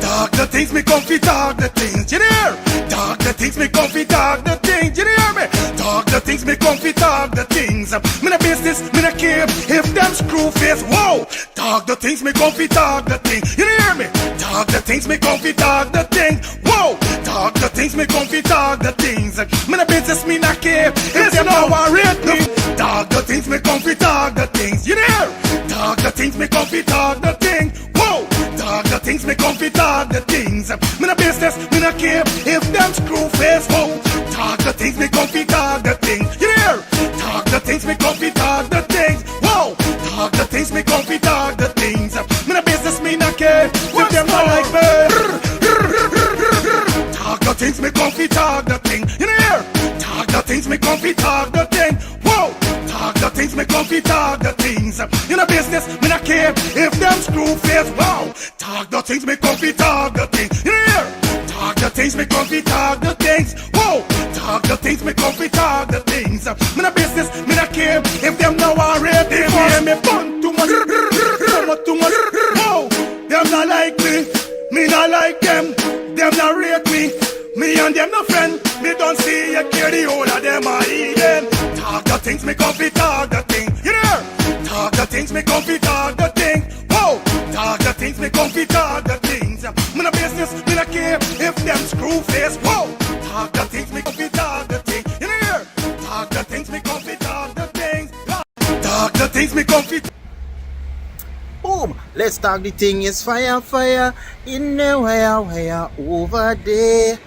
Talk the things me come fi talk the things, you hear? Talk the things me come fi talk the things, you hear me? Talk the things me come fi talk the things. Me no business, me no care if them screw face. Whoa! Talk the things me come fi talk the things, you hear me? Talk the things me come fi talk the things. Whoa! Talk the things me come fi talk the things. Me no business, me no care if them no rate me. Talk the things me come fi talk the things, you hear? Talk the things me come fi talk the things. Whoa! Talk the things me come fi talk the things. Me no business, me no care if them screw face. Whoa! Talk the things me come fi talk the things. You hear? Talk the things me come fi talk the things. Whoa! Talk the things me come fi talk the things. Me no business, me no care if them not like me. Talk the things me come fi talk the thing. You hear? Talk the things me come fi talk the thing. Whoa! Talk the things me come fi talk the things. You no business, me no care if them screw face. Wow! Talk the things me come fi talk the thing. You hear? Talk the things me come fi talk the things. Whoa! Talk the things me come fi talk the things. Me no business, me no care if them no rate me. Hear me fun too much, too much. Whoa! Them not like me not like them. Them not rate me. Me and them no friend. Me don't see you care the whole of them are eating. Talk the things me come fi talk the thing. You hear? Talk the things me come fi talk the thing. Whoa! Talk the things me come fi talk the things. Me no business, me no care if them screw face. Whoa! Talk the things me come fi talk the thing. You hear? Talk the things me come fi talk the things. Talk the things me come fi. Boom! Let's talk the thing is fire, fire in the wire over there.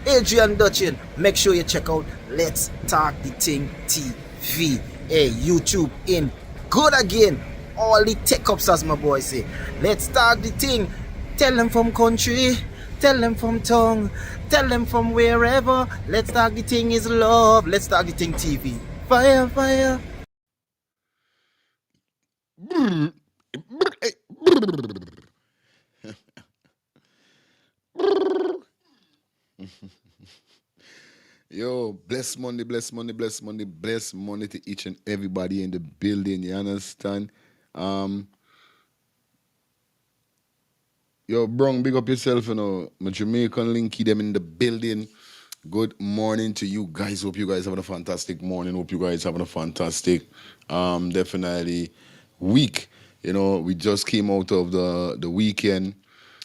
Adrian Dutchin, make sure you check out Let's Talk the Thing TV. Hey, YouTube in good again. All the tech ups, as my boy say. Let's talk the thing. Tell them from country, tell them from tongue, tell them from wherever. Let's talk the thing is love. Let's talk the thing TV. Fire, fire. Yo, bless Monday, bless Monday, bless Monday, bless Monday to each and everybody in the building. You understand? Yo, Brong, big up yourself, you know. My Jamaican linky them in the building. Good morning to you guys. Hope you guys having a fantastic morning. Hope you guys having a fantastic, definitely week. You know, we just came out of the weekend.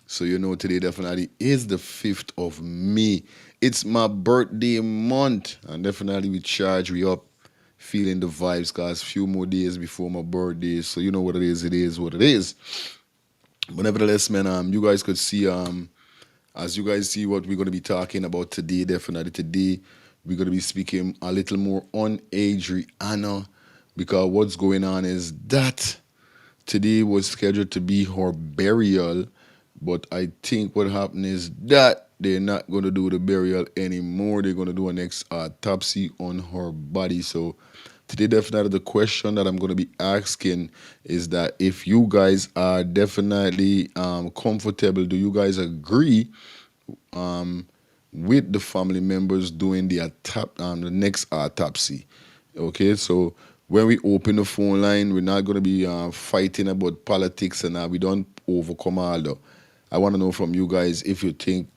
So, you know, today definitely is the 5th of May. It's my birthday month. And definitely we charge, we up, feeling the vibes, guys. Few more days before my birthday. So, you know what it is what it is. But nevertheless, man, you guys could see, as you guys see what we're going to be talking about today, definitely today, we're going to be speaking a little more on Adriana. Because what's going on is that today was scheduled to be her burial. But I think what happened is that they're not going to do the burial anymore. They're going to do an autopsy on her body. So today, definitely the question that I'm going to be asking is that if you guys are definitely comfortable, do you guys agree with the family members doing the next autopsy? Okay, so when we open the phone line, we're not going to be fighting about politics and we don't overcome all that. I want to know from you guys if you think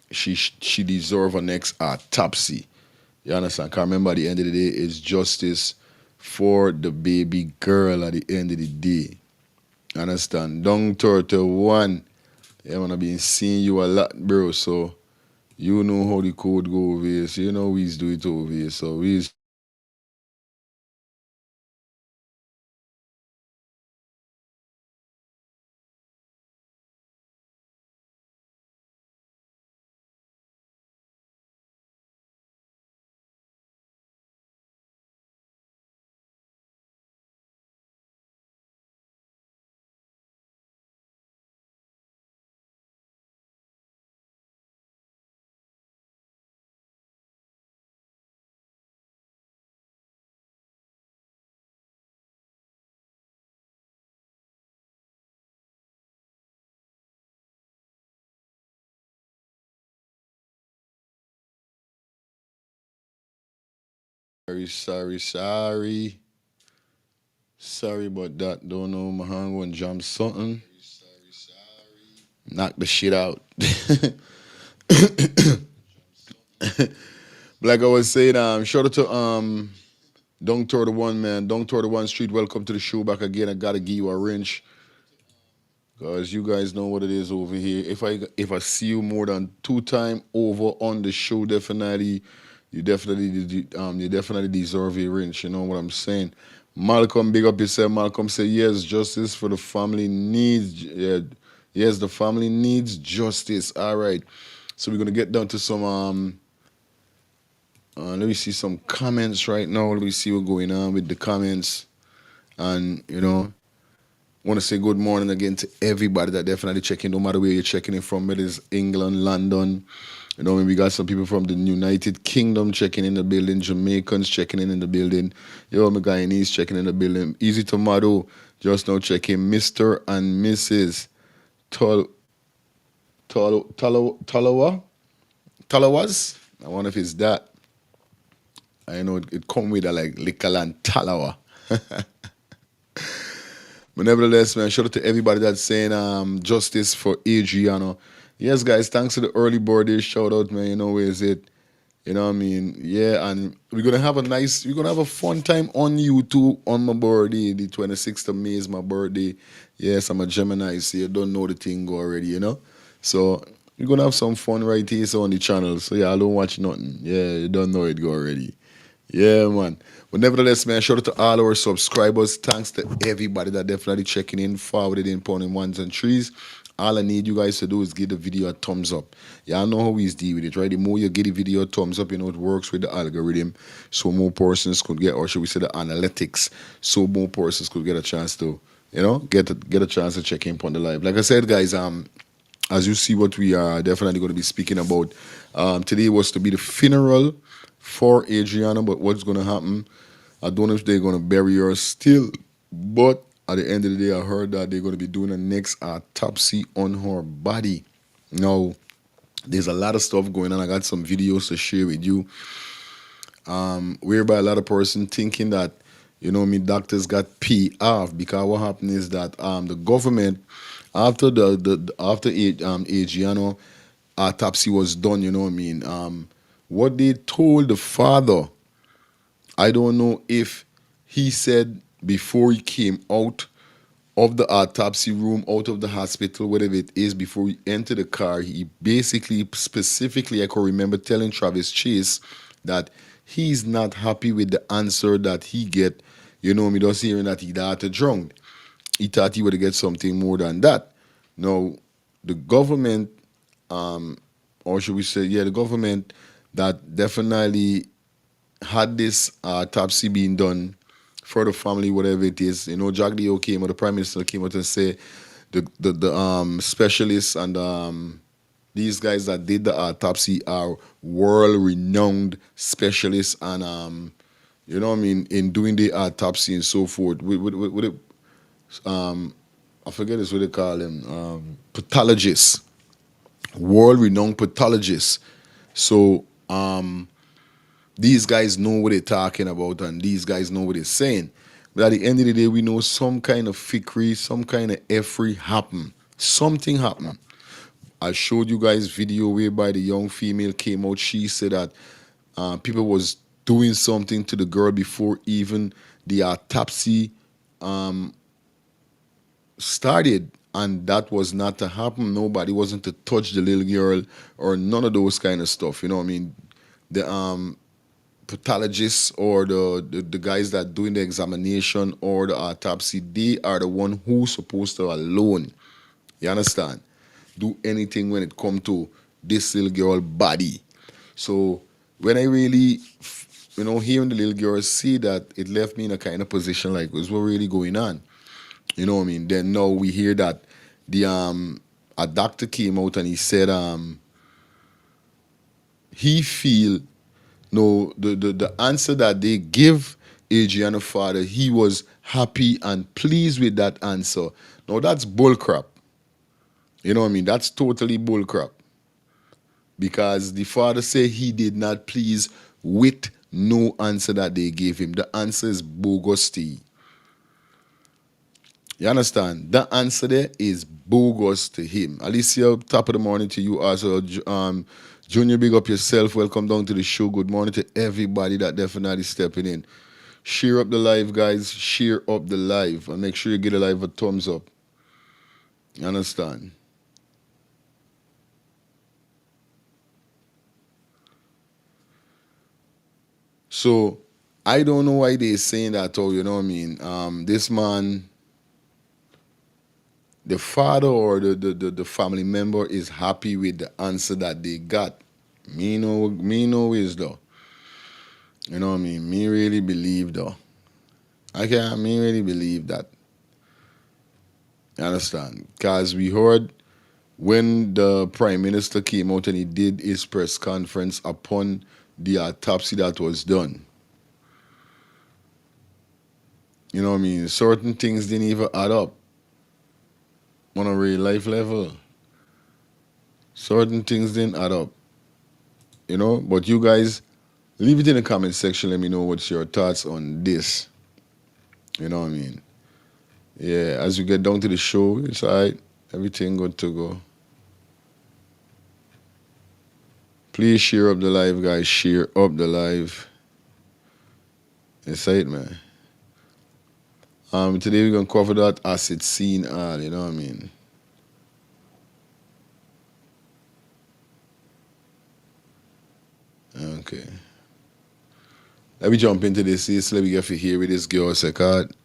she deserve a next autopsy. You understand? Because remember, at the end of the day, it's justice for the baby girl at the end of the day. You understand? Dung Turtle 1. I'm going to be seeing you a lot, bro. So, you know how the code go over here. So, you know we do it over here. So, we sorry about that. Don't know, my hand going jump something. Knock the shit out. Like I was saying, shout out to Don't Throw the One, man. Don't Throw the One Street. Welcome to the show back again. I gotta give you a wrench. Cause you guys know what it is over here. If I see you more than 2 times over on the show, definitely you definitely deserve a wrench. You know what I'm saying? Malcolm, big up yourself. Malcolm said yes, justice for the family needs. Yeah, yes, the family needs justice. All right. So we're gonna get down to some let me see some comments right now. Let me see what's going on with the comments. And want to say good morning again to everybody that definitely checking, no matter where you're checking in from, whether it's England, London. We got some people from the United Kingdom checking in the building, Jamaicans checking in the building, my Guyanese checking in the building, Easy Tomato just now checking, Mr. and Mrs. Talawas. I wonder if it's that. I know it come with a like Likalan Talawa. But nevertheless, man, shout out to everybody that's saying justice for Adriana. Yes, guys, thanks to the early birthday shout out, man. Where is it? You know what I mean? Yeah, and we're gonna have a fun time on YouTube on my birthday. The 26th of May is my birthday. Yes, I'm a Gemini, so you don't know the thing already. So we're gonna have some fun right here on the channel. So yeah, I don't watch nothing. Yeah, you don't know it already. Yeah, man. But nevertheless, man, shout out to all our subscribers. Thanks to everybody that definitely checking in, forwarded in, pounding ones and threes. All I need you guys to do is give the video a thumbs up. Yeah, I know how we deal with it, right? The more you give the video a thumbs up, it works with the algorithm. So more persons could get, or should we say the analytics, so more persons could get a chance to, get a chance to check in on the live. Like I said, guys, as you see what we are definitely going to be speaking about, today was to be the funeral for Adriana, but what's going to happen, I don't know if they're going to bury her still, but at the end of the day, I heard that they're going to be doing a next autopsy on her body. Now, there's a lot of stuff going on. I got some videos to share with you, whereby a lot of person thinking that, doctors got paid off, because what happened is that the government, after Adriana autopsy was done, what they told the father, I don't know if he said before he came out of the autopsy room, out of the hospital, whatever it is, before he entered the car, he basically, specifically, I can remember telling Travis Chase that he's not happy with the answer that he get, just hearing that he died drowned. He thought he would get something more than that. Now, the government, or should we say, the government that definitely had this autopsy being done for the family, whatever it is. Jack Leo came out, the Prime Minister came out and say the specialists and these guys that did the autopsy are world-renowned specialists and in doing the autopsy and so forth. I forget what they call them, pathologists, world-renowned pathologists. So these guys know what they're talking about and these guys know what they're saying. But at the end of the day, we know some kind of fickery, some kind of effery happened. Something happened. I showed you guys video whereby the young female came out. She said that people was doing something to the girl before even the autopsy started. And that was not to happen. Nobody wasn't to touch the little girl or none of those kind of stuff. The pathologists or the guys that doing the examination or the autopsy, they are the one who's supposed to alone, you understand, do anything when it come to this little girl body. So when I really, hearing the little girl say that, it left me in a kind of position like, what's really going on? Then now we hear that a doctor came out and he said he feel the answer that they give Adriana's father, he was happy and pleased with that answer. Now that's bullcrap. That's totally bullcrap. Because the father said he did not please with no answer that they gave him. The answer is bogus. You understand? The answer there is bogus to him. Alicia, top of the morning to you also. Junior, big up yourself. Welcome down to the show. Good morning to everybody that definitely stepping in. Share up the live, guys. Share up the live. And make sure you get the live a thumbs up. You understand? So, I don't know why they're saying that, or you know what I mean? This man, the father or the family member is happy with the answer that they got. Me no is though. You know what I mean? Me really believe though. Me really believe that. You understand? Because we heard when the Prime Minister came out and he did his press conference upon the autopsy that was done. You know what I mean? Certain things didn't even add up on a real life level. Certain things didn't add up. You know? But you guys, leave it in the comment section. Let me know what's your thoughts on this. You know what I mean? Yeah, as we get down to the show, it's alright. Everything good to go. Please share up the live, guys. Share up the live. It's it, man. Today we're gonna cover that acid scene all, you know what I mean? Okay. Let me jump into this. So let me get to hear with this girl second.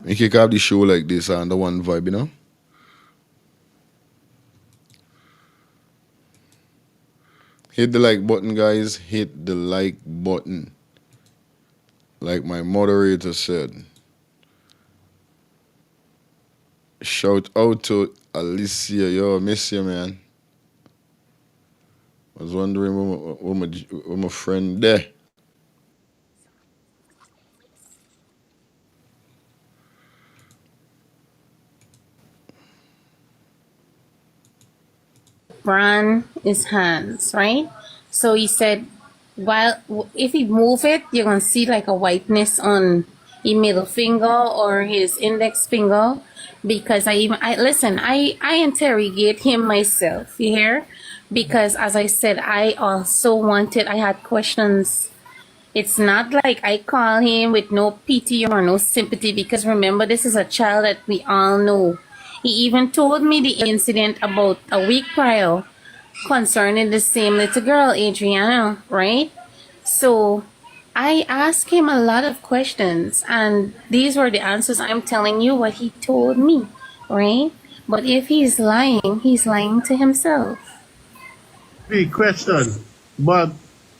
We kick off the show like this and the one vibe, you know? Hit the like button, guys. Hit the like button. Like my moderator said. Shout out to Alicia. Yo, I miss you, man. I was wondering where my friend there. Brand his hands, right? So he said, while if he move it, you're gonna see like a whiteness on his middle finger or his index finger, because I interrogate him myself, you hear? Because as I said, I had questions. It's not like I call him with no pity or no sympathy, because remember, this is a child that we all know. He even told me the incident about a week prior concerning the same little girl, Adriana, right? So I asked him a lot of questions, and these were the answers. I'm telling you what he told me, right? But if he's lying to himself. Big question. But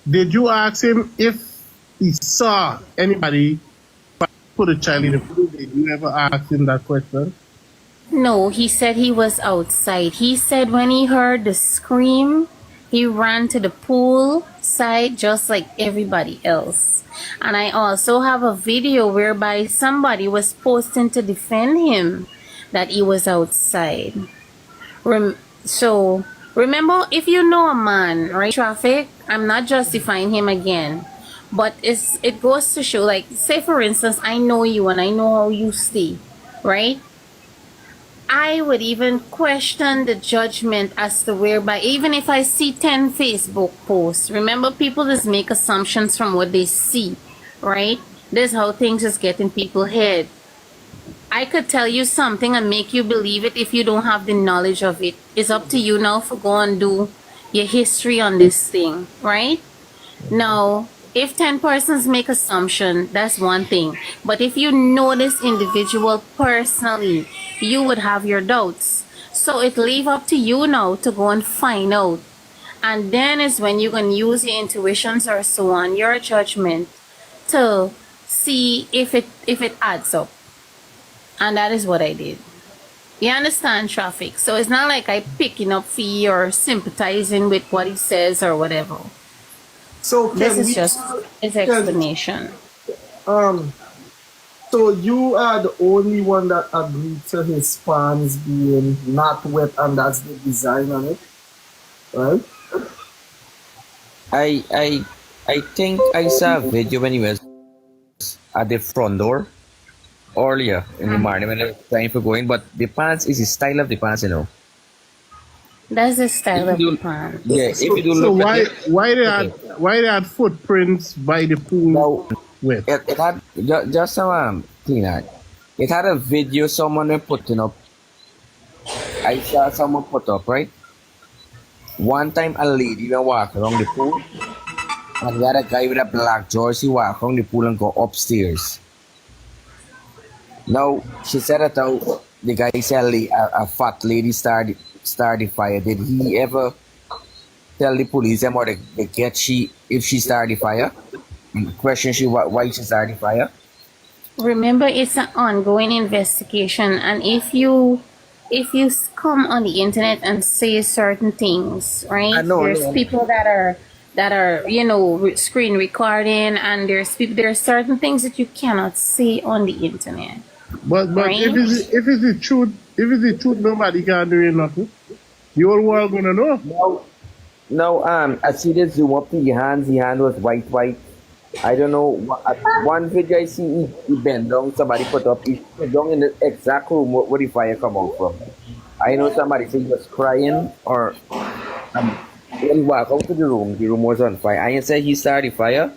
did you ask him if he saw anybody put a child in the pool? Did you ever ask him that question? No, he said he was outside. He said when he heard the scream, he ran to the pool side just like everybody else. And I also have a video whereby somebody was posting to defend him that he was outside. So remember, if you know a man, right, traffic, I'm not justifying him again, but it goes to show, like, say for instance, I know you and I know how you stay, right? I would even question the judgment as to whereby, even if I see 10 Facebook posts, remember, people just make assumptions from what they see, right? This is how things just get in people's head. I could tell you something and make you believe it if you don't have the knowledge of it. It's up to you now to go and do your history on this thing, right? Now, if 10 persons make assumption, that's one thing. But if you know this individual personally, you would have your doubts. So it leave up to you now to go and find out. And then is when you can use your intuitions or so on, your judgment, to see if it adds up. And that is what I did. You understand, traffic? So it's not like I picking up fee or sympathizing with what he says or whatever. So this is just his explanation. So you are the only one that agreed to his pants being not wet, and that's the design on it, right? I think I saw a video when he was at the front door, earlier in the morning when I was trying for going, but the pants is the style of the pants, you know. That's the style If of you the do, pants. yeah, if you do So look at it, okay. why they had footprints by the pool Now with? it had just some thing that it had a video someone had putting up. I saw someone put up, right? One time a lady went walk around the pool, and we had a guy with a black jersey walk around the pool and go upstairs. Now she said that the guy said a fat lady started the fire. Did he ever tell the police them or they get she if she started the fire? And question she why she started the fire? Remember, it's an ongoing investigation, and if you come on the internet and say certain things, I right? know, There's no. people that are screen recording, and there are certain things that you cannot say on the internet, But right? if it's the truth, nobody can do nothing. The whole world gonna know. No, I see this zoom up to your hands. The hand was white. I don't know. One video I see he bent down. Somebody put up. He bent down in the exact room where the fire come out from. I know somebody said he was crying or um, when he walked out to the room was on fire. I ain't said he started the fire.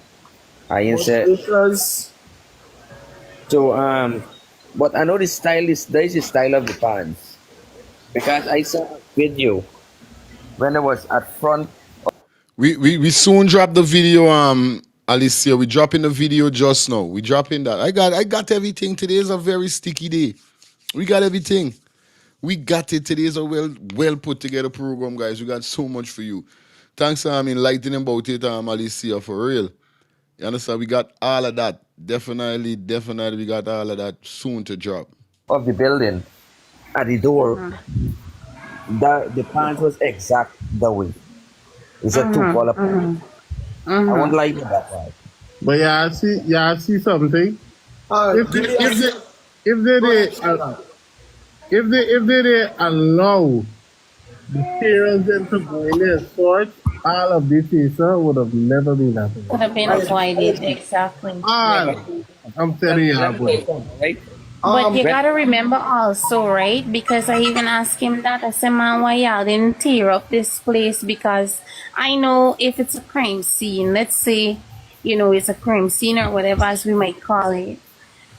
I ain't said Because so. But I know the style is there is the style of the pants because I saw a video when I was at front. We soon drop the video, Alicia. We dropping the video just now. We dropping that. I got everything. Today is a very sticky day. We got everything. We got it. Today is a well put together program, guys. We got so much for you. Thanks, enlightening about it, Alicia, for real. You understand? We got all of that. Definitely, we got all of that soon to drop. Of the building at the door, the pants was exact the way. It's a two-color pants. I won't lie to that part. But yeah, I see something. If they, give me if a they, if they, go ahead, they if they allow the parents them to go in there and search, all of this is would have never been happening. Could have been avoided, exactly. I'm telling you, Let boy. me say something, right? But you when- gotta remember also, right? Because I even asked him that. I said, man, why y'all didn't tear up this place? Because I know if it's a crime scene, let's say, it's a crime scene or whatever as we might call it.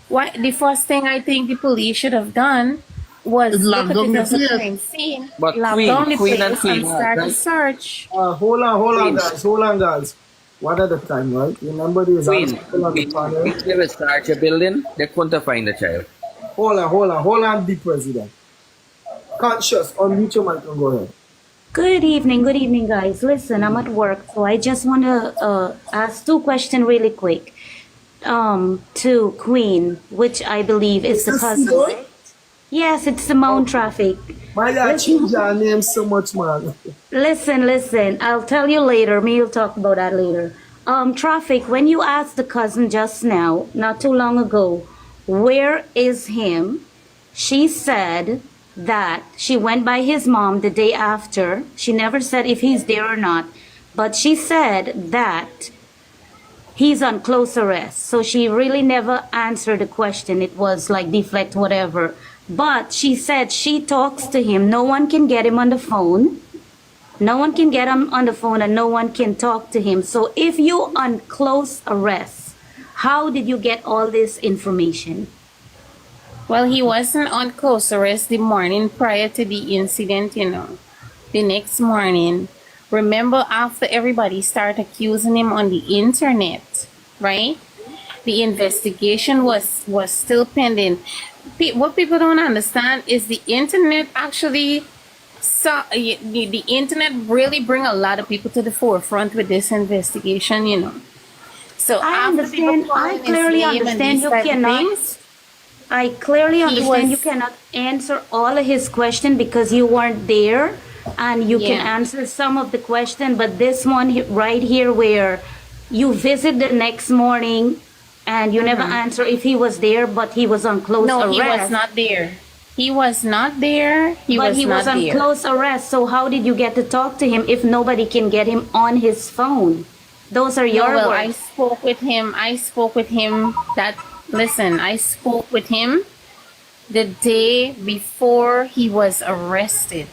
The first thing I think the police should have done was It's look locked at down it the as a place. crime scene, But lock Queen- down the Queen place and Queen, and start a right? search. hold on, Queen. hold on, guys. One at a time, right? Remember, there's other Queen, people on the panel. if they will start your building, they couldn't find the child. Hold on, the president. Conscious, unmute your mic and go ahead. Good evening, guys. Listen, I'm at work, so I just want to ask two questions really quick. To Queen, which I believe is the Is this cousin. good? Right? Yes, it's Simone Traffic. My God, change your name so much, man. Listen. I'll tell you later. We'll talk about that later. Traffic, when you asked the cousin just now, not too long ago, where is him? She said that she went by his mom the day after. She never said if he's there or not, but she said that he's on close arrest. So she really never answered the question. It was like deflect, whatever. But she said she talks to him. No one can get him on the phone. No one can get him on the phone and no one can talk to him. So if you on close arrest, how did you get all this information? Well, he wasn't on close arrest the morning prior to the incident, the next morning. Remember, after everybody started accusing him on the internet, right? The investigation was still pending. What people don't understand is the internet actually the internet really bring a lot of people to the forefront with this investigation. So I after people understand. calling I his clearly name and understand these you type of cannot. things, I clearly understand you was- cannot answer all of his question because you weren't there, and you can Yeah. answer some of the question. But this one right here, where you visit the next morning, and you never answer if he was there, but he was on close no, arrest. he was not there. He was not there. But he was not on there. close arrest. So how did you get to talk to him if nobody can get him on his phone? Those are No, your well, I words. spoke with him. I spoke with him that Listen, I spoke with him the day before he was arrested.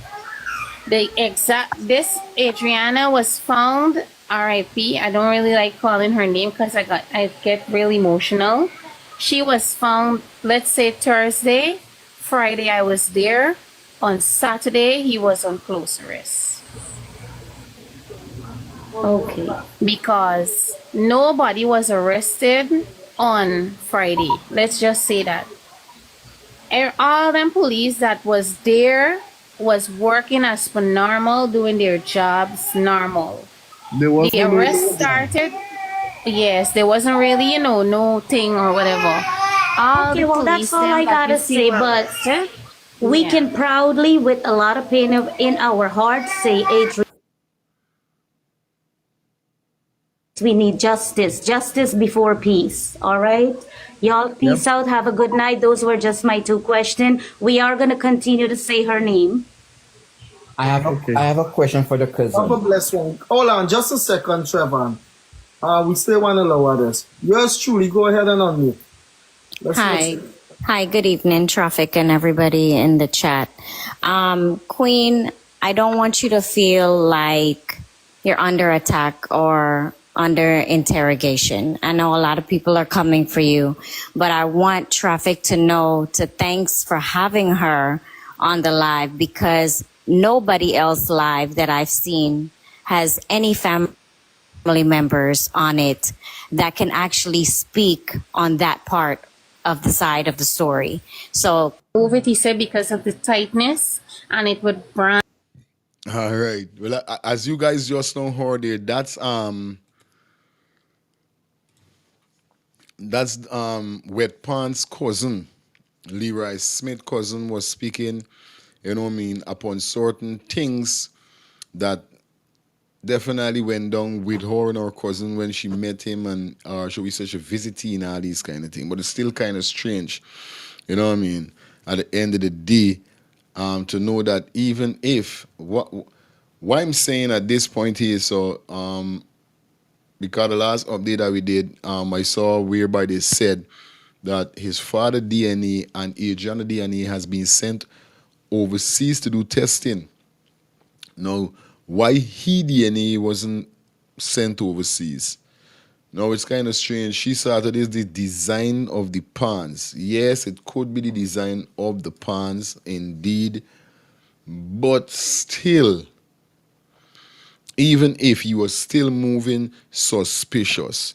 This Adriana was found RIP. I don't really like calling her name because I get really emotional. She was found, let's say Thursday. Friday I was there. On Saturday he was on close arrest. Okay. Because nobody was arrested on Friday. Let's just say that. All them police that was there was working as per normal, doing their jobs normal. There was The arrest started. Yes, there wasn't really, no thing or whatever. All Okay, the well, police that's all them I that you gotta see say, were but arrested. we Yeah. can proudly, with a lot of pain in our hearts, say, Adrian, we need justice before peace. All right, y'all, peace out. Have a good night. Those were just my two questions. We are gonna continue to say her name. Okay. I have a question for the Have a cousin. blessed one. Hold on, just a second, Trevor. We still want to lower this. Yours truly, go ahead and unmute. Let's Hi. listen. Hi, good evening, Traffic, and everybody in the chat. Queen, I don't want you to feel like you're under attack or under interrogation. I know a lot of people are coming for you, but I want Traffic to know to thanks for having her on the live, because nobody else live that I've seen has any family members on it that can actually speak on that part of the side of the story. So Move it, he said, because of the tightness, and it would brand. All right. Well, as you guys just know heard there, that's Wet Pond's cousin, Leroy Smith cousin, was speaking, upon certain things that definitely went down with her and her cousin when she met him, and should we say she visiting and all these kind of things. But it's still kind of strange, at the end of the day, to know that even if what I'm saying at this point here, so because the last update that we did, I saw whereby they said that his father DNA and Adriana DNA has been sent overseas to do testing. Now, why he DNA wasn't sent overseas? Now, it's kind of strange. She started is the design of the pans. Yes, it could be the design of the pans, indeed, but still, even if you were still moving suspicious,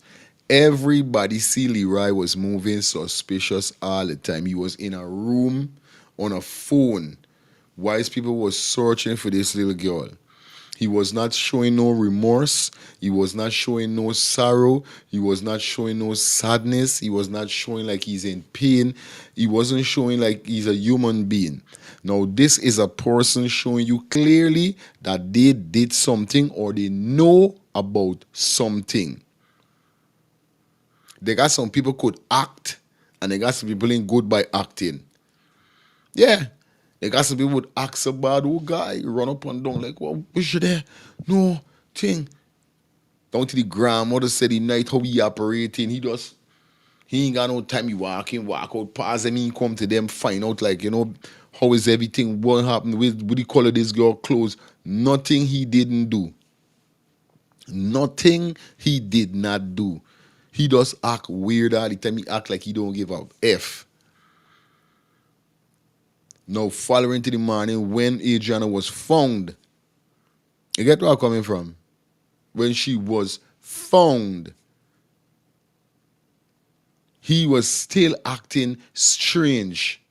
everybody see Leroy was moving suspicious all the time. He was in a room on a phone whilst people was searching for this little girl. He was not showing no remorse. He was not showing no sorrow. He was not showing no sadness. He was not showing like he's in pain. He wasn't showing like he's a human being. Now, this is a person showing you clearly that they did something or they know about something. They got some people could act, and they got some people in good by acting. Yeah. They got some people would ask about who guy, run up and down like, well, was you there? No thing. Down to the grandmother said the night how he operating. He ain't got no time. He walk out, pass them, he come to them, find out like, how is everything, what happened, with the color this girl clothes. Nothing he didn't do. Nothing he did not do. He does act weird all the time. He act like he don't give a F. Now, following to the morning when Adriana was found, you get where I'm coming from? When she was found, he was still acting strange.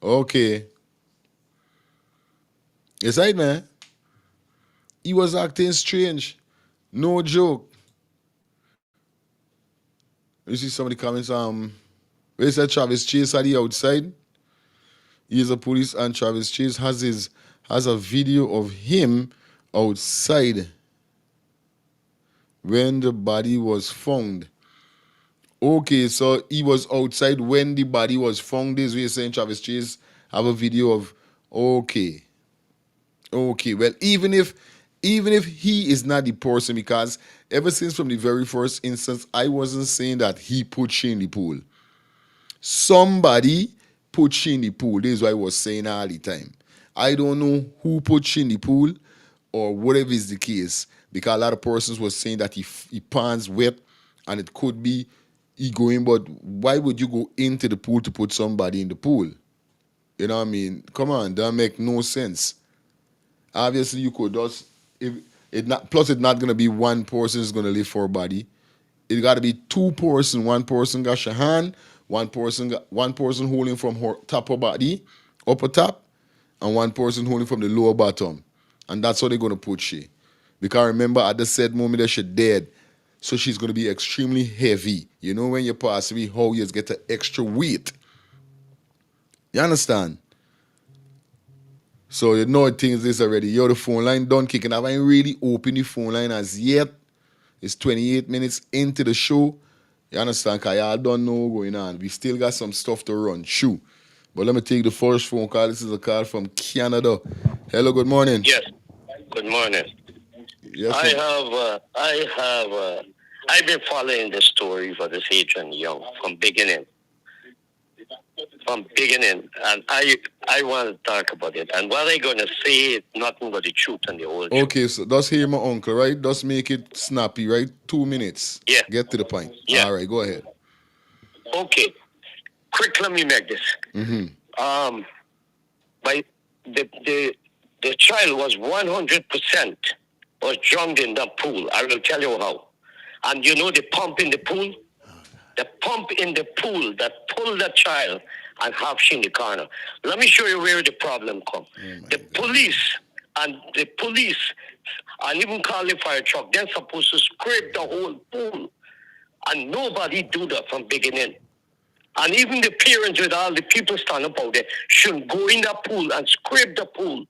Okay. Yes, right, man. He was acting strange. No joke. You see some of the comments, where said Travis Chase at the outside. He is a police, and Travis Chase has a video of him outside when the body was found. Okay, so he was outside when the body was found. This way saying Travis Chase have a video of, okay. Well, even if Even if he is not the person, because ever since from the very first instance, I wasn't saying that he put she in the pool. Somebody put she in the pool. This is what I was saying all the time. I don't know who put she in the pool or whatever is the case, because a lot of persons were saying that he pants wet and it could be he going, but why would you go into the pool to put somebody in the pool? You know what I mean? Come on, that make no sense. Obviously, you could just if it not plus it's not gonna be one person is gonna live for a body. It got to be two person. One person got your hand. One person holding from her top of body, upper top, and one person holding from the lower bottom, and that's how they're gonna put she. Because remember, at the said moment that she's dead, so she's gonna be extremely heavy. You know when you pass away, how you get an extra weight. You understand? So you know things this already. Yo, the phone line done kicking. I haven't really opened the phone line as yet. It's 28 minutes into the show. You understand? Because y'all don't know what's going on. We still got some stuff to run. Shoo. But let me take the first phone call. This is a call from Canada. Hello, good morning. Yes. Good morning. Yes, I've been following the story for this Adrian Young from beginning. And I want to talk about it. And what I'm going to say is nothing but the truth and the whole truth. Okay, so just hear my uncle, right? Just make it snappy, right? 2 minutes. Yeah. Get to the point. Yeah. All right, go ahead. Okay. Quick, let me make this. By the child was 100% was drowned in the pool. I will tell you how. And you know the pump in the pool? The pump in the pool that pulled the child and have she in the corner. Let me show you where the problem comes. The police and even calling fire truck, they're supposed to scrape the whole pool. And nobody do that from beginning. And even the parents with all the people standing up out there should go in the pool and scrape the pool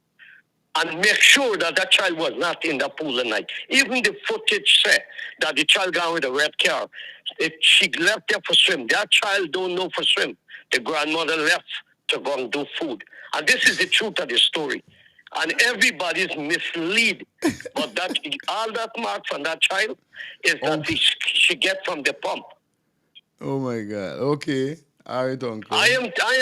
and make sure that that child was not in the pool at night. Even the footage said that the child gone with a red car. She left there for swim. That child don't know for swim. The grandmother left to go and do food. And this is the truth of the story. And everybody's misled. But that all that mark from that child is that she get from the pump. Oh my God. Okay. All right, uncle. I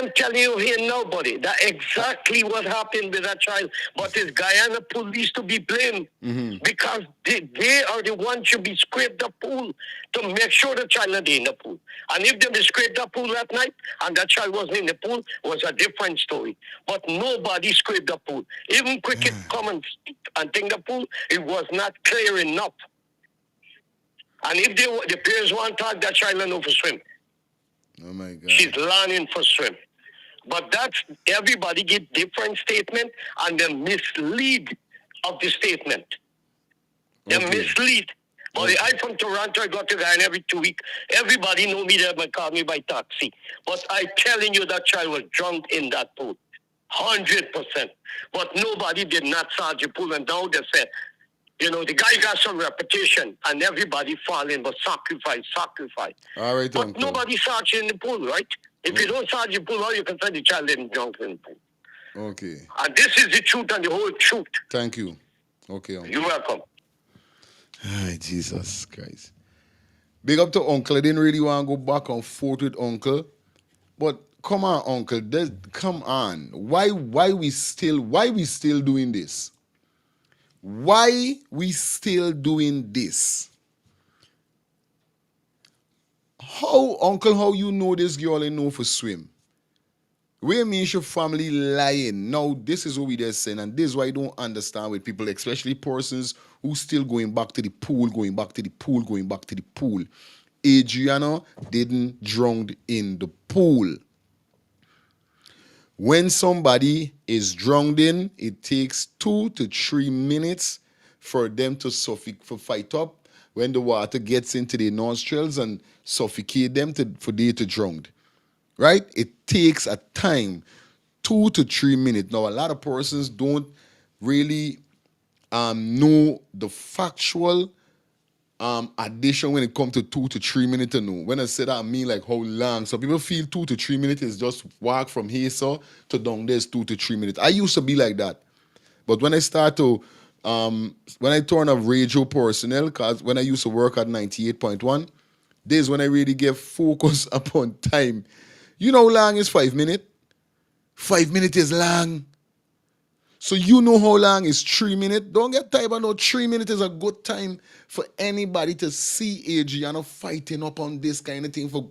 am telling you here, nobody. That exactly what happened with that child. But it's Guyana police to be blamed because they are the ones should be scraped the pool to make sure the child not in the pool. And if they scraped the pool that night and that child wasn't in the pool, was a different story. But nobody scraped the pool. Even cricket come and think the pool, it was not clear enough. And if the parents want to talk, that child don't know for swim. Oh my God. She's learning for swim. But that's everybody get different statement and they mislead of the statement. They mislead. But I from Toronto, I got to Guyana every 2 weeks. Everybody know me there and call me by taxi. But I telling you that child was drunk in that pool. 100%. But nobody did not charge the pool. And now they said, you know, the guy got some reputation and everybody falling, but sacrifice. All right, but uncle. nobody sarge in the pool, right? If you don't sarge the pool, how you can say the child didn't drunk in the pool? Okay. And this is the truth and the whole truth. Thank you. Okay, uncle. You're welcome. Ay, Jesus Christ. Big up to uncle. I didn't really want to go back and forth with uncle. But come on, uncle. Come on. Why we still doing this? Why we still doing this? How you know this girl ain't know for swim? Where means your family lying? Now, this is what we just saying, and this is why I don't understand with people, especially persons who still going back to the pool. Adriana didn't drown in the pool. When somebody is drowned in, it takes 2 to 3 minutes for them to fight up when the water gets into their nostrils and suffocate them for they to drown. Right? It takes a time, 2 to 3 minutes. Now, a lot of persons don't really know the factual addition when it comes to 2 to 3 minutes to know. When I say that, I mean like how long. Some people feel 2 to 3 minutes is just walk from here so to down there's 2 to 3 minutes. I used to be like that. But when I start to When I turn off radio personnel, because when I used to work at 98.1, this when I really get focus upon time. You know how long is 5 minutes? 5 minutes is long. So you know how long is 3 minutes? Don't get tired about no 3 minutes is a good time for anybody to see Adriana fighting up on this kind of thing for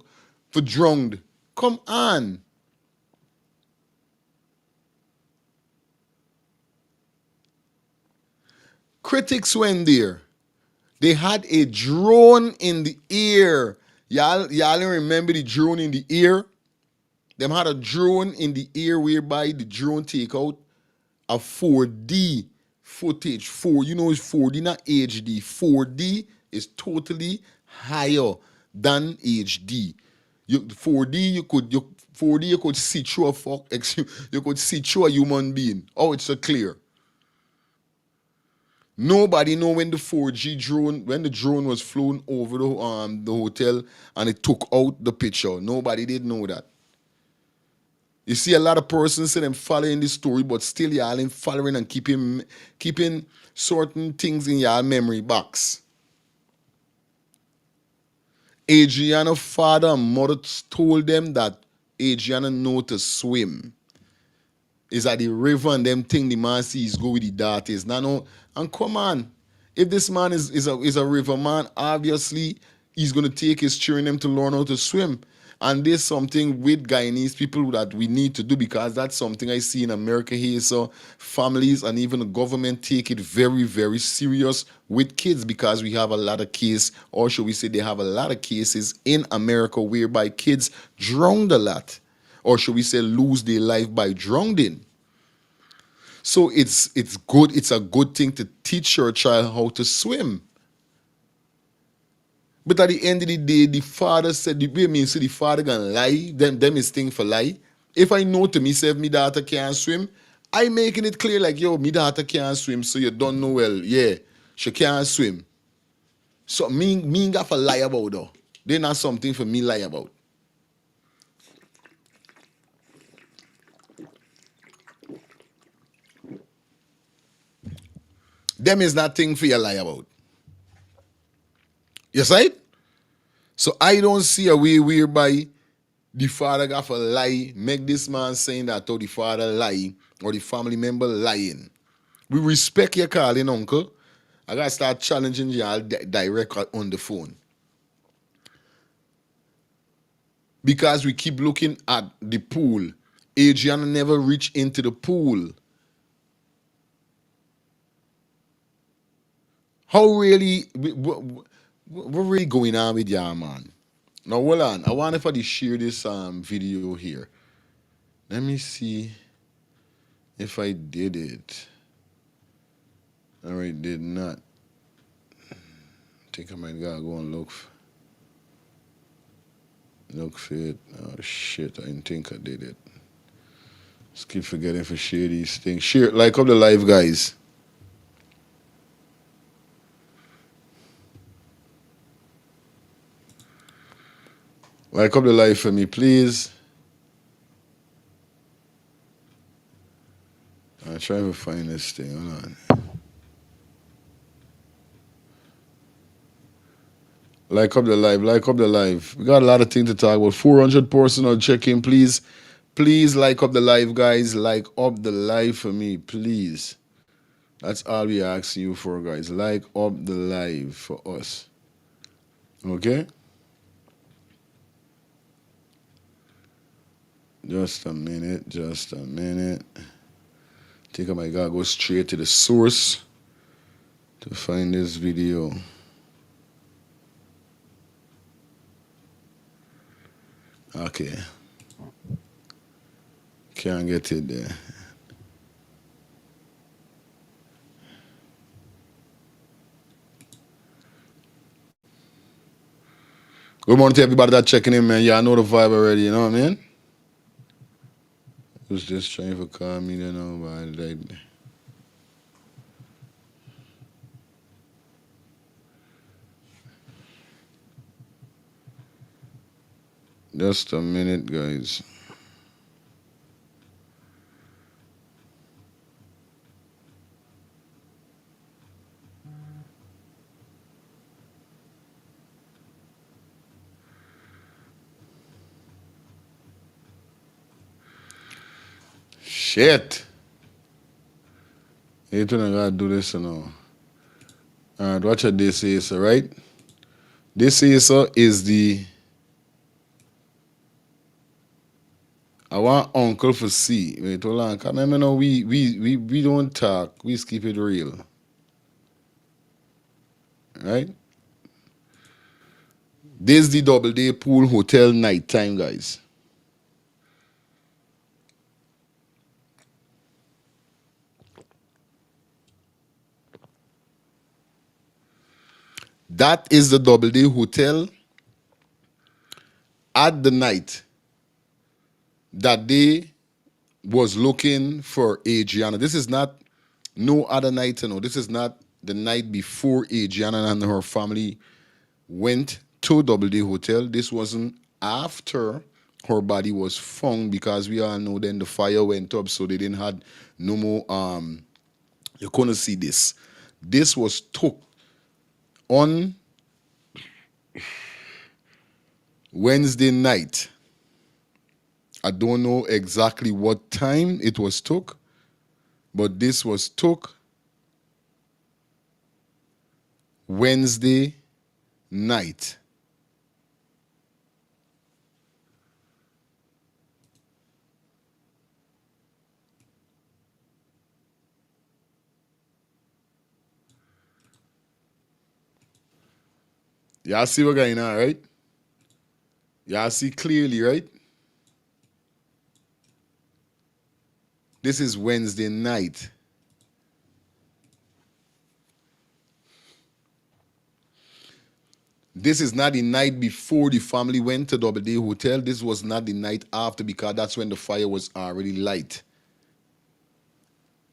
drowned. Come on. Critics went there. They had a drone in the air. Y'all remember the drone in the air? Them had a drone in the air whereby the drone take out a 4D footage. You know it's 4D, not HD. 4D is totally higher than HD. 4D you could see through you could see through a human being. Oh, it's so clear. Nobody know when the drone was flown over the hotel and it took out the picture. Nobody did know that. You see a lot of persons say them following this story, but still y'all ain't following and keeping certain things in your memory box. Adriana's father and mother told them that Adriana know to swim. Is at the river and them thing the man sees go with the daughters. No. And come on. If this man is a river man, obviously he's gonna take his children them to learn how to swim. And there's something with Guyanese people that we need to do because that's something I see in America here. So families and even the government take it very, very serious with kids because we have a lot of cases, or should we say they have a lot of cases in America whereby kids drowned a lot. Or should we say lose their life by drowning. So it's good. It's a good thing to teach your child how to swim. But at the end of the day, the father said, so the father gonna lie, them is thing for lie. If I know to myself, me daughter can't swim, I making it clear like, yo, me daughter can't swim, so you don't know well, yeah, she can't swim. So me got for lie about though. They're not something for me lie about. Them is that thing for you lie about. Yes, right? So I don't see a way whereby the father got for lie, make this man saying that or the father lie or the family member lying. We respect your calling, uncle. I gotta start challenging y'all direct on the phone. Because we keep looking at the pool. Adriana never reached into the pool. How really, what really going on with y'all, man? Now, hold on. I want if I share this video here. Let me see if I did it. Or I did not. I think I might gotta go and look for it. Oh, shit. I didn't think I did it. Just keep forgetting to share these things. Share, like up the live, guys. Like up the live for me, please. I'm trying to find this thing. Hold on. Like up the live, like up the live. We got a lot of things to talk about. 400 personal check-in, please. Please like up the live, guys. Like up the live for me, please. That's all we asking you for, guys. Like up the live for us. Okay? Just a minute, just a minute. I think I might gotta go straight to the source to find this video. Okay. Can't get it there. Good morning to everybody that's checking in, man. Yeah, I know the vibe already, you know what I mean? Was just trying to call me, you know, but just a minute, guys. Shit. You gotta do this now. Alright, watch what this is, right? This is the I want uncle for see. Wait, hold on. Cause remember now we don't talk. We just keep it real. Right? This is the double day pool hotel night time, guys. That is the double day hotel at the night that they was looking for Adriana. This is not no other night, you know. This is not the night before Adriana and her family went to Double D Hotel. This wasn't after her body was found, because we all know then the fire went up, so they didn't have no more you couldn't see this. This was took on Wednesday night. I don't know exactly what time it was took, but this was took Wednesday night. Y'all see what's going on, right? Y'all see clearly, right? This is Wednesday night. This is not the night before the family went to Double Day Hotel. This was not the night after, because that's when the fire was already light.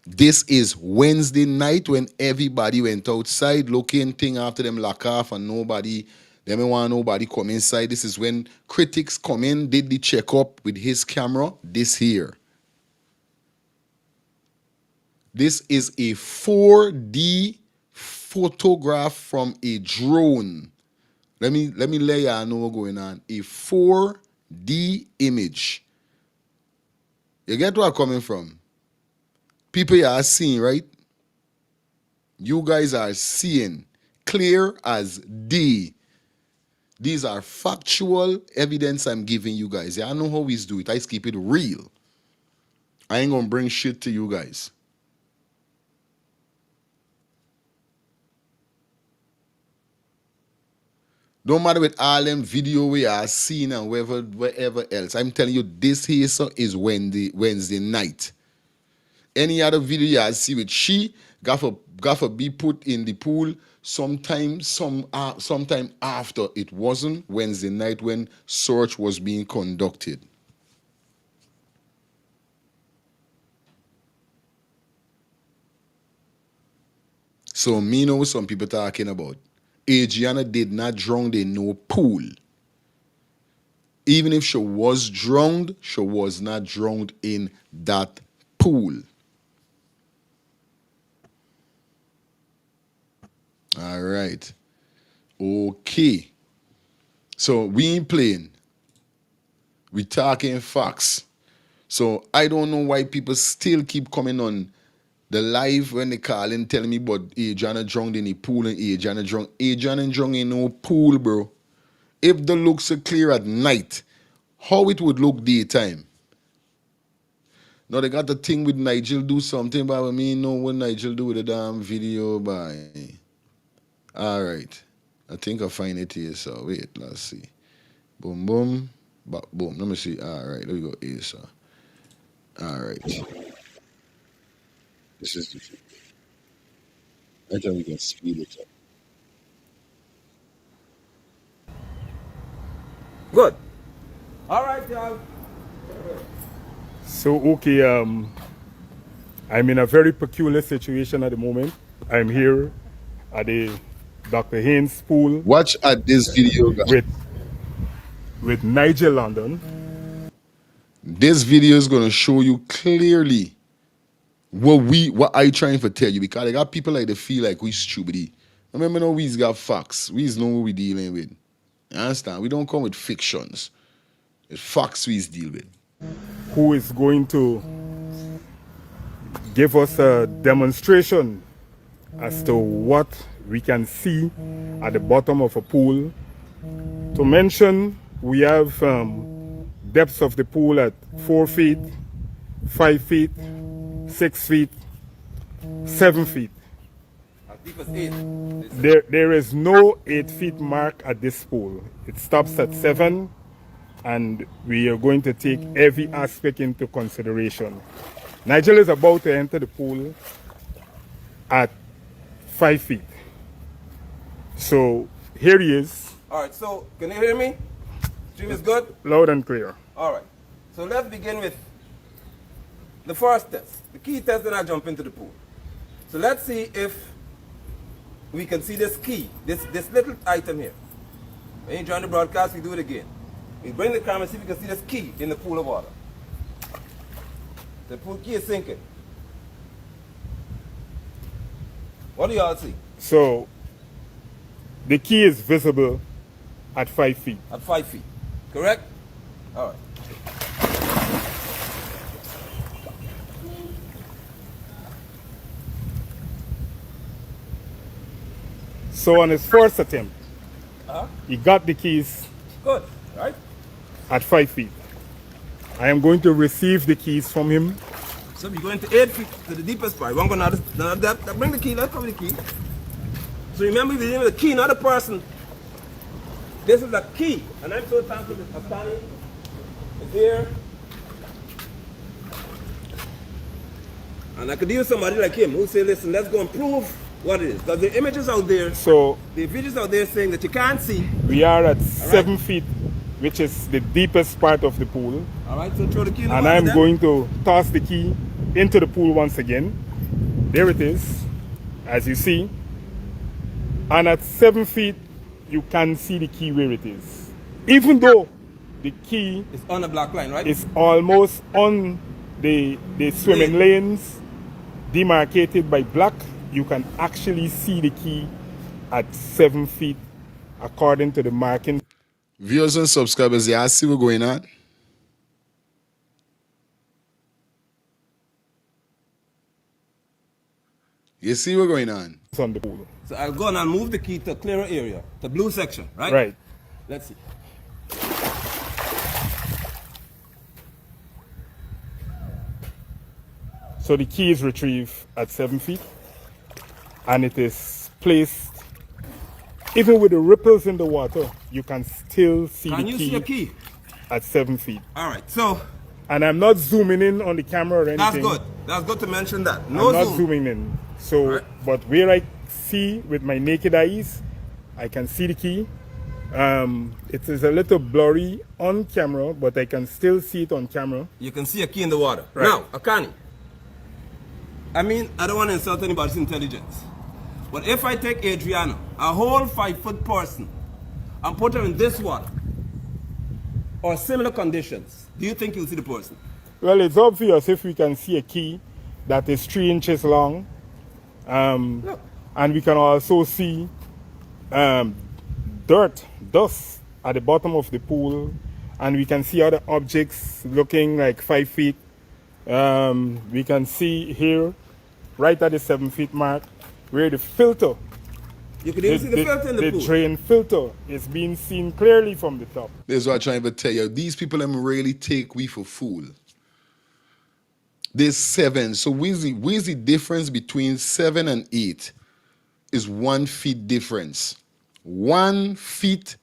This is Wednesday night when everybody went outside looking thing after them lock off and nobody, they don't want nobody come inside. This is when critics come in, did the checkup with his camera, this here. This is a 4D photograph from a drone. Let me let y'all know what's going on. A 4D image. You get where I'm coming from? People you are seeing, right? You guys are seeing clear as day. These are factual evidence I'm giving you guys. I know how we do it. I just keep it real. I ain't gonna bring shit to you guys. Don't matter with all them video we are seeing and wherever else. I'm telling you, this here is Wednesday night. Any other video you see with she gaffer be put in the pool sometime after. It wasn't Wednesday night when search was being conducted. So me know what some people talking about. Adriana did not drown in no pool. Even if she was drowned, she was not drowned in that pool. All right. Okay. So we ain't playing. We talking facts. So I don't know why people still keep coming on the live when they call and telling me about Adriana drowned in a pool and Adriana drowned. Adriana drowned in no pool, bro. If the looks are clear at night, how it would look daytime? Now they got the thing with Nigel do something, but I mean know what Nigel do with the damn video by. All right. I think I find it here, so wait, let's see. Boom, boom, boom. Let me see. All right, there we go, here, so. All right. This is, I think we can speed it up. Good. All right, y'all. So, okay, I'm in a very peculiar situation at the moment. I'm here at the Dr. Haynes pool. Watch at this video, guys. With Nigel London. This video is gonna show you clearly what I trying to tell you, because I got people like they feel like we stupid. Remember, no, we's got facts. We's know what we dealing with. You understand? We don't come with fictions. It's facts we deal with. Who is going to give us a demonstration as to what we can see at the bottom of a pool. To mention, we have depths of the pool at 4 feet, 5 feet, 6 feet, 7 feet. As deep as 8. There is no 8 feet mark at this pool. It stops at 7, and we are going to take every aspect into consideration. Nigel is about to enter the pool at 5 feet. So here he is. All right, so can you hear me? Stream is good? Loud and clear. All right. So let's begin with the first test. The key test, then I jump into the pool. So let's see if we can see this key, this little item here. When you join the broadcast, we do it again. We bring the camera, see if we can see this key in the pool of water. The pool key is sinking. What do y'all see? So the key is visible at 5 feet. At 5 feet, correct? All right. So on his first attempt, he got the keys Good, right? at 5 feet. I am going to receive the keys from him. So we're going to 8 feet to the deepest part. One going to bring the key, let's cover the key. So remember, we're dealing with the key, not the person. This is the key, and I'm so thankful that Akani is here. And I could deal with somebody like him who say, listen, let's go and prove what it is. Because the images out there, So the videos out there saying that you can't see. we are at 7 feet, which is the deepest part of the pool. All right, so throw the key in the And water I'm then. going to toss the key into the pool once again. There it is, as you see. And at 7 feet, you can see the key where it is. Even though the key It's on the black line, right? is almost on the swimming lanes, demarcated by black, you can actually see the key at 7 feet according to the marking. Viewers and subscribers, yeah, I see what's going on. You see what's going on? On the pool. So I'll go and I'll move the key to a clearer area, the blue section, right? Right. Let's see. So the key is retrieved at 7 feet, and it is placed. Even with the ripples in the water, you can still see Can the you key see a key? at 7 feet. All right, so And I'm not zooming in on the camera or anything. that's good. That's good to mention that. I'm No not zoom. zooming in. So, Right. but where I see with my naked eyes, I can see the key. It is a little blurry on camera, but I can still see it on camera. You can see a key in the water. Right. Now, Akani, I mean, I don't want to insult anybody's intelligence, but if I take Adriana, a whole 5-foot person, and put her in this water, or similar conditions, do you think you'll see the person? Well, it's obvious if we can see a key that is 3 inches long. Look. And we can also see dust at the bottom of the pool. And we can see other objects looking like 5 feet. We can see here, right at the 7 feet mark, where the filter, You could even see the filter in the pool. drain filter is being seen clearly from the top. This is what I'm trying to tell you. These people them really take we for fool. There's 7. So where's the difference between 7 and 8? Is 1 feet difference. 1 feet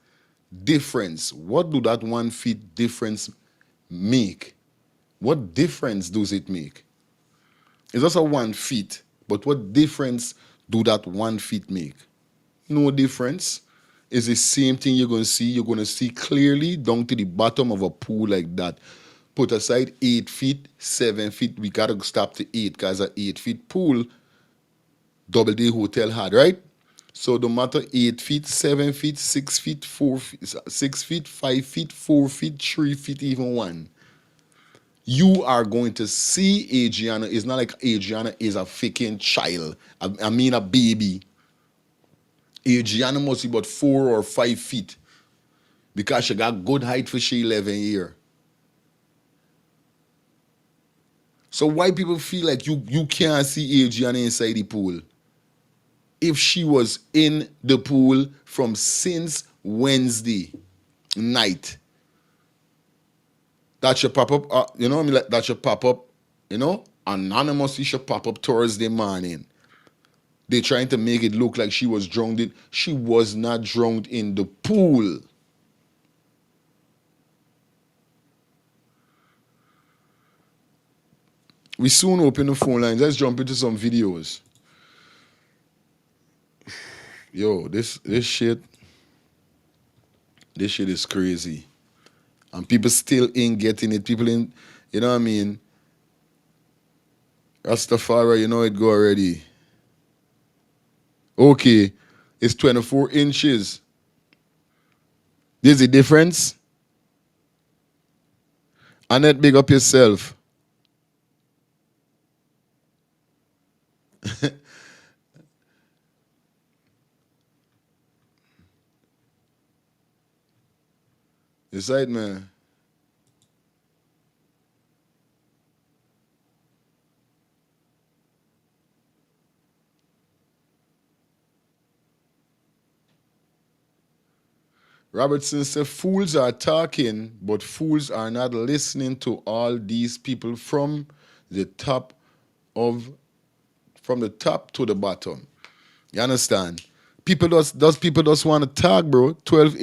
difference. What do that 1 feet difference make? What difference does it make? It's also 1 feet, but what difference do that 1 feet make? No difference. It's the same thing you're going to see. You're going to see clearly down to the bottom of a pool like that. Put aside 8 feet, 7 feet. We got to stop to 8 because an 8 feet pool, Double Day Hotel had, right? So no matter 8 feet, 7 feet, 6 feet, 4 feet, 6 feet, 5 feet, 4 feet, 3 feet, even 1. You are going to see Adriana. It's not like Adriana is a freaking child. I mean a baby. Adriana must be about 4 or 5 feet because she got good height for she 11 years. So why people feel like you can't see Adriana inside the pool? If she was in the pool from since Wednesday night, that should pop up, you know what I mean? Like, that should pop up, you know? Anonymously should pop up Thursday morning. They trying to make it look like she was drowned. She was not drowned in the pool. We soon open the phone lines. Let's jump into some videos. Yo, this shit is crazy. And people still ain't getting it. People ain't, you know what I mean? Rastafari, you know it go already. Okay, it's 24 inches. There's a difference. Annette, big up yourself. It's right, man. Robertson said, fools are talking, but fools are not listening to all these people from the top to the bottom. You understand? People just want to talk, bro. 12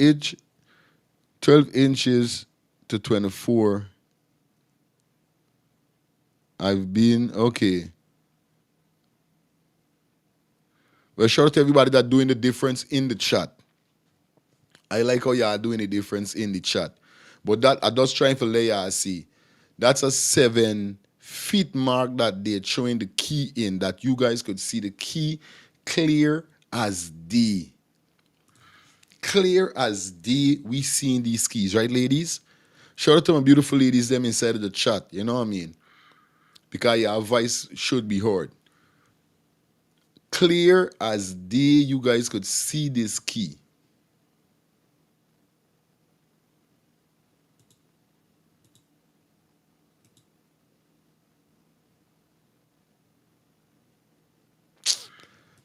inches to 24. I've been okay. Well, shout out to everybody that doing the difference in the chat. I like how y'all doing the difference in the chat. But that I just trying to let y'all see. That's a 7 feet mark that they're showing the key in, that you guys could see the key clear as D. Clear as D. We seeing these keys, right, ladies? Shout out to my beautiful ladies them inside of the chat. You know what I mean? Because your voice should be heard. Clear as day, you guys could see this key.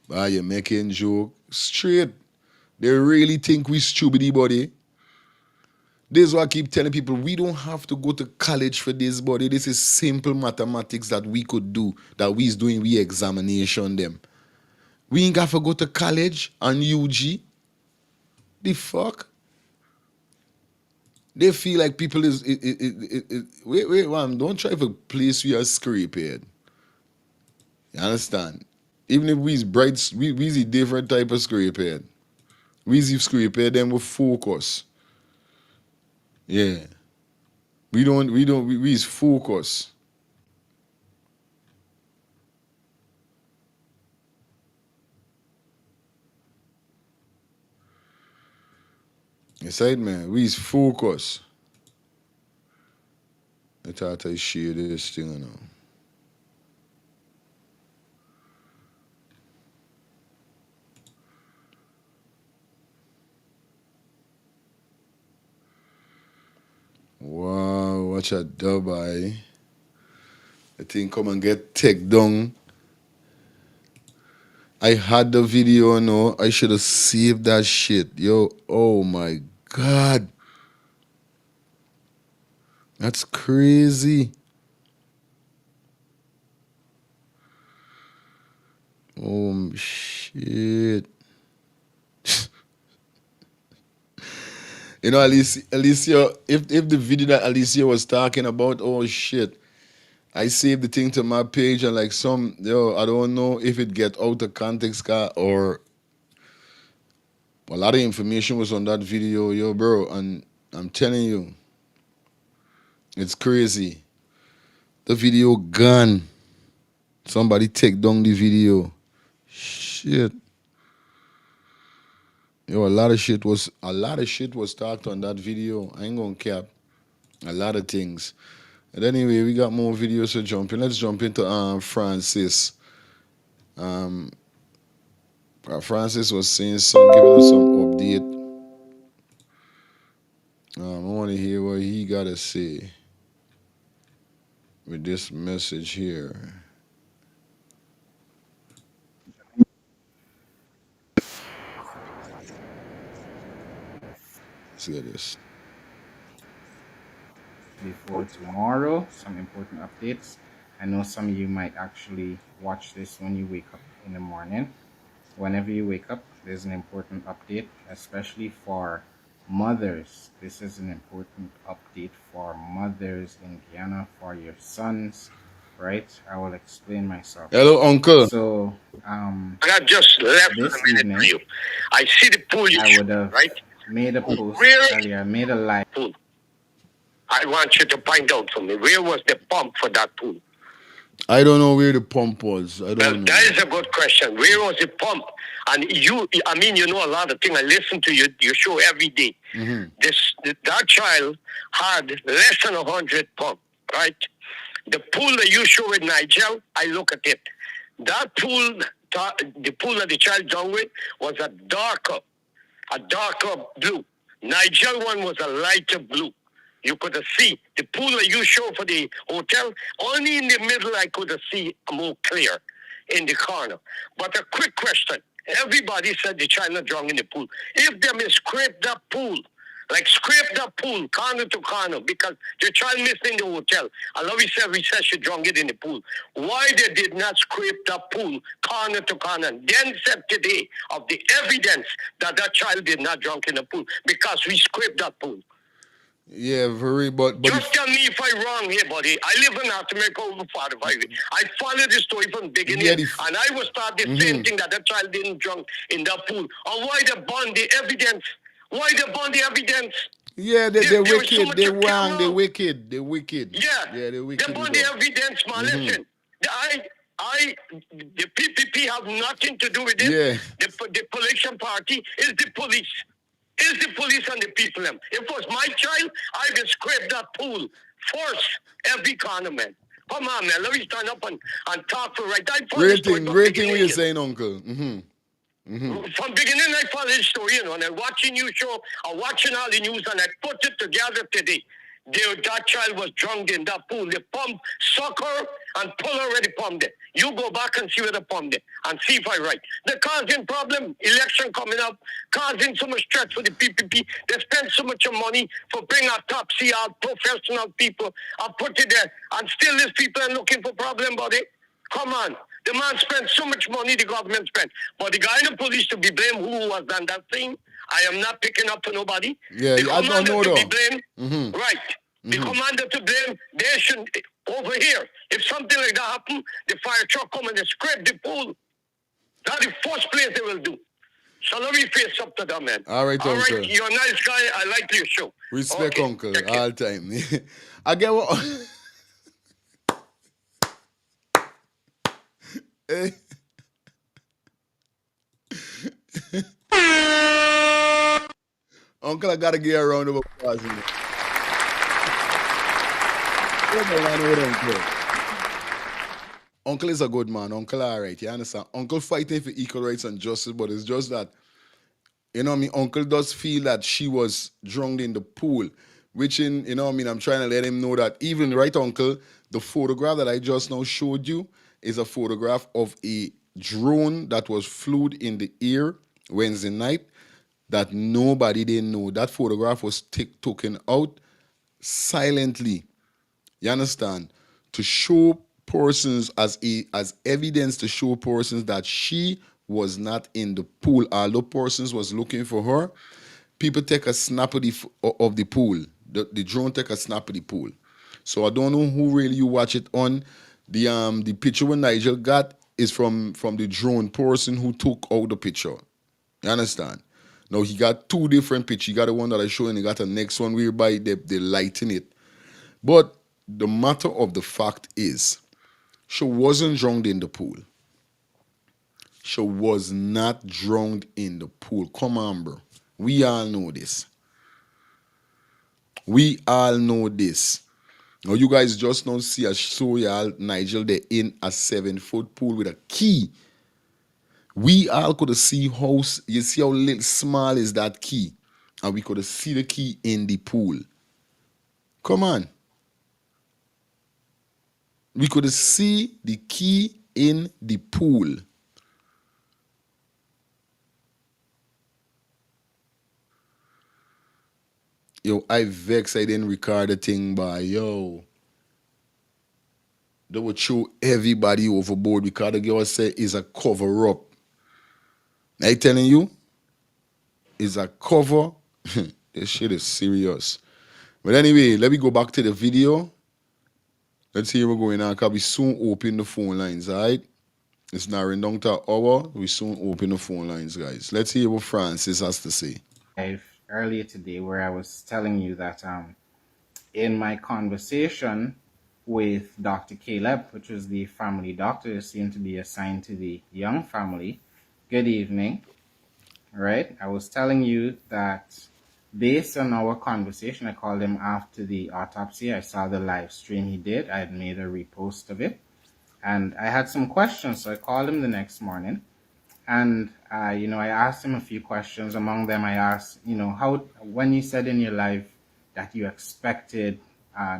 But you're making joke straight. They really think we stupid, buddy. This is what I keep telling people. We don't have to go to college for this, buddy. This is simple mathematics that we could do, that we's doing re-examination them. We ain't got to go to college and UG. The fuck? They feel like people is... wait, man. Don't try to place you as scrapehead. You understand? Even if we's bright, we's a different type of scrapehead. We's scrapehead, then we focus. Yeah. We's focus. Yes, right, man. We's focus. I thought I share this thing, you know. Wow, watch a dub eye. I think come and get take down. I had the video, no. I should have saved that shit. Yo, oh my God. That's crazy. Oh shit. You know, Alicia, if the video that Alicia was talking about, oh shit. I saved the thing to my page and like I don't know if it get out of context or a lot of information was on that video, yo, bro, and I'm telling you, it's crazy. The video gone. Somebody take down the video. Shit. Yo, a lot of shit was talked on that video. I ain't gonna cap. A lot of things. But anyway, we got more videos to jump in. Let's jump into Francis. Francis was saying giving us some update. I want to hear what he gotta say. with this message here. Let's get this. Before tomorrow, some important updates. I know some of you might actually watch this when you wake up in the morning. Whenever you wake up, there's an important update, especially for mothers. This is an important update for mothers in Guyana, for your sons, right? I will explain myself. Hello, uncle. So, I just left this a minute for evening, you. I see the pool you I shoot, would have right? made a post Where earlier, made a live. pool? I want you to find out for me. Where was the pump for that pool? I don't know where the pump was. I Well, don't know. that is a good question. Where was the pump? And you, I mean, you know a lot of things. I listen to your show every day. Mhm. That child had less than 100 pump, right? The pool that you show with Nigel, I look at it. That pool, the pool that the child drowned with, was a darker blue. Nigel one was a lighter blue. You could see the pool that you show for the hotel. Only in the middle I could see more clear in the corner. But a quick question. Everybody said the child not drunk in the pool. If them is scrape that pool, like scrape that pool corner to corner, because the child missed in the hotel. And we said she drunk it in the pool. Why they did not scrape that pool corner to corner? Then said today of the evidence that child did not drunk in the pool because we scraped that pool. Yeah, very, but Just tell me if I'm wrong here, buddy. I live in North America over 45 years. I followed the story from the beginning, Yeah, and I will start the same thing that child didn't drunk in that pool. And why they bond the evidence? Why they bond the evidence? yeah, they're There was so wicked. much They're you can't wrong. They're know. wicked. They're wicked. Yeah, Yeah, they're wicked. they bond as the well. evidence, man. Listen, the PPP have nothing to do with it. Yeah. The political party is the police. Is the police and the people them. If it was my child, I would scrape that pool. Force every corner, man. Come on, man. Let me stand up and talk for right. I follow the story from Great thing what you're beginning, saying, uncle. From beginning, I follow the story, and I'm watching you show, I'm watching all the news, and I put it together today. That child was drowned in that pool. The pump suck her and pull her where the pump there. You go back and see where the pump there and see if I'm right. They're causing problem, election coming up, causing so much stress for the PPP. They spend so much money for bring autopsy out, professional people. I put it there, and still these people are looking for problem, buddy. Come on. The man spent so much money, the government spent. But the guy in the police to be blamed who was done that thing, I am not picking up for nobody. Yeah, the I don't know commander to though. be blamed, right. The commander to blame, they should, over here, if something like that happen, the fire truck come and they scrape the pool. That's the first place they will do. So let me face up to that, man. All right, uncle. You're a nice guy. I like your show. Respect, Okay, uncle, take care. all time. I get what. Hey. Uncle, I gotta get a round of applause. Uncle is a good man. Uncle, all right. You understand? Uncle fighting for equal rights and justice, but it's just that, you know what I mean? Uncle does feel that she was drowned in the pool, which in, you know what I mean? I'm trying to let him know that even, right, Uncle, the photograph that I just now showed you is a photograph of a drone that was flew in the air Wednesday night that nobody didn't know. That photograph was taken out silently. You understand? To show persons as evidence to show persons that she was not in the pool. Although persons was looking for her, people take a snap of the pool. The drone take a snap of the pool. So I don't know who really you watch it on. The picture when Nigel got is from the drone person who took out the picture. You understand? Now he got two different pictures. He got the one that I showed and he got the next one whereby they lighten it. But the matter of the fact is, she wasn't drowned in the pool. She was not drowned in the pool. Come on, bro. We all know this. We all know this. Now you guys just don't see us show y'all Nigel there in a 7-foot pool with a key. We all could see how, you see how little small is that key. And we could see the key in the pool. Come on. We could see the key in the pool. Yo, I vex I didn't record the thing by yo. They would throw everybody overboard because the girl said it's a cover up. I telling you, it's a cover. This shit is serious. But anyway, let me go back to the video. Let's see what's going on because we soon open the phone lines, alright? It's narrowing down to an hour. We soon open the phone lines, guys. Let's hear what Francis has to say. Earlier today, where I was telling you that in my conversation with Dr. Caleb, which was the family doctor who seemed to be assigned to the young family, good evening, right? I was telling you that based on our conversation, I called him after the autopsy. I saw the live stream he did. I had made a repost of it. And I had some questions, so I called him the next morning. And, I asked him a few questions. Among them, I asked, when you said in your life that you expected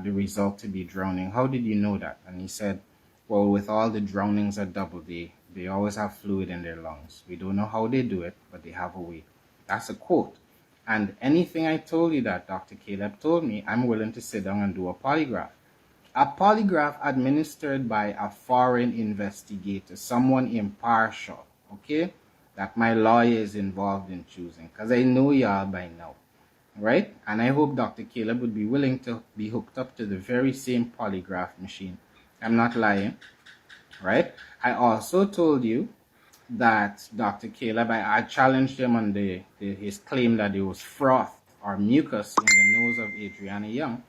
the result to be drowning, how did you know that? And he said, well, with all the drownings at Doubleday, they always have fluid in their lungs. We don't know how they do it, but they have a way. That's a quote. And anything I told you that Dr. Caleb told me, I'm willing to sit down and do a polygraph. A polygraph administered by a foreign investigator, someone impartial, okay, that my lawyer is involved in choosing, because I know y'all by now, right? And I hope Dr. Caleb would be willing to be hooked up to the very same polygraph machine. I'm not lying, right? I also told you that Dr. Caleb, I challenged him on his claim that there was froth or mucus in the nose of Adriana Young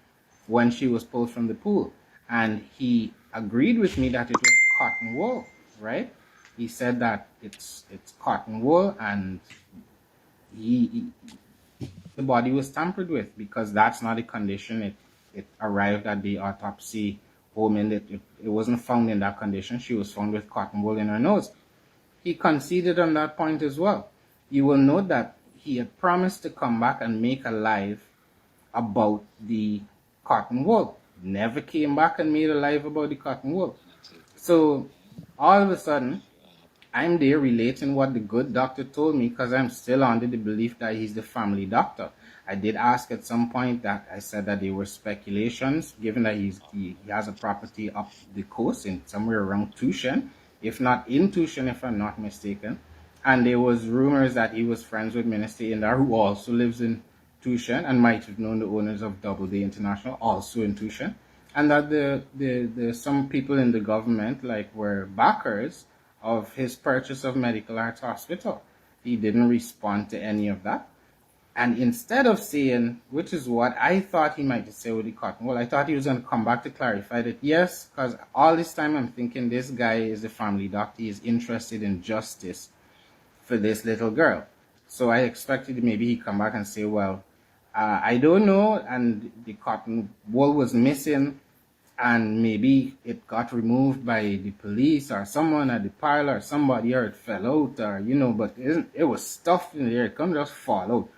when she was pulled from the pool. And he agreed with me that it was cotton wool, right? He said that it's cotton wool, and the body was tampered with because that's not a condition. It arrived at the autopsy home and it wasn't found in that condition. She was found with cotton wool in her nose. He conceded on that point as well. You will note that he had promised to come back and make a live about the cotton wool. Never came back and made a live about the cotton wool. So all of a sudden, I'm there relating what the good doctor told me because I'm still under the belief that he's the family doctor. I did ask at some point that I said that they were speculations, given that he has a property up the coast in somewhere around Tushen, if not in Tushen, if I'm not mistaken. And there was rumors that he was friends with Minister Indar, who also lives in Tushen and might have known the owners of Doubleday International, also in Tushen, and that the some people in the government were backers of his purchase of Medical Arts Hospital. He didn't respond to any of that. And instead of saying, which is what I thought he might say with the cotton wool, I thought he was going to come back to clarify that yes, because all this time I'm thinking this guy is a family doctor. He is interested in justice for this little girl. So I expected maybe he'd come back and say, well, I don't know, and the cotton wool was missing, and maybe it got removed by the police or someone at the pile or somebody, or it fell out, or but it was stuffed in there. It couldn't just fall out.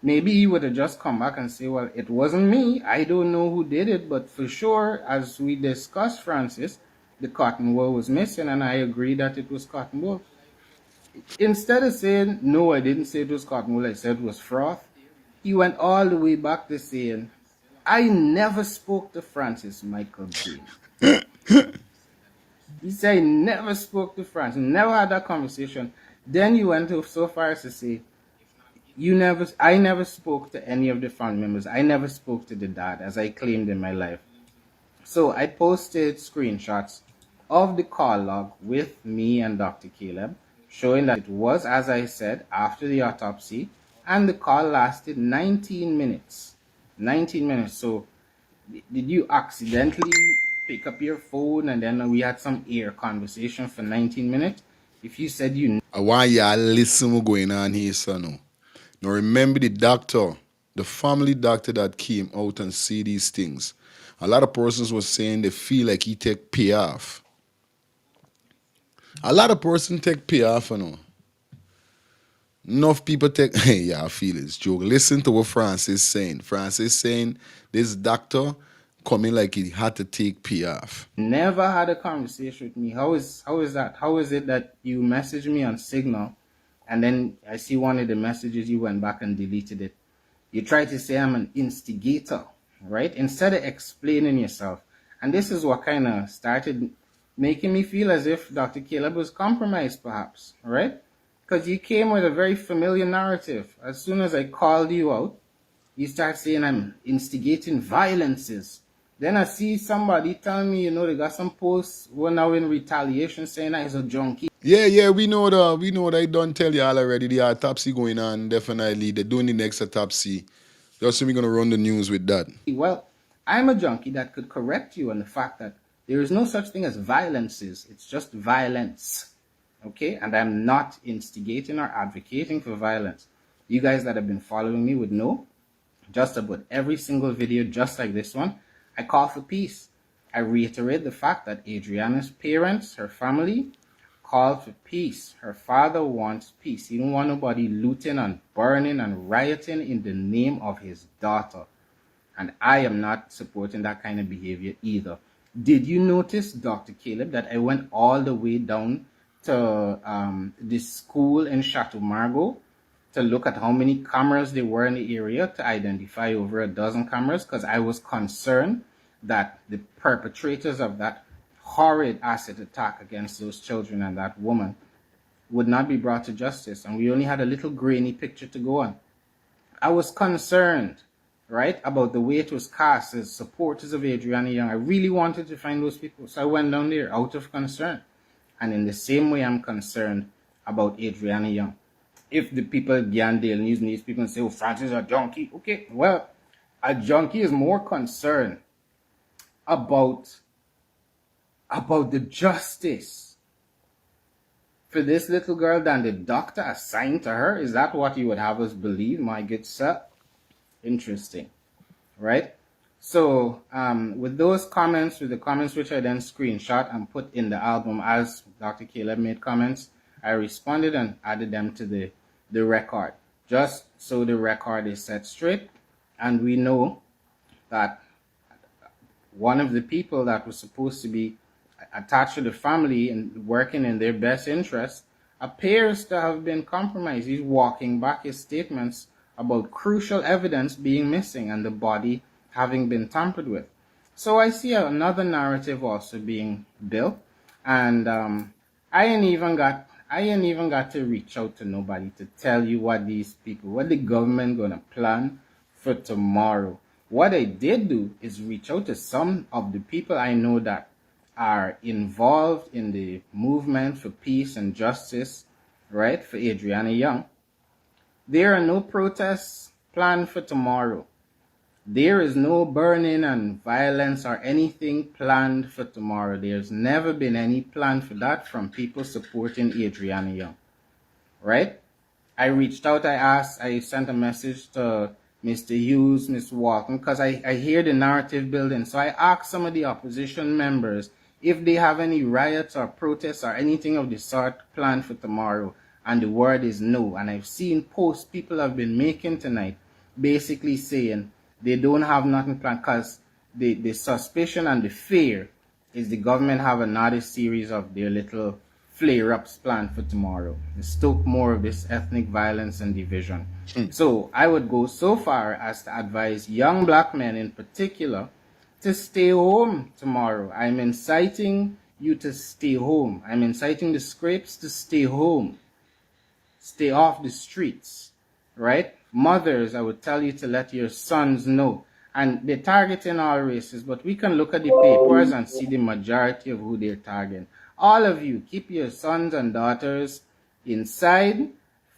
Maybe he would have just come back and say, well, it wasn't me. I don't know who did it, but for sure, as we discussed, Francis, the cotton wool was missing, and I agree that it was cotton wool. Instead of saying, no, I didn't say it was cotton wool, I said it was froth, he went all the way back to saying, I never spoke to Francis Michael Bailey. He said he never spoke to Francis, never had that conversation. Then he went so far as to say, I never spoke to any of the family members. I never spoke to the dad, as I claimed in my life. So I posted screenshots of the call log with me and Dr. Caleb, showing that it was, as I said, after the autopsy, and the call lasted 19 minutes. 19 minutes. So did you accidentally pick up your phone and then we had some air conversation for 19 minutes? If you said you... I want y'all listen what's going on here, son. Now remember the doctor, the family doctor that came out and see these things. A lot of persons were saying they feel like he take pay off. A lot of persons take pay off, Enough people take, yeah, I feel it's joke. Listen to what Francis is saying. Francis is saying this doctor coming like he had to take P off. Never had a conversation with me. How is that? How is it that you message me on Signal and then I see one of the messages you went back and deleted it? You try to say I'm an instigator, right? Instead of explaining yourself. And this is what kind of started making me feel as if Dr. Caleb was compromised, perhaps, right? Because you came with a very familiar narrative. As soon as I called you out, you start saying I'm instigating violences. Then I see somebody telling me, they got some posts now in retaliation saying that he's a junkie. Yeah, we know that. I don't tell you all already. The autopsy going on, definitely. They're doing the next autopsy. Just so we're gonna run the news with that. Well, I'm a junkie that could correct you on the fact that there is no such thing as violences. It's just violence. Okay? And I'm not instigating or advocating for violence. You guys that have been following me would know just about every single video, just like this one, I call for peace. I reiterate the fact that Adriana's parents, her family, called for peace. Her father wants peace. He don't want nobody looting and burning and rioting in the name of his daughter. And I am not supporting that kind of behavior either. Did you notice, Dr. Caleb, that I went all the way down to the school in Chateau Margaux to look at how many cameras there were in the area to identify over a dozen cameras? Because I was concerned that the perpetrators of that horrid acid attack against those children and that woman would not be brought to justice. And we only had a little grainy picture to go on. I was concerned, right, about the way it was cast as supporters of Adriana Young. I really wanted to find those people. So I went down there out of concern. And in the same way, I'm concerned about Adriana Young. If the people at Gandale using these people and say, oh, Francis is a junkie. Okay, well, a junkie is more concerned about the justice for this little girl than the doctor assigned to her. Is that what you would have us believe, my good sir? Interesting, right? So with those comments, with the comments which I then screenshot and put in the album as Dr. Caleb made comments, I responded and added them to the record, just so the record is set straight. And we know that one of the people that was supposed to be attached to the family and working in their best interest appears to have been compromised. He's walking back his statements about crucial evidence being missing and the body having been tampered with. So I see another narrative also being built, and I ain't even got to reach out to nobody to tell you what the government gonna plan for tomorrow. What I did do is reach out to some of the people I know that are involved in the movement for peace and justice, right, for Adriana Young. There are no protests planned for tomorrow. There is no burning and violence or anything planned for tomorrow. There's never been any plan for that from people supporting Adriana Young, right? I reached out, I sent a message to Mr. Hughes, Mr. Walton, because I hear the narrative building. So I asked some of the opposition members if they have any riots or protests or anything of the sort planned for tomorrow. And the word is no. And I've seen posts people have been making tonight basically saying they don't have nothing planned because the suspicion and the fear is the government have another series of their little flare-ups planned for tomorrow. To stoke more of this ethnic violence and division. So I would go so far as to advise young black men in particular to stay home tomorrow. I'm inciting you to stay home. I'm inciting the scrapes to stay home. Stay off the streets, right? Mothers, I would tell you to let your sons know. And they're targeting all races, but we can look at the papers and see the majority of who they're targeting. All of you, keep your sons and daughters inside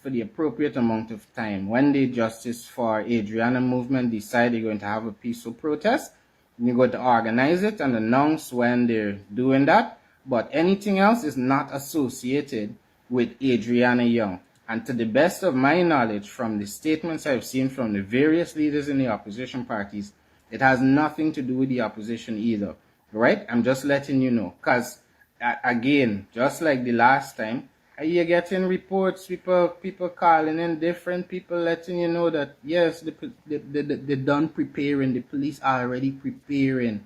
for the appropriate amount of time. When the Justice for Adriana movement decide they're going to have a peaceful protest, you're going to organize it and announce when they're doing that. But anything else is not associated with Adriana Young. And to the best of my knowledge, from the statements I've seen from the various leaders in the opposition parties, it has nothing to do with the opposition either, right? I'm just letting you know. Because, again, just like the last time, You're getting reports, people calling in, different people letting you know that yes, they done preparing. The police are already preparing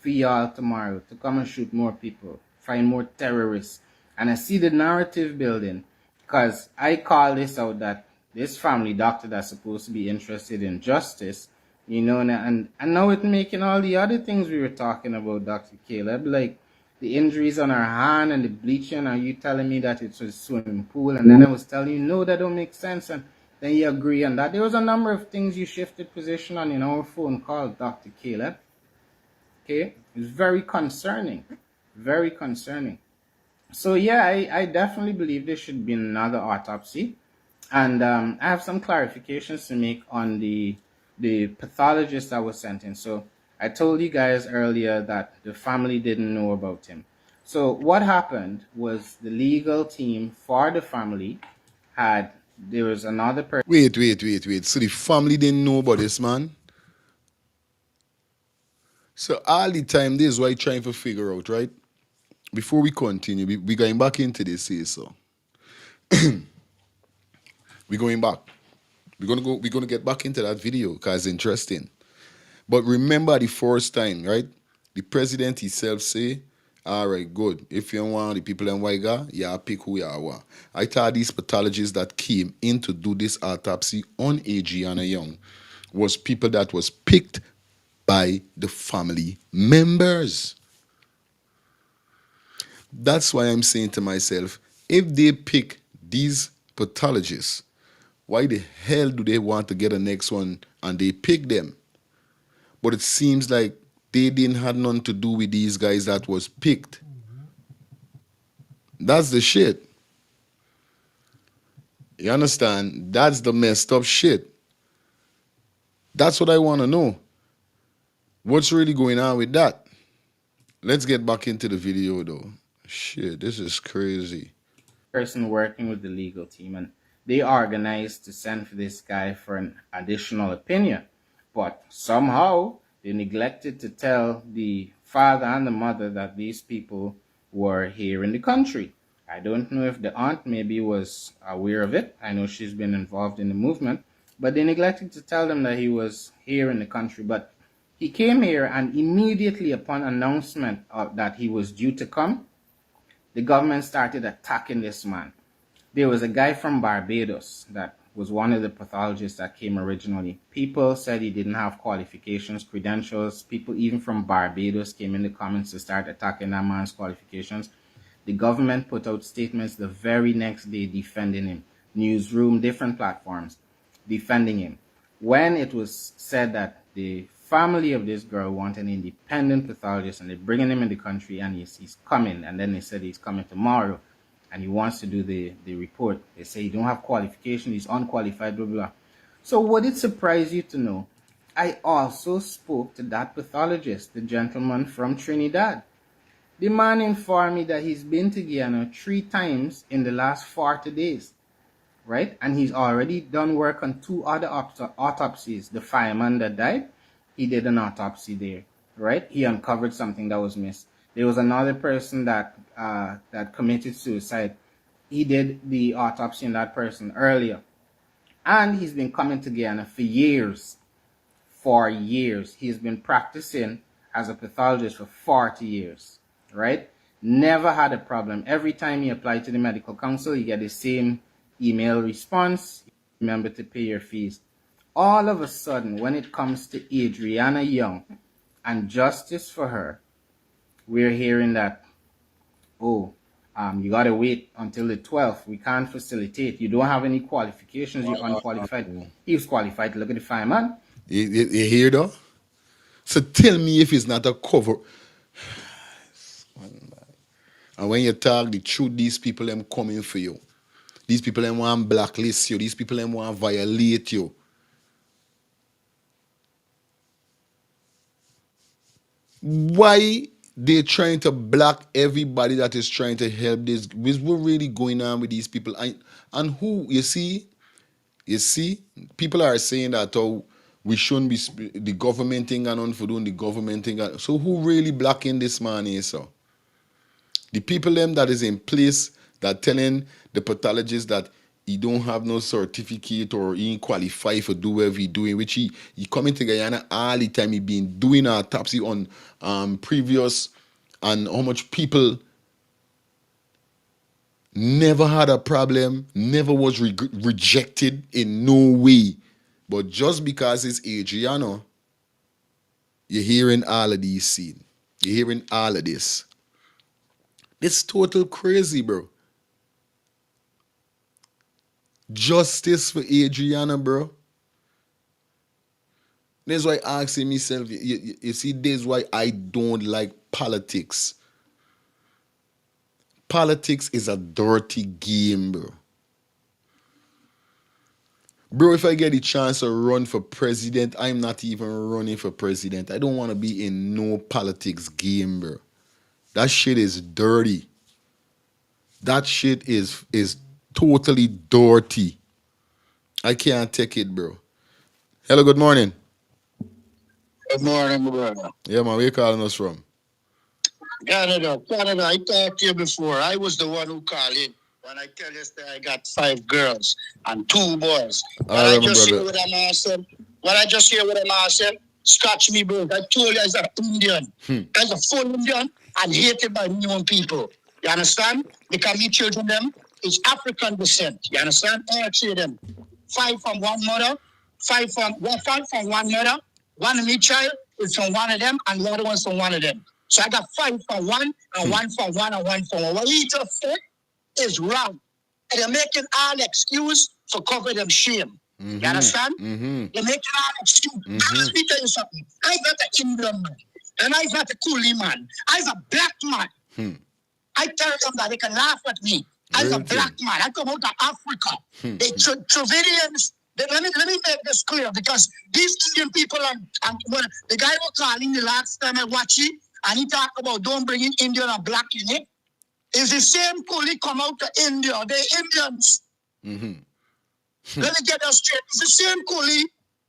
for y'all tomorrow to come and shoot more people, find more terrorists. And I see the narrative building because I call this out that this family doctor that's supposed to be interested in justice, and now it's making all the other things we were talking about, Dr. Caleb, like the injuries on her hand and the bleaching. Are you telling me that it's a swimming pool? And then I was telling you, no, that don't make sense. And then you agree on that. There was a number of things you shifted position on in our phone call, Dr. Caleb. Okay, it's very concerning, very concerning. So yeah, I definitely believe there should be another autopsy, and I have some clarifications to make on the pathologist that was sent in. So I told you guys earlier that the family didn't know about him. So what happened was the legal team for the family there was another person. Wait. So the family didn't know about this man? So all the time, this is what I'm trying to figure out, right? Before we continue, we going back into this here, so. We're going back. We're gonna get back into that video because it's interesting. But remember the first time, right? The president himself say, all right, good. If you want the people in Waiga, yeah, pick who you want. I thought these pathologists that came in to do this autopsy on Adriana Young was people that was picked by the family members. That's why I'm saying to myself, if they pick these pathologists, why the hell do they want to get a next one and they pick them? But it seems like they didn't have nothing to do with these guys that was picked. That's the shit. You understand? That's the messed up shit. That's what I want to know. What's really going on with that? Let's get back into the video though. Shit, this is crazy. Person working with the legal team, and they organized to send for this guy for an additional opinion. But somehow they neglected to tell the father and the mother that these people were here in the country. I don't know if the aunt maybe was aware of it. I know she's been involved in the movement, but they neglected to tell them that he was here in the country. But he came here, and immediately upon announcement that he was due to come, the government started attacking this man. There was a guy from Barbados that was one of the pathologists that came originally. People said he didn't have qualifications, credentials. People even from Barbados came in the comments to start attacking that man's qualifications. The government put out statements the very next day defending him. Newsroom, different platforms, defending him. When it was said that the family of this girl wanted an independent pathologist and they're bringing him in the country and he's coming, and then they said he's coming tomorrow and he wants to do the report. They say he don't have qualification, he's unqualified, blah, blah. So would it surprise you to know, I also spoke to that pathologist, the gentleman from Trinidad. The man informed me that he's been to Guyana 3 times in the last 40 days, right? And he's already done work on 2 other autopsies. The fireman that died, he did an autopsy there, right? He uncovered something that was missed. There was another person that committed suicide. He did the autopsy on that person earlier. And he's been coming to Guyana for years. For years. He's been practicing as a pathologist for 40 years, right? Never had a problem. Every time he applied to the medical council, you get the same email response. Remember to pay your fees. All of a sudden, when it comes to Adriana Young and justice for her, we're hearing that, you got to wait until the 12th. We can't facilitate. You don't have any qualifications. You're unqualified. He was qualified. Look at the fireman. You hear though? So tell me if it's not a cover. And when you talk the truth, these people them coming for you. These people them want blacklist you. These people them want violate you. Why they trying to block everybody that is trying to help this? What's really going on with these people? And who, you see, people are saying that, oh, we shouldn't be the government thing and on for doing the government thing. So who really blocking this man is? So the people them that is in place that telling the pathologist that he don't have no certificate or he ain't qualified for do whatever he doing, which he coming to Guyana all the time. He been doing autopsy on previous, and how much people never had a problem, never was rejected in no way. But just because it's Adriana, you're hearing all of these scenes. You're hearing all of this. It's total crazy, bro. Justice for Adriana, bro. That's why I asking myself, you see, that's why I don't like politics. Politics is a dirty game, bro. Bro, if I get the chance to run for president, I'm not even running for president. I don't want to be in no politics game, bro. That shit is dirty. That shit is totally dirty. I can't take it, bro. Hello, good morning. Good morning, brother. Yeah, man, where you calling us from? Canada. I talked to you before. I was the one who called in. When I tell you that I got 5 girls and 2 boys. When I just hear what I'm asking, scratch me, bro. I told you I was an Indian. I was a full Indian and hated by my own people. You understand? Because me children, them, is African descent. You understand? All 3 of them. 5 from one mother, 5 from one mother. One of me child is from one of them, and the other one's from one of them. So I got 5 from one, and 1 from one, and 1 from one. What he just said is wrong. And they're making all excuse for cover them shame. You understand? They're making all excuse. Let me tell you something. I'm not an Indian man, and I'm not a coolie man. I'm a black man. I tell them that they can laugh at me. I'm a black man. I come out of Africa. The Dravidians. Let me make this clear, because these Indian people and well, the guy was calling the last time I watched it, and he talked about don't bring in Indian and black in it. It's the same coolie come out to India. They're Indians. Let me get that straight. It's the same coolie.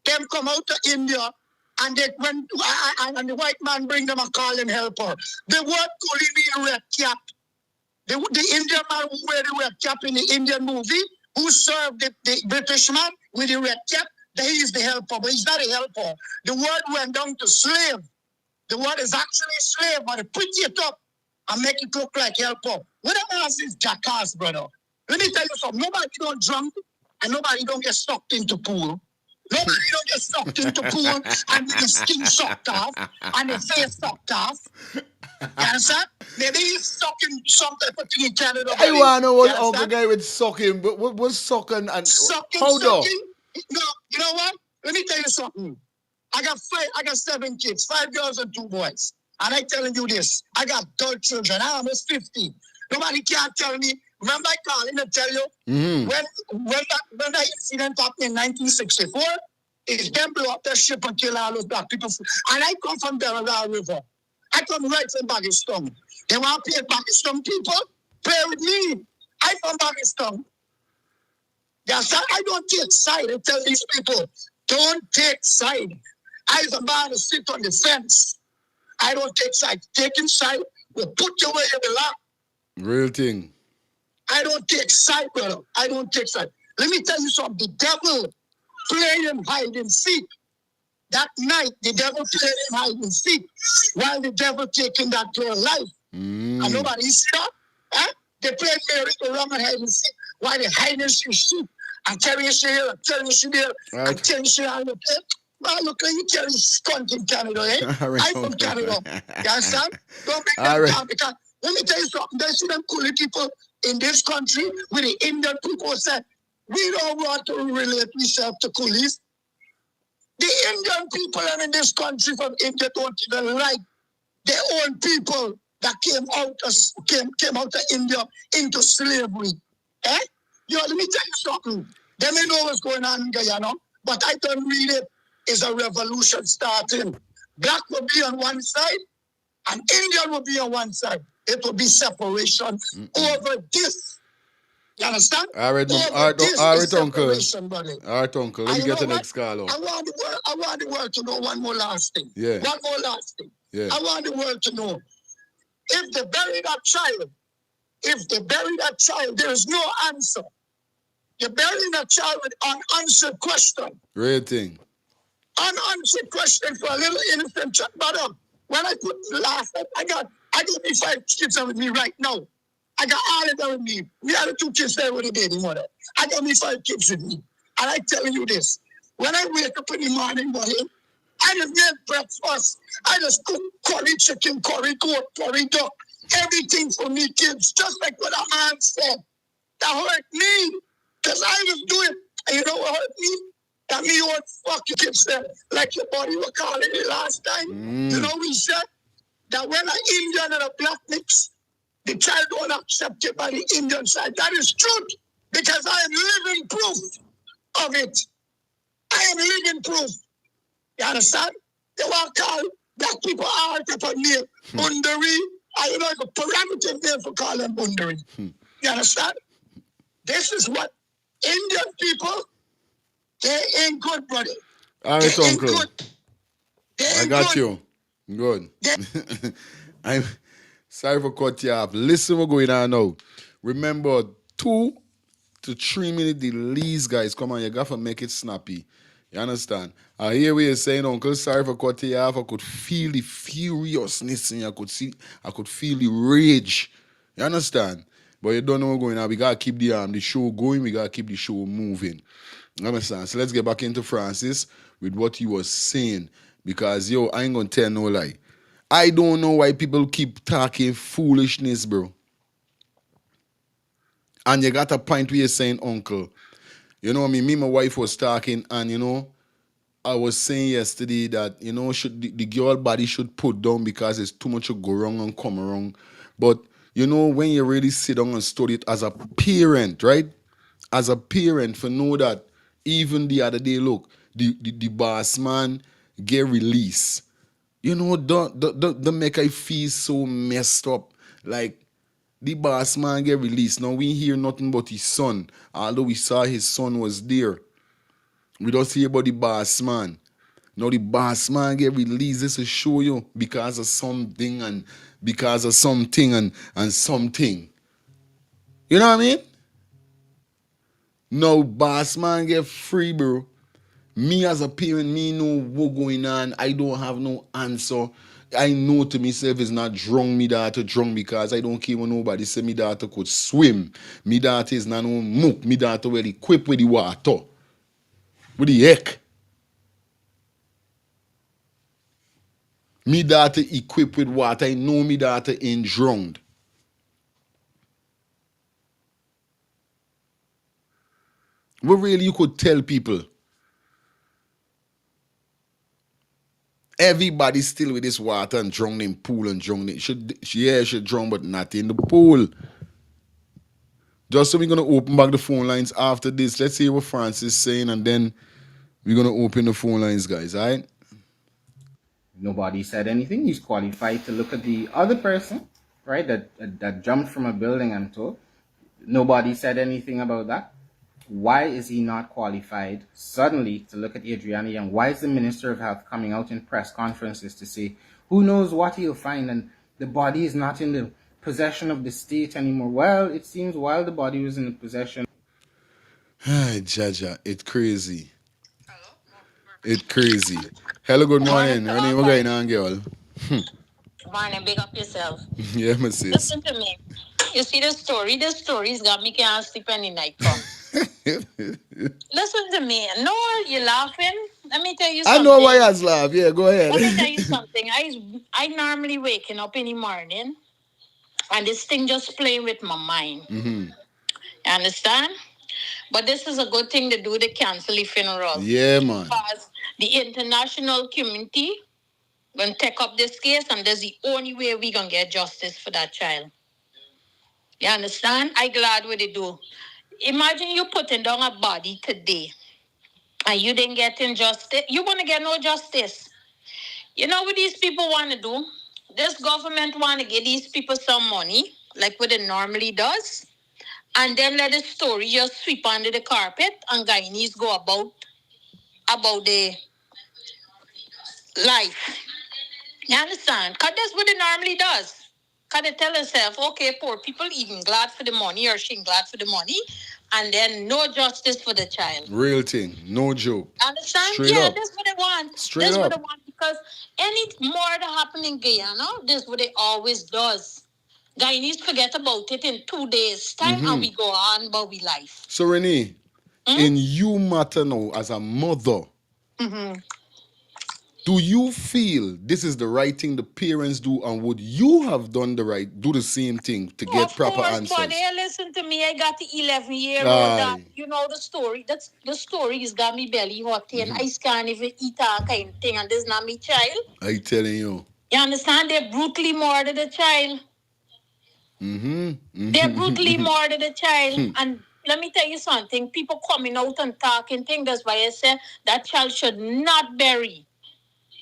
Them come out to India, and and the white man bring them and call them helper. The word coolie mean red cap. The Indian man who wear the red cap in the Indian movie, who served the British man with the red cap, he is the helper, but he's not a helper. The word went down to slave. The word is actually slave, but they put it up and make it look like helper. What I'm asking is jackass, brother. Let me tell you something. Nobody don't drunk and nobody don't get sucked into pool. Nobody don't get sucked into pool and the skin sucked off and the face sucked off. You understand? Maybe he's sucking something putting in Canada. I want to know what Uncle Guy would sucking, but what was sucking and sucking? No, you know what? Let me tell you something. I got 7 kids, 5 girls and 2 boys. And I telling you this, I got 12 children. I'm almost 50. Nobody can't tell me. Remember I called in to tell you when that incident happened in 1964, is them blow up their ship and kill all those black people. And I come from Delaware River. I come right from Pakistan. They want to play Pakistan people? Play with me. I'm from Pakistan. Yes, I don't take side. I tell these people, don't take side. I was a man to sit on the fence. I don't take side. Taking side will put you where you belong. Real thing. I don't take side, brother. I don't take side. Let me tell you something. The devil playing hide and seek. That night, the devil played him hide and seek while the devil taking that girl life. And nobody see that? Huh? They played Mary around and hide and seek while they hide and seek and carry she here, and carry she there, and carry she on the plate. Well, look, you carry skunk in Canada, eh? I'm from Canada. You understand? Don't make them down, because let me tell you something. They see them coolie people in this country with the Indian people say, we don't want to relate ourselves to coolies. The Indian people in this country from India don't even like their own people that came out of India into slavery. Eh? Yo, let me tell you something. They may know what's going on in Guyana, but I don't read it. Is a revolution starting. Black will be on one side, and Indian will be on one side. It will be separation over this. You understand? All right, Uncle. All right, Uncle. Let me get the next call. I want the world to know one more last thing. Yeah. One more last thing. Yeah. I want the world to know if they bury that child if they bury that child, there is no answer. You're burying a child with unanswered question. Great thing. Unanswered question for a little innocent child. But when I put the last, I got me 5 kids with me right now. I got all of them with me. We had the 2 kids there with the baby mother. I got me 5 kids with me. And I tell you this, when I wake up in the morning, buddy, I just made breakfast. I just cook curry chicken, curry goat, curry duck, everything for me kids, just like what a man said. That hurt me, because I just do it. And you know what hurt me? That me old fucking kids there, like your body was calling it last time. You know we said? That when an Indian and a black mix, the child won't accept it by the Indian side. That is truth, because I am living proof of it. I am living proof. You understand? They want to call black people all type of name. Bundari. I you know the parameter name for calling them Bundari. You understand? This is what Indian people, they ain't good, brother. All right, they uncle. I got you. Good. I'm sorry for cut you off. Listen what's going on now. Remember, 2 to 3 minutes the least, guys. Come on, you got to make it snappy. You understand? I hear what you're saying, Uncle. Sorry for cutting you off. I could feel the furiousness and I could feel the rage. You understand? But you don't know what's going on. We gotta keep the show going. We gotta keep the show moving. You understand? So let's get back into Francis with what he was saying. Because yo, I ain't gonna tell no lie. I don't know why people keep talking foolishness, bro. And you got a point where you're saying, Uncle. You know what I mean? Me and my wife was talking, and you know, I was saying yesterday that, you know, should the girl body should put down because it's too much to go wrong and come wrong. But, you know, when you really sit down and study it as a parent, right? As a parent, for know that even the other day, look, the boss man get released. You know, don't make I feel so messed up. Like, the boss man get released. Now we hear nothing but his son. Although we saw his son was there. We don't hear about the boss man. Now the boss man get released. This will show you because of something and because of something and something. You know what I mean? Now boss man get free, bro. Me as a parent, me know what going on. I don't have no answer. I know to myself it's not drunk, me daughter drunk because I don't care when nobody say me daughter could swim. Me daughter is not no mook. Me daughter well equipped with the water. With the heck. Me daughter equipped with water. I know me daughter ain't drowned. What really you could tell people? Everybody still with this water and drowned in pool and drowned in. She drown, but not in the pool. Just so we're going to open back the phone lines after this. Let's hear what Francis is saying, and then we're going to open the phone lines, guys, all right? Nobody said anything. He's qualified to look at the other person, right, that jumped from a building, I'm told. Nobody said anything about that. Why is he not qualified suddenly to look at Adriana Young? Why is the Minister of Health coming out in press conferences to say, who knows what he'll find, and the body is not in the possession of the state anymore? Well, it seems while the body was in the possession... Jaja, it's crazy. It's crazy. Hello, good morning. Her name, what going on, girl? Morning, big up yourself. Yeah, my sis. Listen to me. You see the story? The story's got me can't sleep any night. Listen to me. No, you're laughing. Let me tell you something. I know why I laugh. Yeah, go ahead. Let me tell you something. I normally waking up in the morning and this thing just playing with my mind. Mm-hmm. You understand? But this is a good thing to do, the cancel the funeral. Yeah, man. Because the international community going to take up this case, and that's the only way we going to get justice for that child. You understand? I glad what they do. Imagine you putting down a body today and you didn't get injustice. You want to get no justice. You know what these people want to do? This government want to give these people some money, like what it normally does, and then let the story just sweep under the carpet and Guyanese go about their life. You understand? Because that's what it normally does. Can they tell herself, okay, poor people even glad for the money or she glad for the money, and then no justice for the child. Real thing, no joke. Understand? Straight Yeah, up. that's what they want. Straight That's what they up. want because any more that happen in Guyana, this what it always does. Guyanese forget about it in 2 days time and we go on about we life. So Renee, in you matter now as a mother, do you feel this is the right thing the parents do, and would you have done do the same thing to get Of proper course, answers? but they listen to me. I got the 11-year-old that Aye. you know the story. That's the story has got me belly hot and I can't even eat that kind of thing, and this is not my child. I telling you. You understand? They brutally murdered the child. They brutally murdered the child. And let me tell you something. People coming out and talking things. That's why I say that child should not bury.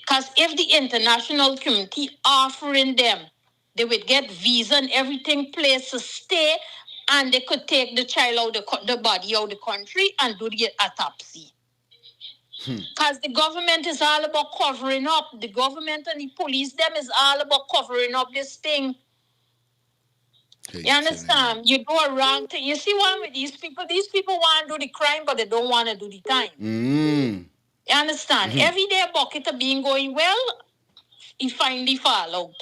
Because if the international community offering them, they would get visa and everything, place to stay, and they could take the child out the body out of the country and do the autopsy. Because the government is all about covering up. The government and the police, them is all about covering up this thing. You understand? You do a wrong thing. You see one with these people? These people want to do the crime, but they don't want to do the time. You understand? Every day a bucket of being going well, he finally fall out.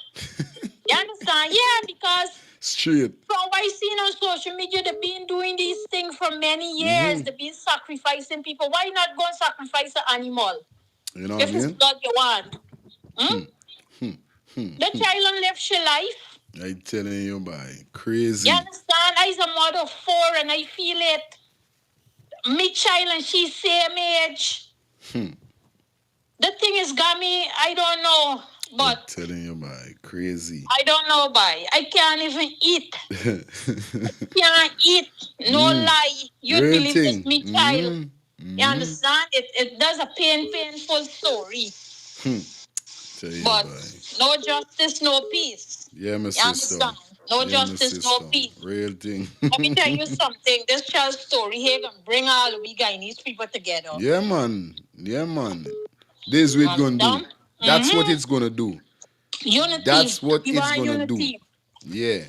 You understand? Yeah, because Straight. from what I seen on social media, they've been doing these things for many years. They've been sacrificing people. Why not go and sacrifice an animal? You know If what I it's mean? blood you want. The child live she life. I telling you, boy, crazy. You understand? I's a mother of 4 and I feel it. Me child and she same age. The thing is got me, I don't know, but I'm telling you, boy, crazy. I don't know, boy. I can't even eat. Can't eat. No lie. You'd Real believe thing. this me child. You understand? It does a painful story. Tell you, But boy. no justice, no peace. Yeah, my You sister. understand? No Yeah, my justice, no sister. peace. Real thing. Let me tell you something. This child's story here gonna bring all the Guyanese people together. Yeah, man. Yeah, man. This is what it's gonna do. That's what it's gonna do. Unity. That's what We it's want gonna do. unity. Yeah.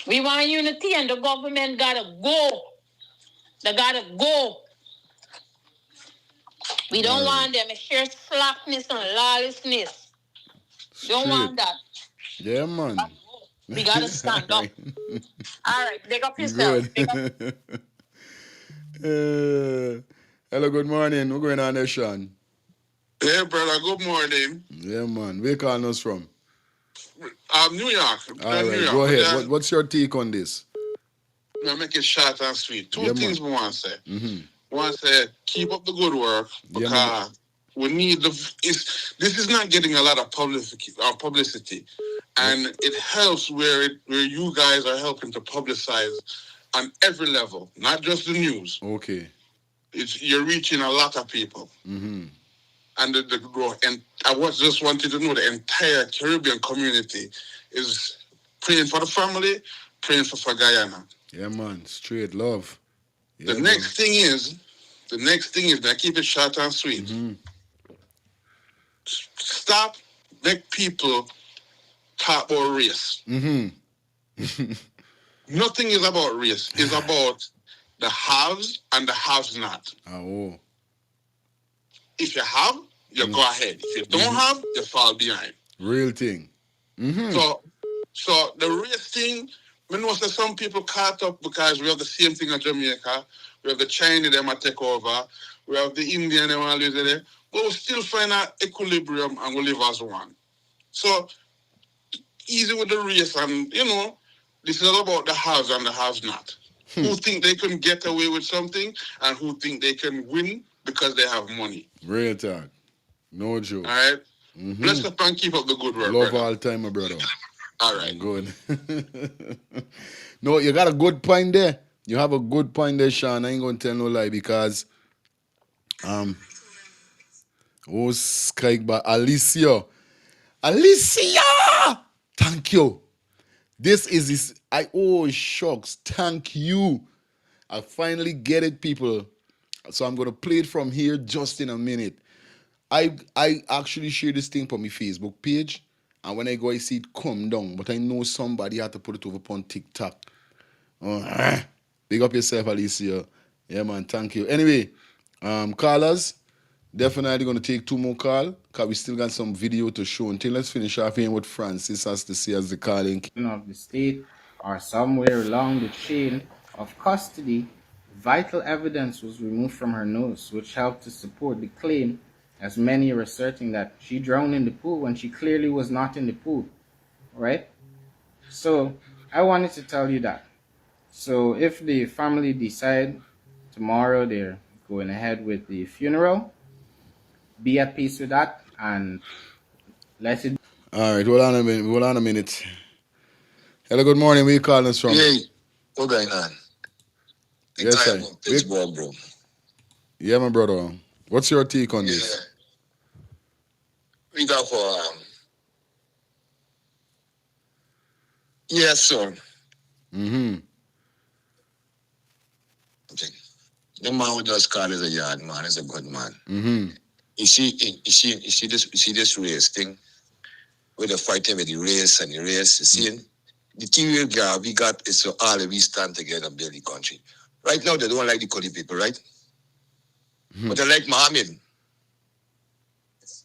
We want unity, and the government gotta go. They gotta go. We don't want them to share slackness and lawlessness. Don't want that. Yeah, man. We gotta stand up. All right, big up yourself. Big up. Good. Hello, good morning. What's going on there, Sean? Hey, brother, good morning. Yeah, man. Where you calling us from? New York. All New right, York. go ahead. What's your take on this? I make it short and sweet. Two things we want to say. One say, keep up the good work because we need this is not getting a lot of publicity, and it helps where you guys are helping to publicize on every level, not just the news. Okay. You're reaching a lot of people. And and I just wanted to know the entire Caribbean community is praying for the family, praying for Guyana. Yeah, man. Straight love. Yeah, The next thing is, I keep it short and sweet. Stop make people talk about race. Nothing is about race. It's about the haves and the haves not. Oh. If you have, you go ahead. If you don't have, you fall behind. Real thing. So the race thing, I know that some people caught up because we have the same thing in Jamaica. We have the Chinese them a take over. We have the Indian them a live there. But we still find an equilibrium and we live as one. So easy with the race, and this is all about the haves and the haves not. Who think they can get away with something and who think they can win because they have money. Real talk. No joke. All right? Bless up and keep up the good work, Love brother. all time, my brother. All right. Good. No, you got a good point there. You have a good point there, Sean. I ain't gonna tell no lie because Skype by Alicia. Thank you. This is shucks. Thank you. I finally get it, people. So I'm gonna play it from here just in a minute. I actually shared this thing on my Facebook page, And when I go, I see it come down. But I know somebody had to put it over upon TikTok. Big up yourself, Alicia. Yeah, man. Thank you. Anyway, callers, definitely going to take 2 more calls because we still got some video to show. Until let's finish off here with Francis has to see as the calling. Of the state or somewhere along the chain of custody, vital evidence was removed from her nose, which helped to support the claim, as many are asserting that she drowned in the pool when she clearly was not in the pool, right? So I wanted to tell you that. So if the family decide tomorrow they're going ahead with the funeral, be at peace with that and let it. All right, hold on a minute. Hold on a minute. Hello, good morning. Where you calling us from? Hey, what going on? Yes, sir. Pittsburgh, bro. Yeah, my brother. What's your take on this? We got for yes, sir. Mm-hmm. Okay. The man who just called is a yard man, is a good man. Mm-hmm. You see this race thing? Where they're fighting with the race and the race, you see? The key girl we got is so all of we stand together and build the country. Right now they don't like the Cody people, right? Mm-hmm. But they like Mohammed.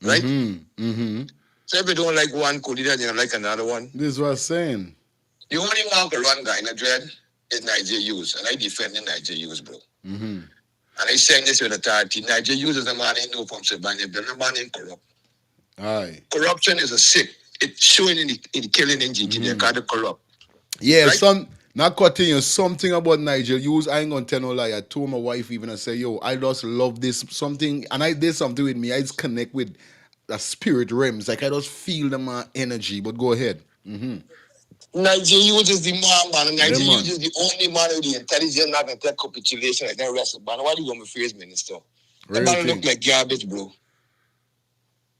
Right? Mm-hmm. Mm-hmm. So if they don't like one Cody, then they don't like another one. This is what I'm saying. The only man can run guy in a dread is Niger Youth, and I defend the Niger Youth, bro. Mm-hmm. And I saying this with authority. Niger Youth is a man in no from Sebanya, but a man in corrupt. Aye. Corruption is a sick. It's showing in the killing in GT. They got the corrupt. Yeah, right? Not cutting you, something about Nigel Hughes. I ain't gonna tell no lie. I told my wife even, I say, yo, I just love this something, and I did something with me. I just connect with the spirit realms. Like I just feel the energy. But go ahead. Mm-hmm. Niger Hughes is the man. Niger Hughes is the only man with the intelligence not gonna take capitulation like that rest of man. Why do you want me first minister? The man look like garbage, bro.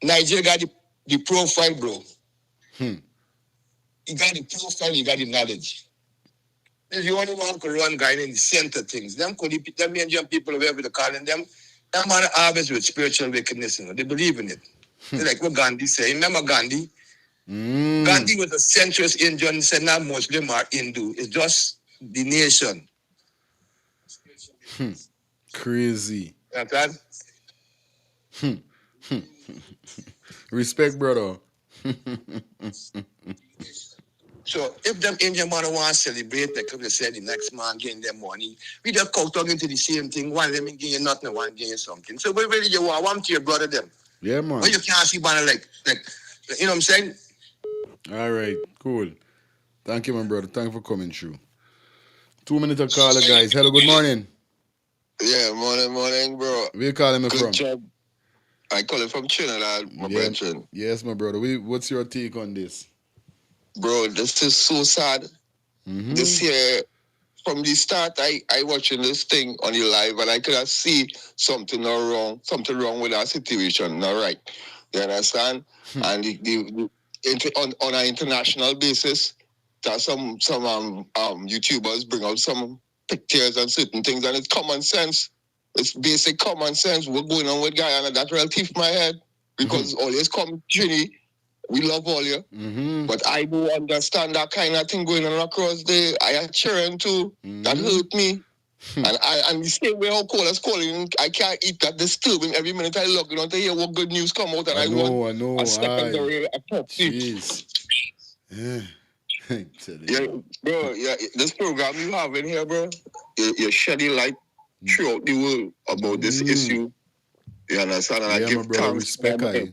Niger got the profile, bro. He got the profile, he got the knowledge. If you only want to run guy in the center things, them young people whoever they calling them, that man harvest with spiritual wickedness, you know. They believe in it. They're like what Gandhi say. Remember Gandhi? Gandhi was a centrist Indian, he said not Muslim or Hindu. It's just the nation. Crazy. Okay? Respect, brother. So if them Indian man want to celebrate, like they said, the next man getting them money, we just come talking to the same thing. One let me give you nothing, one give you something. So what really you want? One to your brother them. Yeah, man. But you can't see banner like you know what I'm saying? All right, cool. Thank you, my brother. Thank you for coming through. 2 minutes of caller, guys. Hello, good morning. Yeah, morning, bro. Where you calling me Good from? job. I call it from Trinidad, my brethren. Yes, my brother. What's your take on this? Bro, this is so sad. Mm-hmm. This year, from the start, I watching this thing on the live, and I could see something wrong with our situation, not right. You understand? And on an international basis, that some YouTubers bring out some pictures and certain things, and it's common sense. It's basic common sense. What's going on with Guyana? That real teeth my head because always come Trini. We love all you, but I do understand that kind of thing going on across there. I am cheering too. That hurt me. And the same way how callers calling, I can't eat that disturbing. Every minute I log in to hear what good news come out, and I know. A secondary Jeez. Yeah. Yeah, bro. Yeah, this program you have in here, bro, you're shedding light throughout the world about this issue. You understand? And I give thanks. Respect, I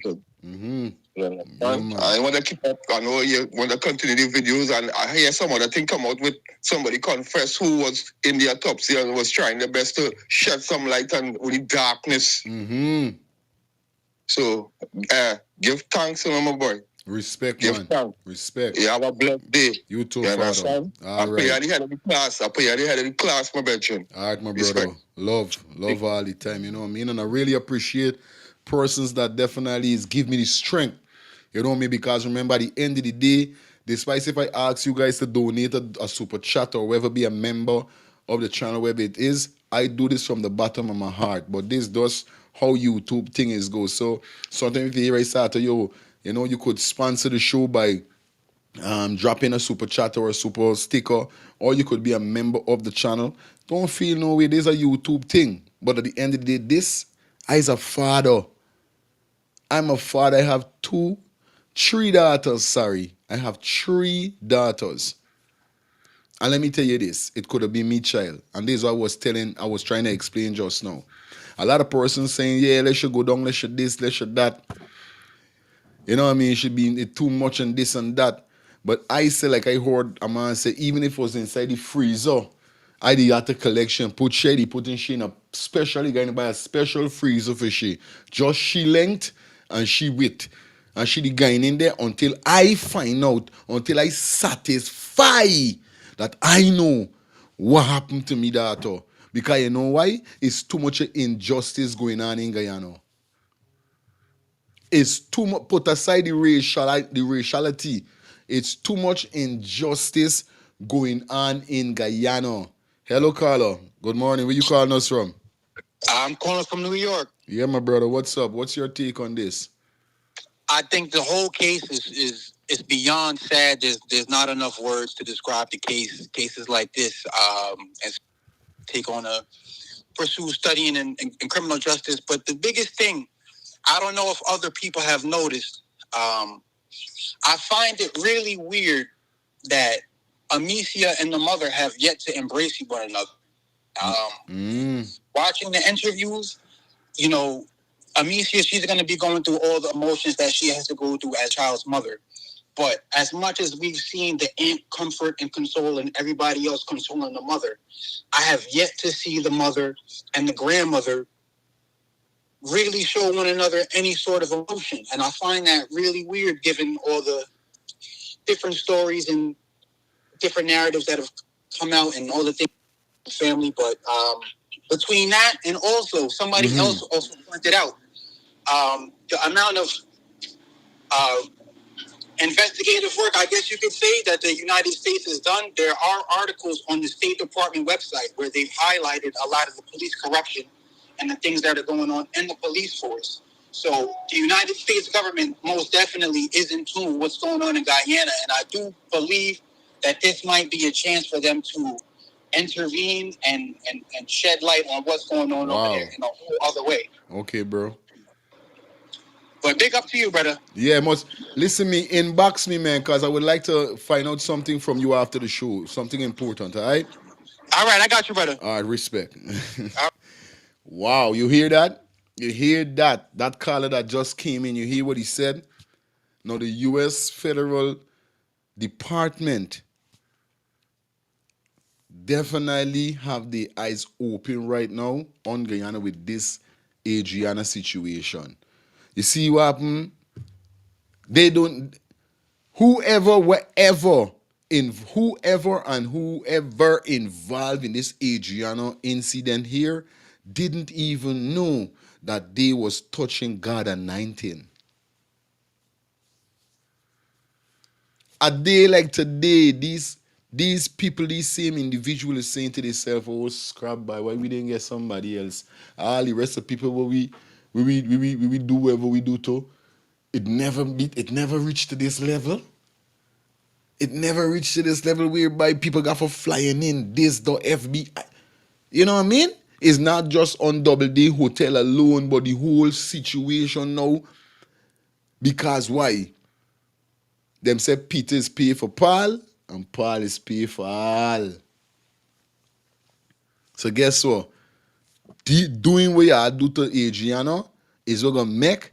want to keep up. I know you want to continue the videos, and I hear some other thing come out with somebody confess who was in the autopsy and was trying their best to shed some light on the darkness. So, give thanks to my boy. Respect, give man. Thanks. Respect. You have a blessed day. You too, you understand? All right. I put you at the head of the class. My brethren. All right, my brother. Love all the time. You know what I mean? And I really appreciate persons that definitely give me the strength. You know me, because remember, at the end of the day, despite if I ask you guys to donate a super chat or whether be a member of the channel, wherever it is, I do this from the bottom of my heart. But this does how YouTube thing is go. So sometimes if you hear I start to, You know, you could sponsor the show by dropping a super chat or a super sticker, or you could be a member of the channel. Don't feel no way. This is a YouTube thing. But at the end of the day, this, I as a father, I'm a father. I have three daughters, sorry. I have 3 daughters. And let me tell you this, it could have been me child. And this is what I was trying to explain just now. A lot of persons saying, yeah, let's should go down, let's should this, let's should that. You know what I mean? It should be too much and this and that. But I say, like I heard a man say, even if it was inside the freezer, I did at the collection, put in she in a specially going to buy a special freezer for she. Just she length and she width. And she the guy in there until I find out, until I satisfy that I know what happened to me daughter. Because you know why? It's too much injustice going on in Guyana. It's too much, put aside the raciality. It's too much injustice going on in Guyana. Hello, Carla. Good morning. Where you calling us from? I'm calling from New York. Yeah, my brother. What's up? What's your take on this? I think the whole case is beyond sad. There's not enough words to describe the case. Cases like this, and take on pursue studying in criminal justice. But the biggest thing, I don't know if other people have noticed. I find it really weird that Amicia and the mother have yet to embrace one another. Watching the interviews, you know, Amicia, she's going to be going through all the emotions that she has to go through as child's mother. But as much as we've seen the aunt comfort and console and everybody else consoling the mother, I have yet to see the mother and the grandmother really show one another any sort of emotion. And I find that really weird given all the different stories and different narratives that have come out and all the things in the family. But between that and also somebody else also pointed out, the amount of investigative work, I guess you could say, that the United States has done. There are articles on the State Department website where they've highlighted a lot of the police corruption and the things that are going on in the police force. So the United States government most definitely is in tune with what's going on in Guyana, and I do believe that this might be a chance for them to intervene and shed light on what's going on over there in a whole other way. Okay, bro. But big up to you, brother. Yeah, must listen me, inbox me, man, because I would like to find out something from you after the show. Something important, all right? All right, I got you, brother. All right, respect. Wow, you hear that? You hear that? That caller that just came in, you hear what he said? Now, the U.S. Federal Department definitely have the eyes open right now on Guyana with this Adriana situation. You see what happened? They don't, whoever involved in this Adriana incident here didn't even know that they was touching God at 19. A day like today, these people, these same individuals is saying to themselves, oh, scrap by why we didn't get somebody else. All the rest of people what we do whatever we do to. It never reached to this level. It never reached to this level whereby people got for flying in this the FBI. You know what I mean? It's not just on Double D Hotel alone, but the whole situation now. Because why? Them say Peter is pay for Paul and Paul is pay for all. So guess what? Doing what you do to Adriana is gonna make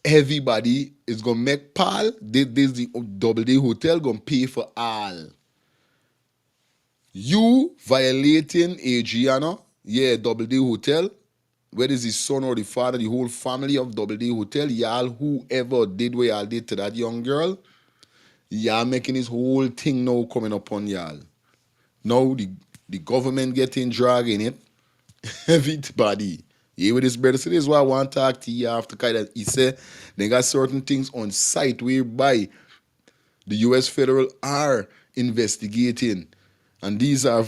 everybody, is gonna make Paul, this the Double D Hotel gonna pay for all. You violating Adriana, yeah, Double D Hotel, whether it's the son or the father, the whole family of Double D Hotel, y'all, whoever did what y'all did to that young girl, y'all making this whole thing now coming upon y'all. Now the government getting dragged in it. Everybody. Yeah, with this brother, so this is why I want to talk to you after kind of he said they got certain things on site whereby the US federal are investigating. And these are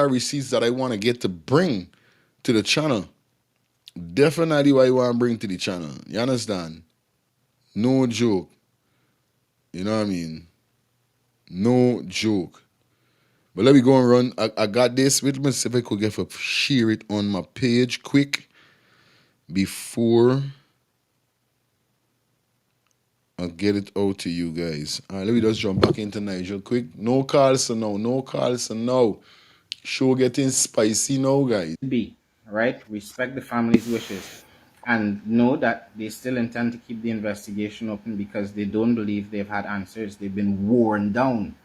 receipts that I want to get to bring to the channel. Definitely what I want to bring to the channel. You understand? No joke. You know what I mean? No joke. But let me go and run. I got this. Wait, let me see if I could get to share it on my page quick before I get it out to you guys. All right, let me just jump back into Nigel quick. No calls so now. No calls so now. Show getting spicy now, guys. Be, right? Respect the family's wishes and know that they still intend to keep the investigation open because they don't believe they've had answers. They've been worn down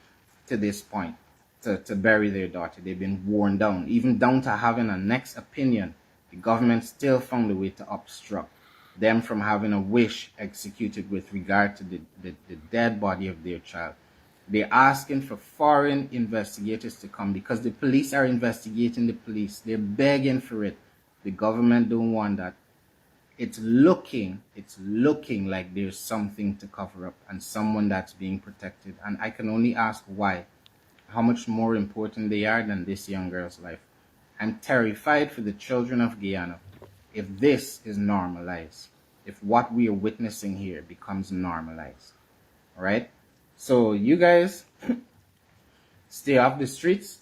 to this point to bury their daughter. They've been worn down, even down to having a next opinion. The government still found a way to obstruct them from having a wish executed with regard to the dead body of their child. They're asking for foreign investigators to come because the police are investigating the police. They're begging for it. The government don't want that. It's looking like there's something to cover up and someone that's being protected. And I can only ask why. How much more important they are than this young girl's life. I'm terrified for the children of Guyana if this is normalized, if what we are witnessing here becomes normalized. All right? So you guys stay off the streets.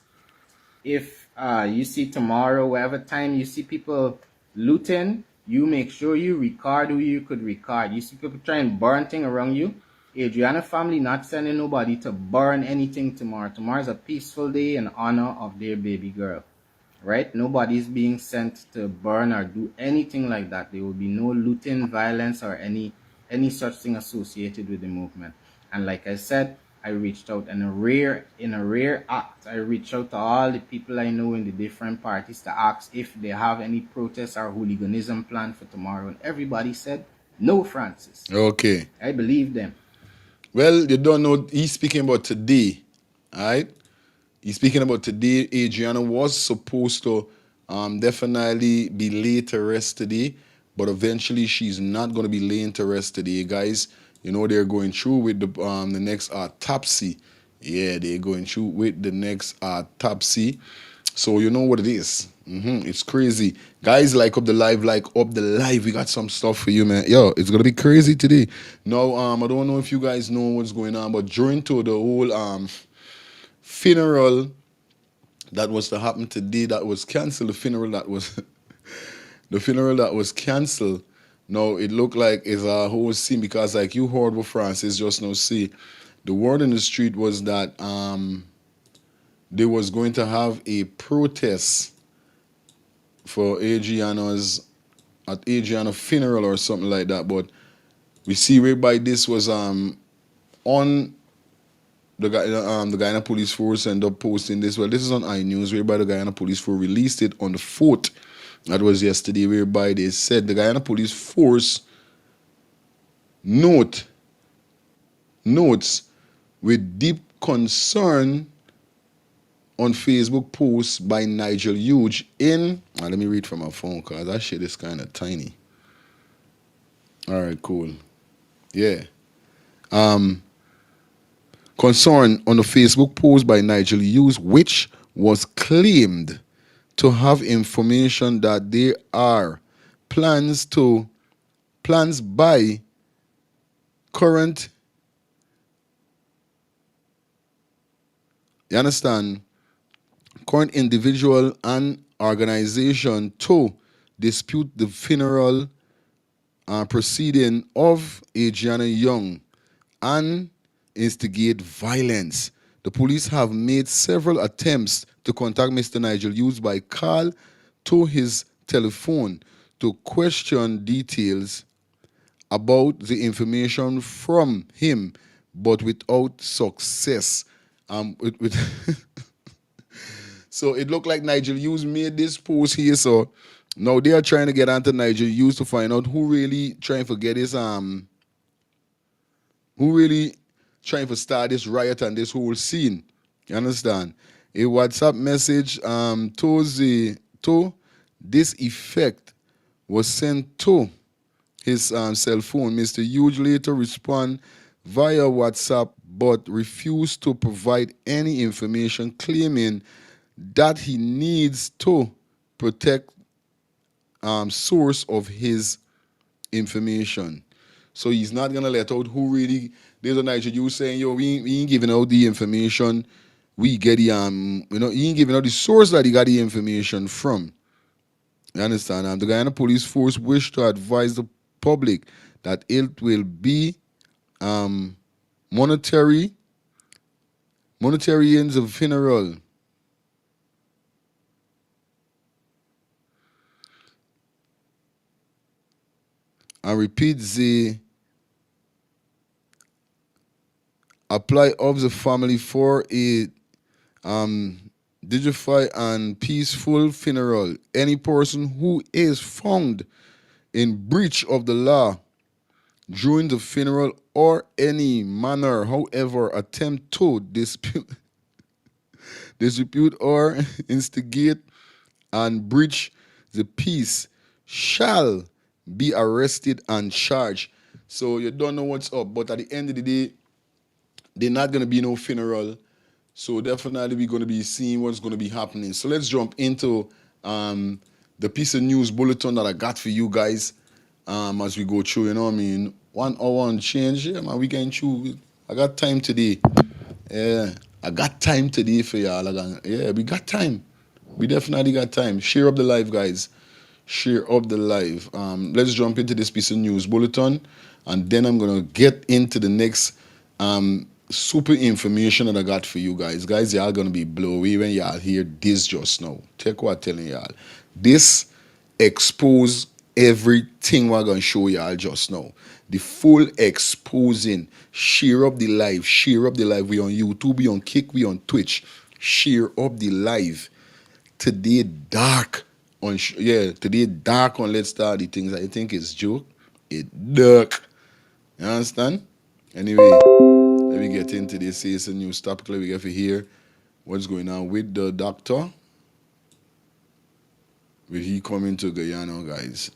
If you see tomorrow, whatever time you see people looting, you make sure you record who you could record. You see people try and burn things around you. Adriana family not sending nobody to burn anything tomorrow. Tomorrow's a peaceful day in honor of their baby girl. Right? Nobody's being sent to burn or do anything like that. There will be no looting, violence, or any such thing associated with the movement. And like I said, I reached out in a rare act. I reached out to all the people I know in the different parties to ask if they have any protests or hooliganism planned for tomorrow. And everybody said, no, Francis. Okay. I believe them. Well, you don't know, he's speaking about today, all right? He's speaking about today. Adriana was supposed to definitely be laid to rest today, but eventually she's not going to be laid to rest today, guys. You know, they're going through with the next autopsy. Yeah, they're going through with the next autopsy. So you know what it is. It's crazy. Guys, like up the live, We got some stuff for you, man. Yo, it's gonna be crazy today. Now, I don't know if you guys know what's going on, but during to the whole funeral that was to happen today, that was canceled. The funeral that was canceled. Now it looked like it's a whole scene because, like you heard what Francis just now say, the word in the street was that they was going to have a protest for Adriana's funeral or something like that. But we see whereby this was on the Guyana Police Force ended up posting this. Well, this is on iNews, whereby the Guyana Police Force released it on the 4th. That was yesterday, whereby they said the Guyana Police Force notes with deep concern on Facebook posts by Nigel Huge in... let me read from my phone because that shit is kind of tiny. All right, cool. Yeah. Concern on the Facebook post by Nigel Hughes, which was claimed to have information that there are plans by current, you understand, current individual and organization to dispute the funeral proceeding of Adriana Young and instigate violence. The police have made several attempts to contact Mr. Nigel Hughes by call to his telephone to question details about the information from him, but without success. So it looked like Nigel Hughes made this post here. So now they are trying to get onto Nigel Hughes to find out who really trying to get his who really trying to start this riot and this whole scene. You understand? A WhatsApp message to this effect was sent to his cell phone. Mr. Huge later responded via WhatsApp but refused to provide any information, claiming that he needs to protect source of his information. So he's not gonna let out who really. There's a Niger, you saying, yo, we ain't giving out the information. We get the he ain't giving out the source that he got the information from. You understand? The Guyana Police Force wish to advise the public that it will be monetary ends of funeral. And repeat the apply of the family for a dignified and peaceful funeral. Any person who is found in breach of the law during the funeral or any manner, however, attempt to dispute or instigate and breach the peace shall be arrested and charged. So you don't know what's up, but at the end of the day, they're not gonna be no funeral. So definitely we're gonna be seeing what's gonna be happening. So let's jump into the piece of news bulletin that I got for you guys as we go through. You know what I mean? 1 hour and change. Yeah, man, we getting through. I got time today. Yeah, I got time today for y'all. Yeah, we got time. We definitely got time. Share up the live, guys. Share up the live. Let's jump into this piece of news bulletin, and then I'm gonna get into the next super information that I got for you guys. Guys, y'all gonna be blown away when y'all hear this just now. Take what I'm telling y'all. This expose everything we're gonna show y'all just now. The full exposing. Share up the live. Share up the live. We on YouTube, we on Kick, we on Twitch. Share up the live. Today dark on today dark on Let's Start the Things. I think it's joke. It dark. You understand? Anyway, let me get into this. It's a news topic. Let me get to hear what's going on with the doctor. Will he come into Guyana, guys?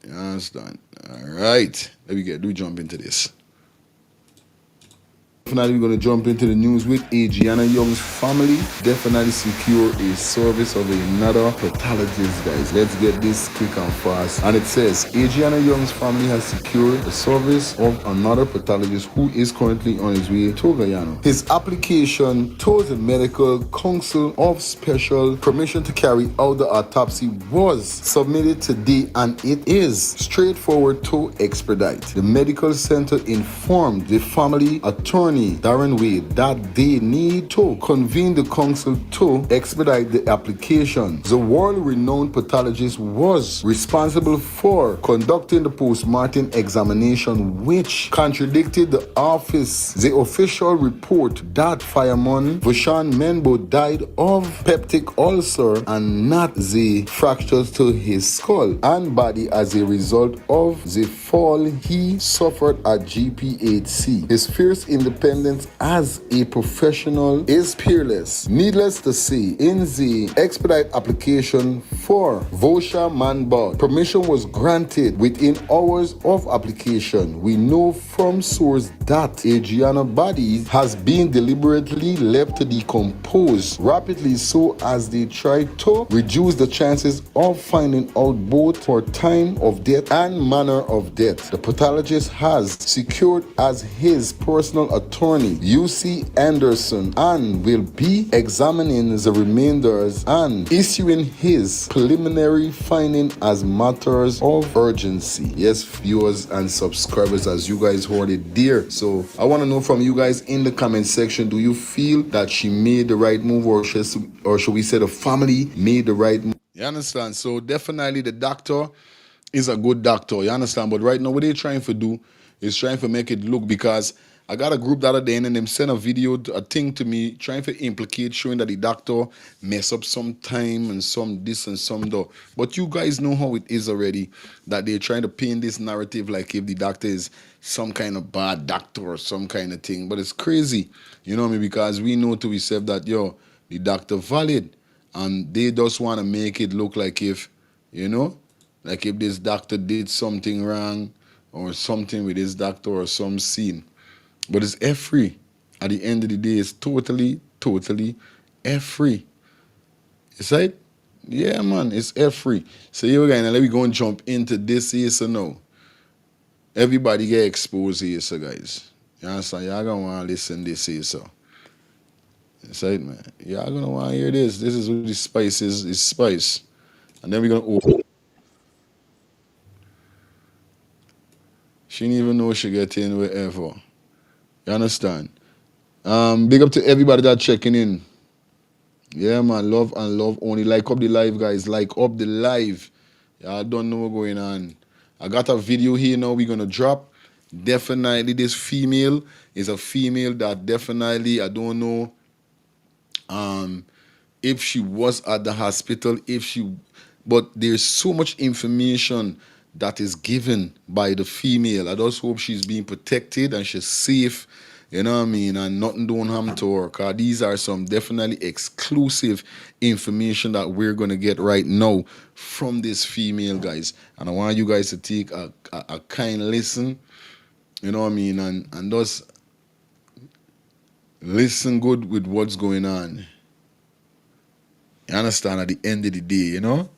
You understand? Alright. Let me jump into this. Definitely we're going to jump into the news with Adriana Young's family. Definitely secure a service of another pathologist, guys. Let's get this quick and fast. And it says, Adriana Young's family has secured the service of another pathologist who is currently on his way to Guyana. His application to the Medical Council of Special Permission to carry out the autopsy was submitted today, and it is straightforward to expedite. The medical center informed the family attorney Darren Wade that they need to convene the council to expedite the application. The world-renowned pathologist was responsible for conducting the post-mortem examination, which contradicted the official report that fireman Voshan Menbo died of peptic ulcer and not the fractures to his skull and body as a result of the fall he suffered at GPHC. His fierce independence as a professional is peerless. Needless to say, in the expedite application for Vosha Manbod, permission was granted within hours of application. We know from source that Adriana body has been deliberately left to decompose rapidly so as they try to reduce the chances of finding out both for time of death and manner of death. The pathologist has secured as his personal attorney UC Anderson and will be examining the remainders and issuing his preliminary finding as matters of urgency. Yes, viewers and subscribers, as you guys heard it there. So I want to know from you guys in the comment section, do you feel that she made the right move, or should we say the family made the right move? You understand? So definitely the doctor is a good doctor, you understand? But right now what they're trying to do is trying to make it look, because I got a group the other day and them sent a video, a thing to me, trying to implicate, showing that the doctor mess up some time and some this and some that. But you guys know how it is already, that they're trying to paint this narrative like if the doctor is some kind of bad doctor or some kind of thing. But it's crazy, you know what I mean? Because we know to ourselves that, the doctor valid. And they just want to make it look like if, like if this doctor did something wrong or something with this doctor or some scene. But it's F-free. At the end of the day, it's totally F-free. It's right? Yeah, man, it's F-free. So here we go, and let me go and jump into this, yes or no. everybody get exposed here, so guys. You understand? Y'all gonna wanna listen this here, so. That's it, man. Y'all gonna wanna hear this. This is what the spice is spice. And then we're gonna open. She didn't even know she get in wherever. You understand? Big up to everybody that checking in. Yeah, man. Love and love only. Like up the live, guys. Like up the live. Y'all don't know what's going on. I got a video here now we're gonna drop. Definitely this female is a female that definitely, I don't know if she was at the hospital, but there's so much information that is given by the female. I just hope she's being protected and she's safe, you know what I mean, and nothing don't happen to her. Cause these are some definitely exclusive information that we're gonna get right now from this female, guys. And I want you guys to take a kind listen, you know what I mean, and just listen good with what's going on. You understand? At the end of the day, you know?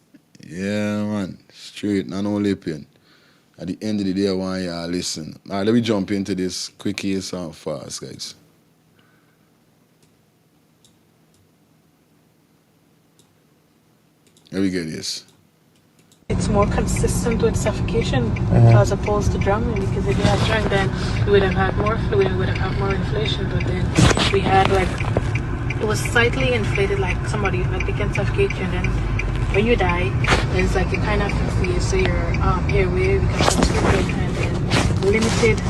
Yeah, man. Straight, not only pain. At the end of the day, I want y'all listen. All right, let me jump into this quick case and fast, guys. Let me get this. It's more consistent with suffocation as opposed to drowning, because if you had drowned, then we would have had more fluid, we would have had more inflation, but then we had it was slightly inflated, like somebody, like they can suffocate you, and then when you die, there's like a kind of asphyxia, so your airway becomes obstructed, and then limited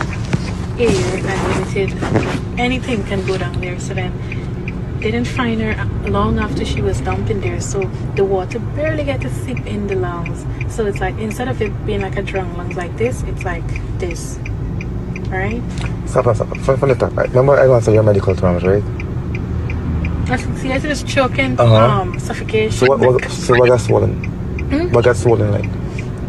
air and limited anything can go down there. So then they didn't find her long after she was dumped in there, so the water barely get to seep in the lungs. So it's like, instead of it being like a drowned lungs like this, it's like this. Alright? Stop. From the top. Remember I answered your medical terms, right? Asphyxiation is choking, suffocation. So what got swollen? What got swollen like?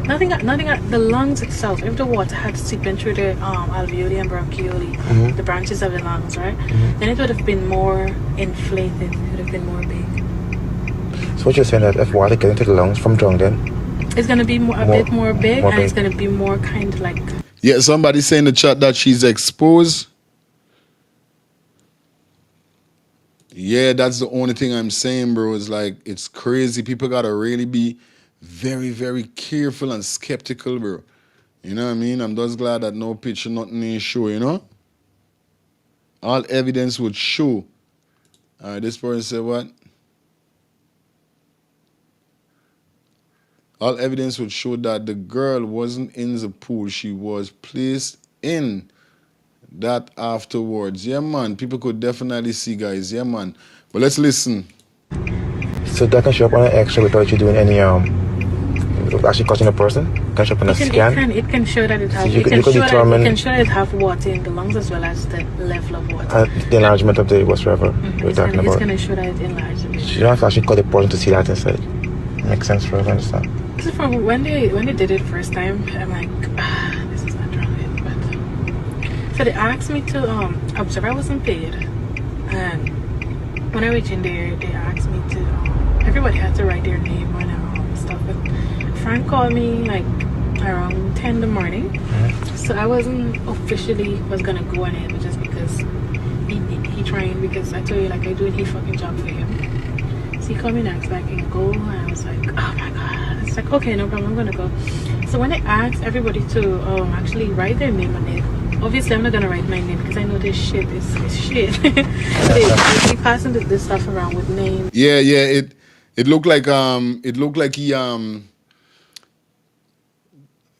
Nothing got the lungs itself. If the water had seeped in through the alveoli and bronchioli, the branches of the lungs, right? Then it would have been more inflated. It would have been more big. So what you're saying that if water gets into the lungs from drowning, it's gonna be a bit more big, and it's gonna be more kind of like. Yeah, somebody say in the chat that she's exposed. Yeah, that's the only thing I'm saying, bro. It's like, it's crazy. People gotta really be very, very careful and skeptical, bro. You know what I mean? I'm just glad that no picture, nothing ain't show, you know? All evidence would show. All right, this person said what? All evidence would show that the girl wasn't in the pool. She was placed in that afterwards. Yeah, man. People could definitely see, guys. Yeah, man. But let's listen. So that can show up on an X-ray without you doing any actually touching a person? Can show up on a scan? It can show that it has. So it can show that it have water in the lungs as well as the level of water. The enlargement of the whatsoever we're talking about. It's going to show that it enlarged. So you don't have to actually cut the person to see that inside. Makes sense for us to understand. So from when they did it first time, I'm like, this is not wrong. But so they asked me to observe. I wasn't paid, and when I reached in there, they asked me to. Everybody had to write their name and stuff. But Frank called me like around 10 in the morning, so I wasn't officially gonna go on it, but just because he trained, because I told you, like, I do a fucking job for him. So he called me next, like, I can go, and I was like, oh my god. It's like, okay, no problem, I'm gonna go. So when they asked everybody to actually write their name on it, obviously I'm not gonna write my name because I know this shit is shit. So they passing this stuff around with names. Yeah, it looked like he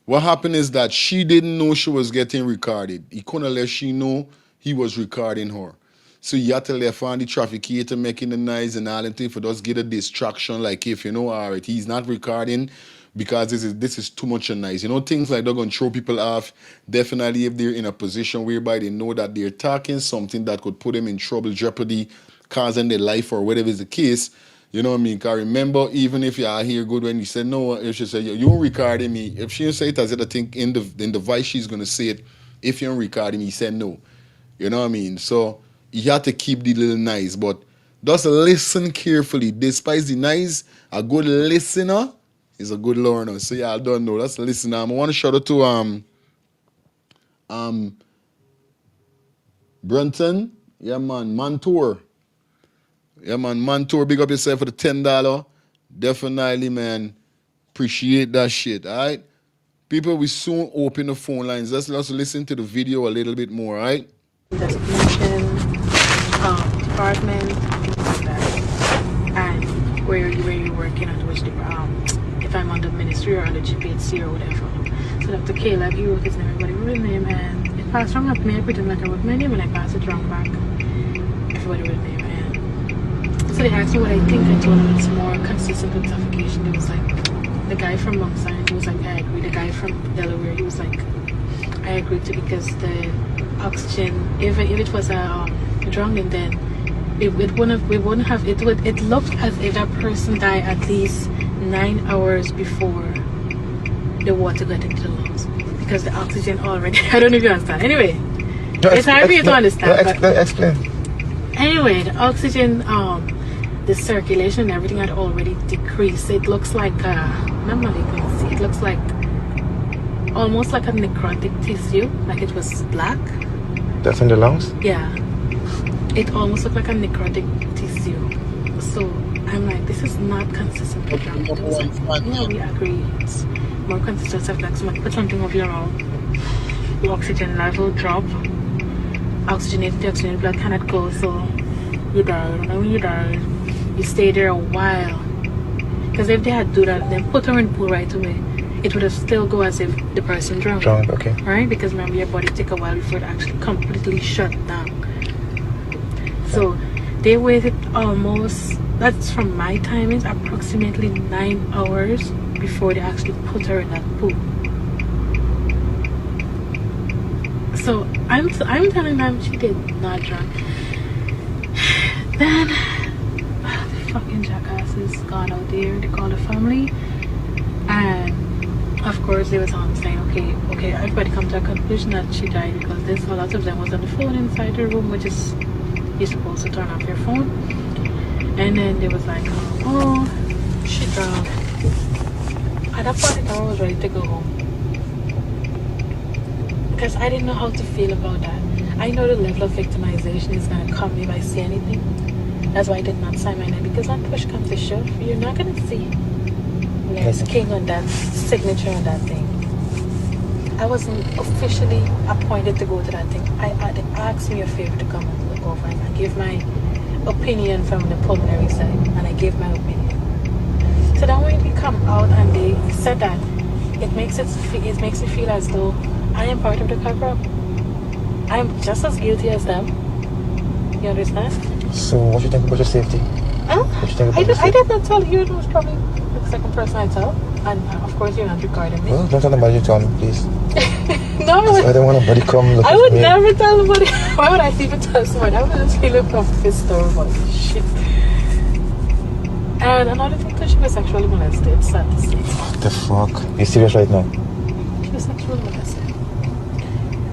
what happened is that she didn't know she was getting recorded. He couldn't let she know he was recording her. So you had to left on the trafficator making the noise and all that thing for us get a distraction, like, if you know, all right, he's not recording because this is too much a noise. You know, things like they're gonna throw people off. Definitely if they're in a position whereby they know that they're talking something that could put them in trouble, jeopardy, causing their life or whatever is the case. You know what I mean? Cause remember, even if you are here good, when you said no, if she said you recording me, if she say it as it, I think in the voice she's gonna say it, if you're recording me, said no. You know what I mean? So you have to keep the little nice, but just listen carefully. Despite the nice, a good listener is a good learner. So yeah, I don't know. That's a listener. I want to shout out to Brunton, yeah man, Mantour. Yeah man, Mantour, big up yourself for the $10. Definitely, man. Appreciate that shit, alright? People, we soon open the phone lines. Let's listen to the video a little bit more, alright? Designation, department, things like that, and where you're working at, which if I'm on the ministry or on the GPHC or whatever. So Dr. Caleb, he wrote his name, everybody wrote his name, and it passed wrong up to me. I pretend like I wrote my name and I passed it wrong back. Everybody wrote his name, and so they asked me what I think. I told them it's more consistent with suffocation. It was like the guy from Mount Sinai, he was like, I agree. The guy from Delaware, he was like, I agree too, because the oxygen, if it was a drowning, then it wouldn't have, it looked as if that person died at least 9 hours before the water got into the lungs, because the oxygen already, I don't know if you understand. Anyway, it's hard for you to understand. Explain. Anyway, the oxygen, the circulation and everything had already decreased. It looks like not malignancy, it looks like almost like a necrotic tissue, like it was black. That's in the lungs? Yeah, it almost looked like a necrotic tissue. So I'm like, this is not consistent with drunk. It was like, yeah, we agree. It's more consistent with like somebody put something over your mouth. The oxygen level drop. Oxygenated blood cannot go, so you die. And when you die, you stay there a while. Because if they had do that, then put her in the pool right away, it would have still go as if the person drowned. Okay. Right? Because remember, your body take a while before it actually completely shut down. So they waited almost, that's from my timings, approximately 9 hours before they actually put her in that pool. So I'm telling them she did not drown. Then the fucking jackasses gone out there. They called the family, and of course they was saying, okay, everybody come to a conclusion that she died because this. A lot of them was on the phone inside the room, which is you're supposed to turn off your phone. And then they was like, oh, she drowned. At that point, I was ready to go home. Because I didn't know how to feel about that. I know the level of victimization is going to come if I see anything. That's why I did not sign my name. Because when push comes to shove, you're not going to see Nurse King on that signature on that thing. I wasn't officially appointed to go to that thing. They asked me a favor to come and look over, and I gave my opinion from the pulmonary side, and I gave my opinion. So then when we come out and they said that, it makes me feel as though I am part of the cover-up. I'm just as guilty as them. You understand? So what do you think about your safety? Huh? What do you think about your I did not tell you. It was probably the second person I tell. And of course you're not recording me. Well, don't tell nobody you tell me, please. No, I don't want nobody come look I would at me. never tell nobody. Why would I even tell someone? I would just feel a pissed off about shit. And another thing too, she was sexually molested. Sad to say. What the fuck? You serious right now? She was sexually molested.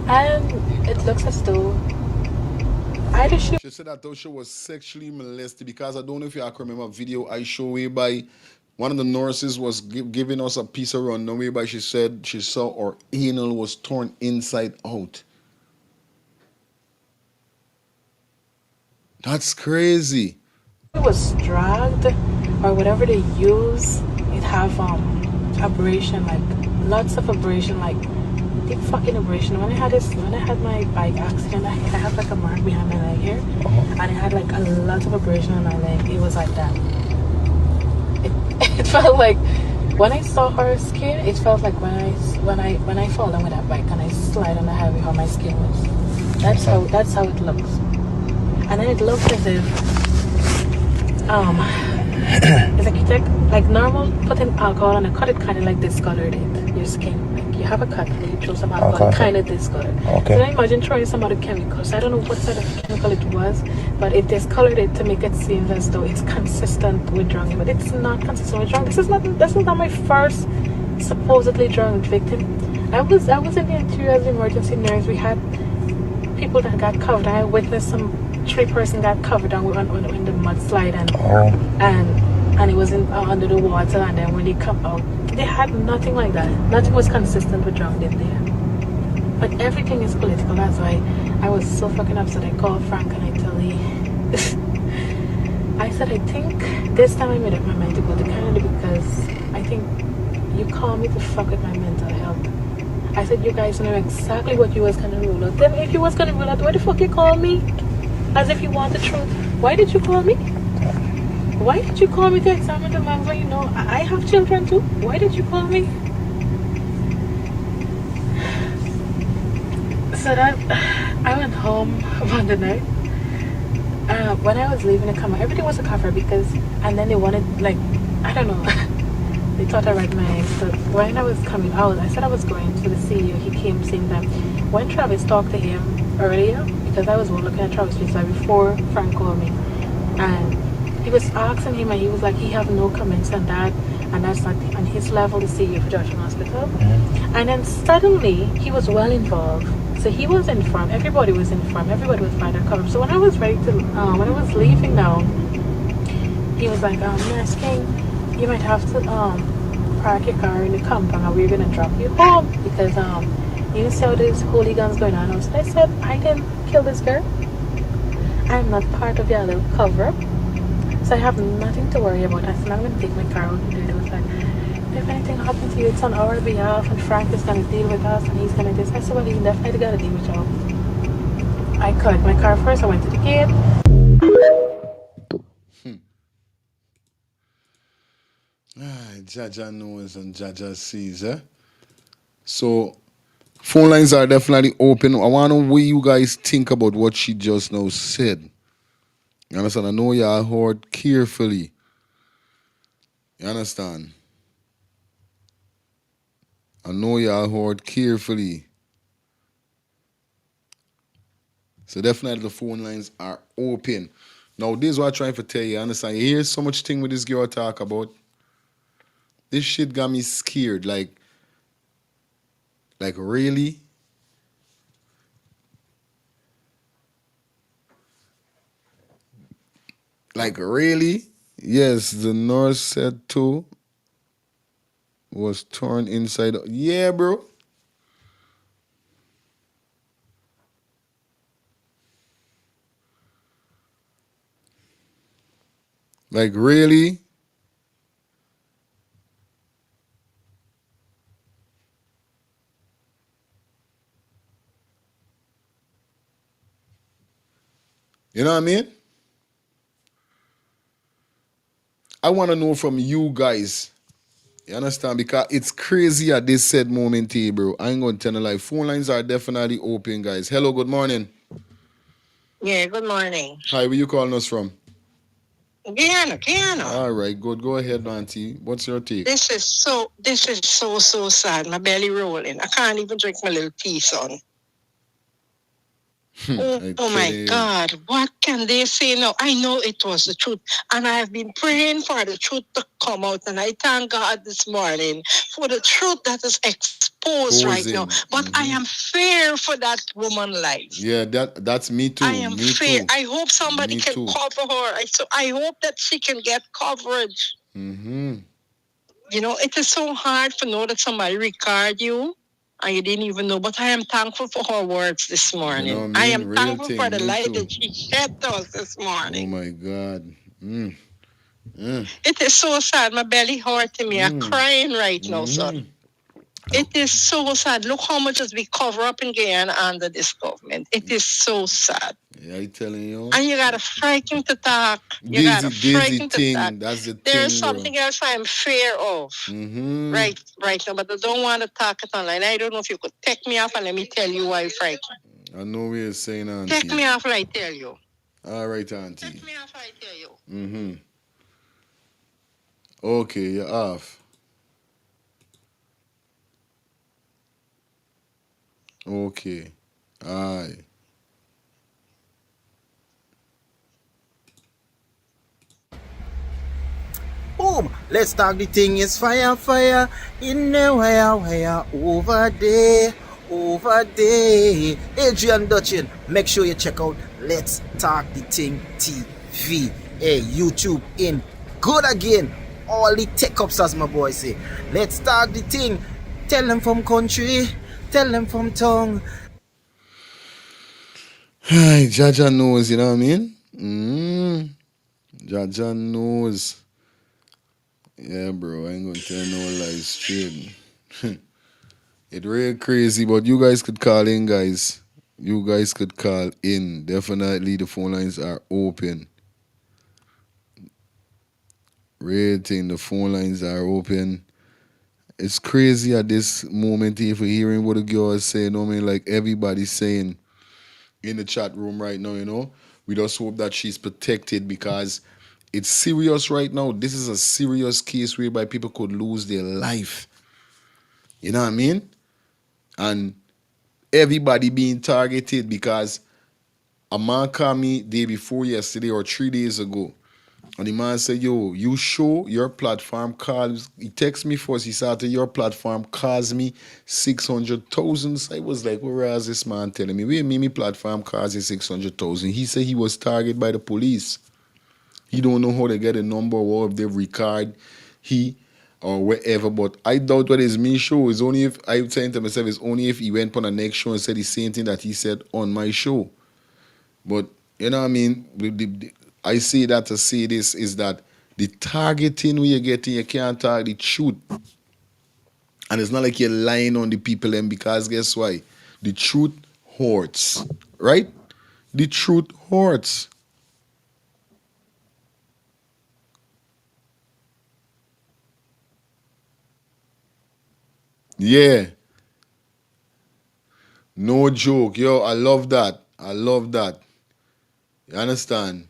And it looks as though She said that though she was sexually molested, because I don't know if you can remember a video I showed whereby one of the nurses was giving us a piece of rundown whereby she said she saw her anal was torn inside out. That's crazy. it was dragged or whatever they use, it have abrasion, like lots of abrasion, like deep fucking abrasion. When I had my bike accident, I have like a mark behind my leg here, and I had like a lot of abrasion on my leg. It was like that. It felt like when I saw her skin, it felt like when I fall down with that bike and I slide on the highway, how my skin was. That's how it looks. And then it looks as if it's like you take like normal putting alcohol and cut it kind of like discolored it, your skin. Like you have a cut and you throw some alcohol, kind of discolored. Okay. So then imagine throwing some other chemicals. I don't know what sort of chemical it was, but it discolored it to make it seem as though it's consistent with drowning, but it's not consistent with drowning. This is not my first supposedly drowned victim. I was in the interior as an emergency nurse. We had people that got covered. I witnessed some 3-person got covered on the mudslide and it was under the water, and then when they come out, they had nothing like that. Nothing was consistent with drowning there. But everything is political. That's why I was so fucking upset. I called Frank and I tell him, I said, I think this time I made up my mind to go to Canada because I think you called me to fuck with my mental health. I said, you guys know exactly what you was going to rule out. Then if you was going to rule out, why the fuck you call me? As if you want the truth. Why did you call me? Why did you call me to examine the man when you know I have children too? Why did you call me? So that I went home Monday night. When I was leaving the camera, everything was a cover because, and then they wanted, like, I don't know, they thought I read my ex. But when I was coming out, I said I was going to the CEO. He came saying that when Travis talked to him earlier, because I was looking at Travis' face before Frank called me, and he was asking him, and he was like, he have no comments on that, and that's not on his level, the CEO for Joshua Hospital. And then suddenly, he was well involved. So he was informed, everybody was informed, everybody was fine and covered. So when I was ready to, when I was leaving now, he was like, Nurse King, you might have to park your car in the compound and we're going to drop you home because you see how there's hooligans going on. So I said, I didn't kill this girl. I'm not part of your little cover-up. So I have nothing to worry about. I said, I'm going to take my car out and do it. It was like, if anything happens to you, it's on our behalf, and Frank is going to deal with us, and he's going to do this. I said, well, he's definitely got to deal with y'all. I cut my car first, I went to the gate. Jaja knows and Jaja sees, eh? So, phone lines are definitely open. I want to know what you guys think about what she just now said. You understand? I know y'all heard carefully. You understand? I know y'all heard carefully. So definitely the phone lines are open. Now, this is what I'm trying to tell you. You understand? You hear so much thing with this girl talk about. This shit got me scared. Like really? Like really? Yes, the nurse said too. Was torn inside. Yeah, bro. Like really? You know what I mean? I want to know from you guys. You understand? Because it's crazy at this said moment here, bro. I ain't going to tell you like phone lines are definitely open, guys. Hello, good morning. Yeah, good morning. Hi, where you calling us from? Adriana. All right, good. Go ahead, auntie. What's your take? This is so sad. My belly rolling. I can't even drink my little tea, son. Oh my God, what can they say now? I know it was the truth, and I have been praying for the truth to come out, and I thank God this morning for the truth that is exposed right now. But I am fear for that woman's life. Yeah, that's me too. I am fear. I hope somebody can cover her. I hope that she can get coverage. You know, it is so hard to know that somebody record you and you didn't even know, but I am thankful for her words this morning. You know what I mean? I am Real thankful thing, for the me light too. that she shed to us this morning. Oh my God. It is so sad. My belly hurting me. I'm crying right now, son. It is so sad. Look how much has been covered up in Guyana under this government. It is so sad. Yeah, I telling you. And you gotta frighten to talk. You gotta frighten to talk. That's the thing. There's something else I'm fear of. Right now, but I don't want to talk it online. I don't know if you could take me off and let me tell you why I'm frightened. I know what you're saying, auntie. Take me off, I tell you. All right, auntie. Take me off, I tell you. Okay, you're off. Okay. Aye. Boom! Let's talk the thing is fire, fire. In the wire, over there. Adrian Dutchin. Make sure you check out Let's Talk the Thing TV. Hey, YouTube in good again. All the tech ups as my boy say. Let's talk the thing. Tell them from country Tell them from tongue. Hi, Jaja knows, you know what I mean? Jaja knows. Yeah, bro, I ain't gonna tell no lies straight. It real crazy, but you guys could call in, guys. You guys could call in. Definitely, the phone lines are open. Real thing, the phone lines are open. It's crazy at this moment if we're hearing what the girl is saying. I mean, like everybody's saying in the chat room right now, you know. We just hope that she's protected because it's serious right now. This is a serious case whereby people could lose their life. You know what I mean? And everybody being targeted because a man called me day before yesterday or 3 days ago. And the man said, yo, you show your platform calls. He texted me first. He said, your platform calls me 600,000. So I was like, where is this man telling me? Wait, me platform calls you 600,000. He said he was targeted by the police. He don't know how to get a number or if they record he or wherever. But I doubt what is me show. It's only if I saying to myself, it's only if he went on the next show and said the same thing that he said on my show. But you know what I mean? I say that to say this is that the targeting when you're getting, you can't target the truth. And it's not like you're lying on the people then because guess why? The truth hurts. Right? The truth hurts. Yeah. No joke. Yo, I love that. I love that. You understand?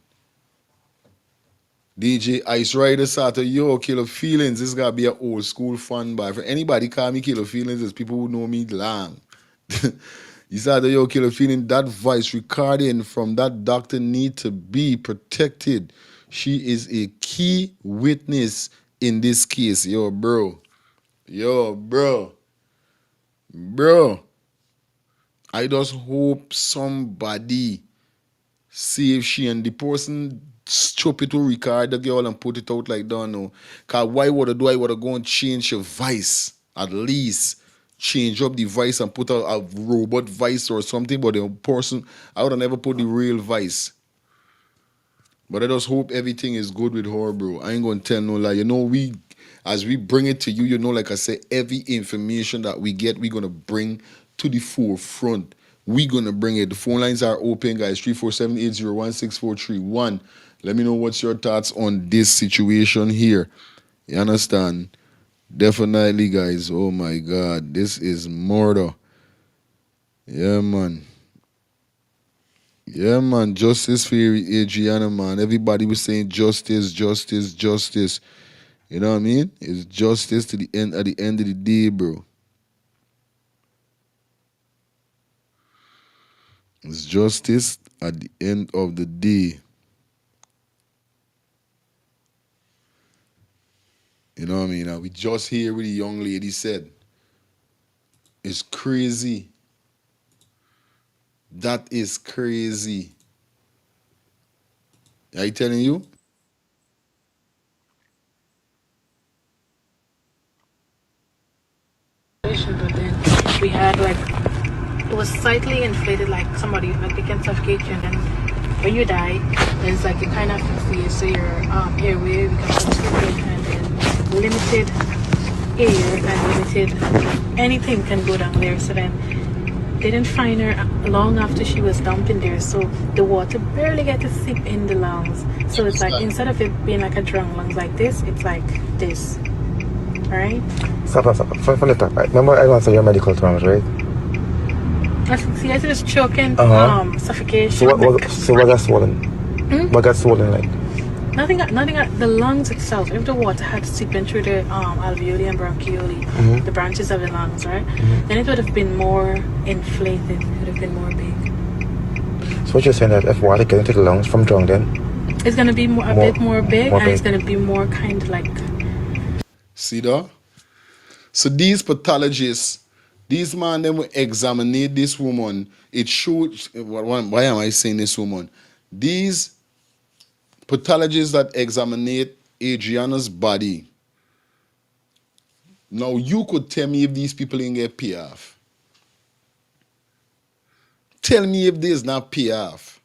DJ Ice Rider started, yo, Killer Feelings. This gotta be an old school fun boy. For anybody call me Killer Feelings, there's people who know me long. He started, yo, Killer Feeling, that voice recording from that doctor need to be protected. She is a key witness in this case. Yo, bro. Yo, bro. Bro. I just hope somebody see if she and the person chop it to record the girl and put it out like that now. Cause why would I do? I would have go and change your voice. At least change up the voice and put a robot voice or something. But the person, I would have never put the real voice. But I just hope everything is good with her, bro. I ain't gonna tell no lie. You know, as we bring it to you, you know, like I said, every information that we get, we're gonna bring to the forefront. We're gonna bring it. The phone lines are open, guys. 347-801-6431. Let me know what's your thoughts on this situation here. You understand? Definitely, guys. Oh my God, this is murder. Yeah, man. Yeah, man. Justice for Adriana, man. Everybody was saying justice, justice, justice. You know what I mean? It's justice to the end at the end of the day, bro. It's justice at the end of the day. You know what I mean? Now we just hear what the young lady said. It's crazy. That is crazy. I telling you? But then we had like it was slightly inflated, like somebody like they can suffocate you, and then when you die, there's like a kind of asphyxia, so your airway becomes obstructed, and then limited air and limited anything can go down there. So then they didn't find her long after she was dumped in there, so the water barely get to seep in the lungs. So it's like instead of it being like a drunk lungs like this, it's like this. Right? Stop. For later. Remember, I answer your medical terms, right? Asphyxia is choking, suffocation. So what got swollen? What got swollen like? Nothing got the lungs itself. If the water had seeped in through the alveoli and bronchioli, the branches of the lungs, right? Then it would have been more inflated. It would have been more big. So what you're saying that if water gets into the lungs from drunk, then it's gonna be a bit more big, and it's gonna be more kind of like. See that? So these pathologists, these man, them will examine this woman. It shows, why am I saying this woman? These pathologists that examine Adriana's body. Now you could tell me if these people ain't get paid off. Tell me if this not pay off.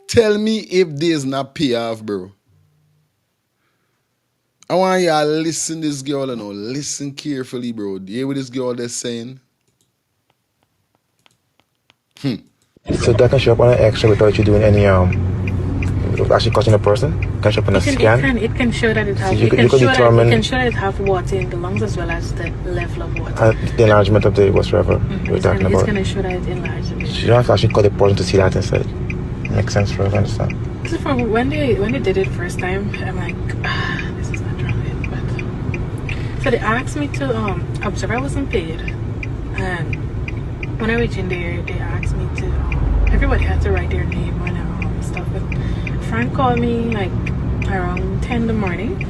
Tell me if this not pay off, bro. I want y'all listen this girl and listen carefully, bro. Do you hear what this girl is saying? So that can show up on an X-ray without you doing any actually causing a person. Can show up on a scan. It can show that it has. So you can determine. It can show that it have water in the lungs as well as the level of water. The enlargement of the whatsoever we're talking about. It's gonna show that it enlarged. So you don't have to actually cut the person to see that inside. Makes sense for us to understand. So from when they did it first time, I'm like, this is not right. But so they asked me to observe. I wasn't paid, and when I reached in there, they asked me to. Everybody had to write their name and stuff. But Frank called me like around 10 in the morning,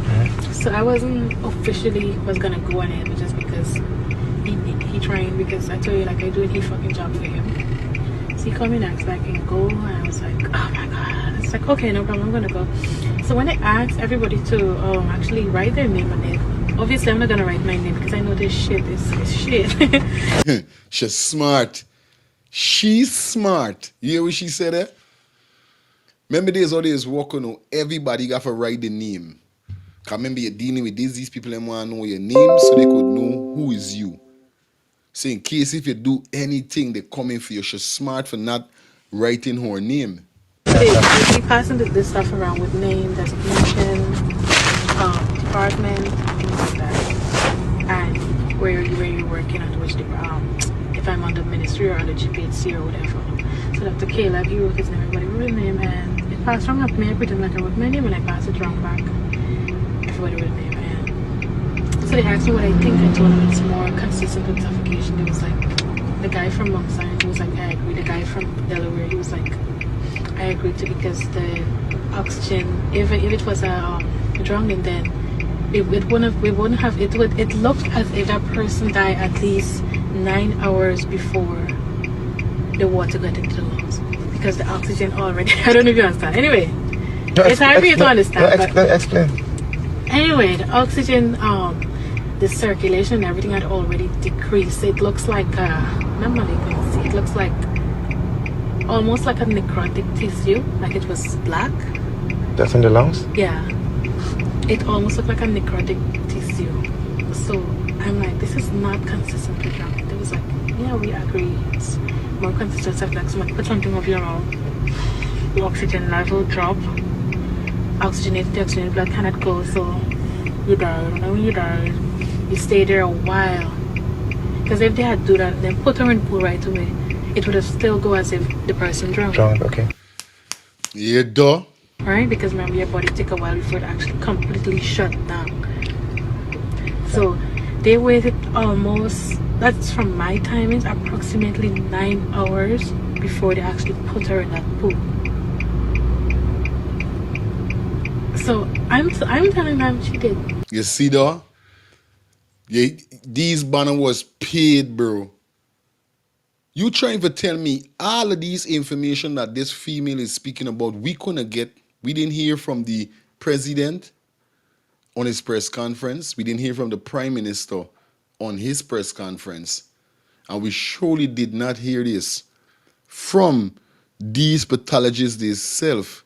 so I wasn't officially was gonna go on it, but just because he trained, because I told you like I do a fucking job for him. So he called me next, like, I can go, and I was like, oh my god. It's like, okay, no problem, I'm gonna go. So when they asked everybody to actually write their name on it, obviously I'm not gonna write my name because I know this shit is shit. She's smart. She's smart. You hear what she said there? Remember there's all this walking on everybody got to write the name. Cause remember you're dealing with these people and want to know your name so they could know who is you. So in case if you do anything, they're coming for you. She's smart for not writing her name. They passing this stuff around with name, designation, department, things like that, and where you're working on which department. If I'm on the ministry or on the GPHC or whatever. So Dr. Caleb, he wrote his name, everybody wrote his name, and it passed wrong up to me. I pretend like I wrote my name, and I passed it wrong back. Everybody wrote his name, and so they asked me what I think. I told them it's more consistent with suffocation. It was like the guy from Mount Zion, he was like, I agree. The guy from Delaware, he was like, I agree too, because the oxygen, if it was a drowning, then it wouldn't have, it looked as if that person died at least 9 hours before the water got into the lungs, because the oxygen already, I don't know if you understand. Anyway, it's hard for you to understand. Explain. Anyway, the oxygen, the circulation and everything had already decreased. It looks like it looks like almost like a necrotic tissue, like it was black. That's in the lungs? Yeah. It almost looked like a necrotic tissue. So I'm like, this is not consistent with drowning. It was like, yeah, we agree. It's more consistent. Like somebody put something over your mouth, the oxygen level drop, oxygenated blood cannot go, so you die. And when you die, you stay there a while. Because if they had do that, then put her in pool right away, it would have still go as if the person drowned. Drowned, okay. Yeah, duh. Right? Because remember, your body take a while before it actually completely shut down. So they waited almost, that's from my timings, approximately 9 hours before they actually put her in that pool. So I'm telling them she did. You see though? Yeah, these banner was paid, bro. You trying to tell me all of these information that this female is speaking about, we couldn't get, we didn't hear from the president on his press conference. We didn't hear from the prime minister on his press conference. And we surely did not hear this from these pathologists themselves.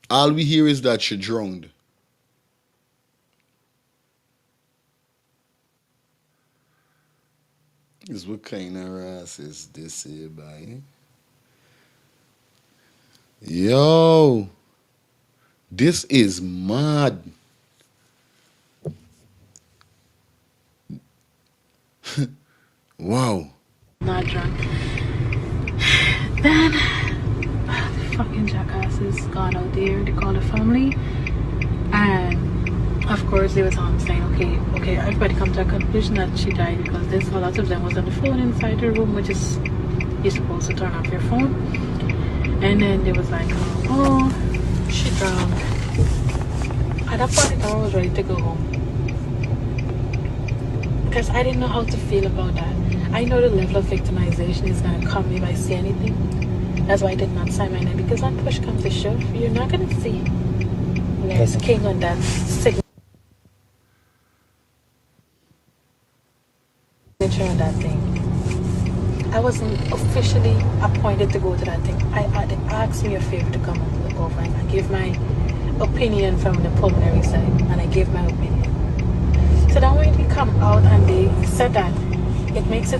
All we hear is that she drowned. Is what kind of ass is this here, boy? Yo, this is mad. Wow. Not drunk. Then the fucking jackasses gone out there. They called the family, and of course they was saying, okay, everybody come to a conclusion that she died because there's a lot of them was on the phone inside the room, which is you're supposed to turn off your phone. And then they was like, oh, she drowned. At that point, I was ready to go home. because I didn't know how to feel about that. I know the level of victimization is going to come if I see anything. That's why I did not sign my name, because when push comes to shove, you're not going to see Nurse King on that signature on that thing. I wasn't officially appointed to go to that thing. They asked me a favor to come and look over, and I gave my opinion from the pulmonary side, and I gave my opinion. So then when we come out and they said that, it makes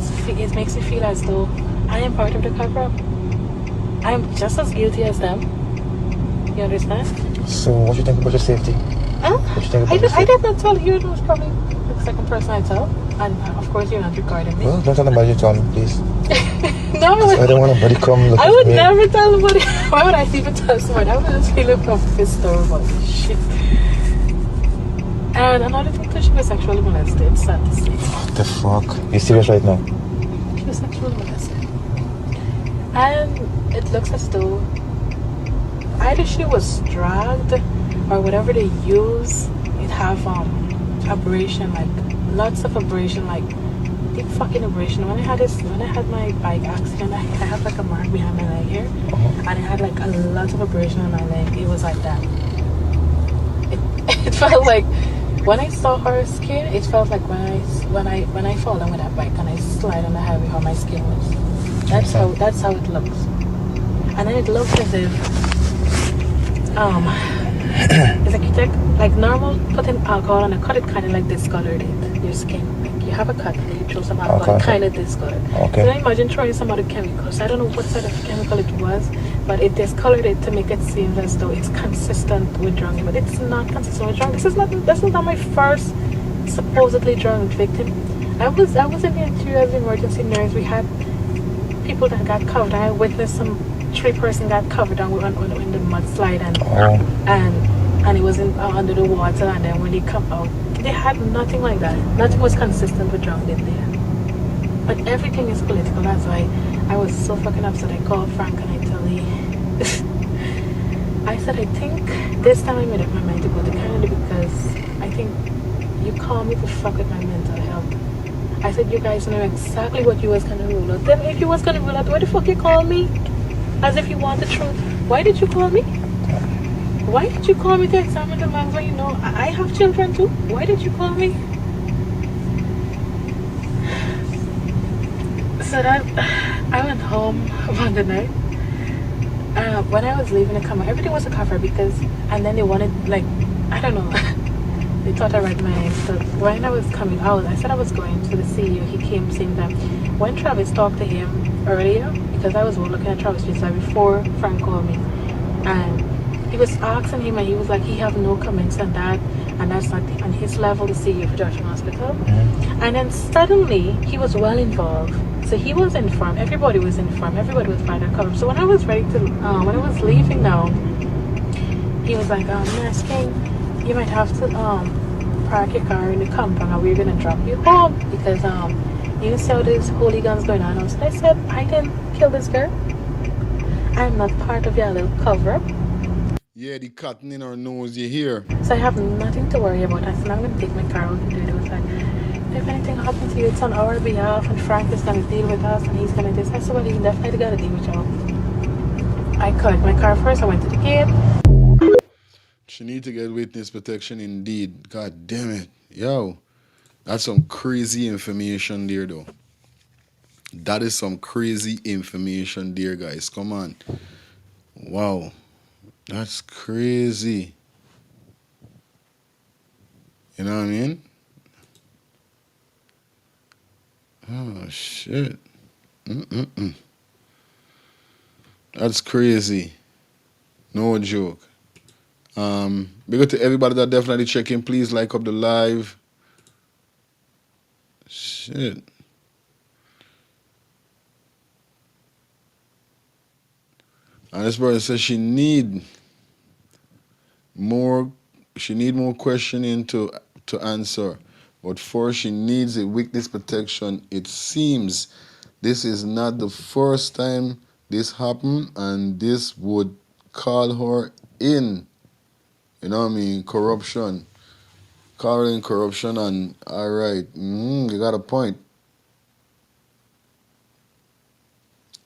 me feel as though I am part of the cover-up. I am just as guilty as them. You understand? So what do you think about your safety? Huh? What do you think about your I safety? did not tell you. It was probably the second person I tell. And of course you're not recording me. Well, don't tell nobody you told me, please. No, I don't want nobody come look I at would me. never tell nobody. Why would I even tell someone? I would just feel a pissed off about this shit. And another thing too, she was sexually molested. It's sad to say. What the fuck? You serious right now? She was sexually molested. And it looks as though either she was dragged or whatever they use, it have abrasion, like lots of abrasion, like deep fucking abrasion. When I had my bike accident, I have like a mark behind my leg here, and I had like a lot of abrasion on my leg. It was like that. It felt like when I saw her skin, it felt like when I fall down with that bike and I slide on the highway, how my skin was. That's how it looks. And then it looks as if it's like you take like normal putting alcohol and I cut it kind of like discolored it, your skin. Like you have a cut and you throw some alcohol, kind of discolored. Okay. So then imagine throwing some other chemicals. I don't know what sort of chemical it was, but it discolored it to make it seem as though it's consistent with drunk, but it's not consistent with drunk. This is not my first supposedly drunk victim. I was in the interior as an emergency nurse. We had people that got covered. I witnessed some 3-person got covered in the mudslide and it was under the water, and then when they come out, they had nothing like that. Nothing was consistent with drunk in there. But everything is political. That's why I was so fucking upset. I called Frank and I tell him, I said, I think this time I made up my mind to go to Canada because I think you called me to fuck with my mental health. I said, you guys know exactly what you was going to rule out. Then if you was going to rule out, why the fuck you call me? As if you want the truth. Why did you call me? Why did you call me to examine the lungs when you know I have children too? Why did you call me? So that I went home one the night. When I was leaving the coma, everything was a cover because, and then they wanted, like, I don't know, they thought I read my name. So when I was coming out, I said I was going to the CEO. He came saying that when Travis talked to him earlier, because I was looking at Travis Street before Frank called me, and he was asking him, and he was like, he have no comments on that, and that's not on his level, the CEO for Georgian Hospital. And then suddenly he was well involved. So he was informed, everybody was informed, everybody was part of the cover. So when I was ready to, when I was leaving now, he was like, Nurse King, you might have to park your car in the compound and we're going to drop you home because you see how this hooligans going on. So I said, I didn't kill this girl. I'm not part of your little cover-up. Yeah, the cotton in our nose, you hear? So I have nothing to worry about. I said, I'm going to take my car out and do it. It was like, if anything happens to you, it's on our behalf, and Frank is going to deal with us, and he's going to do this. I said, well, he definitely got to deal with y'all. I cut my car first. I went to the gate. She need to get witness protection indeed. God damn it. Yo, that's some crazy information there, though. That is some crazy information there, guys. Come on. Wow. That's crazy. You know what I mean? Oh, shit. That's crazy. No joke. Big up to everybody that definitely check in. Please like up the live. Shit. And this person says she need more questioning to answer. But first she needs a witness protection. It seems this is not the first time this happened, and this would call her in. You know what I mean? Corruption. Calling corruption and all right. You got a point.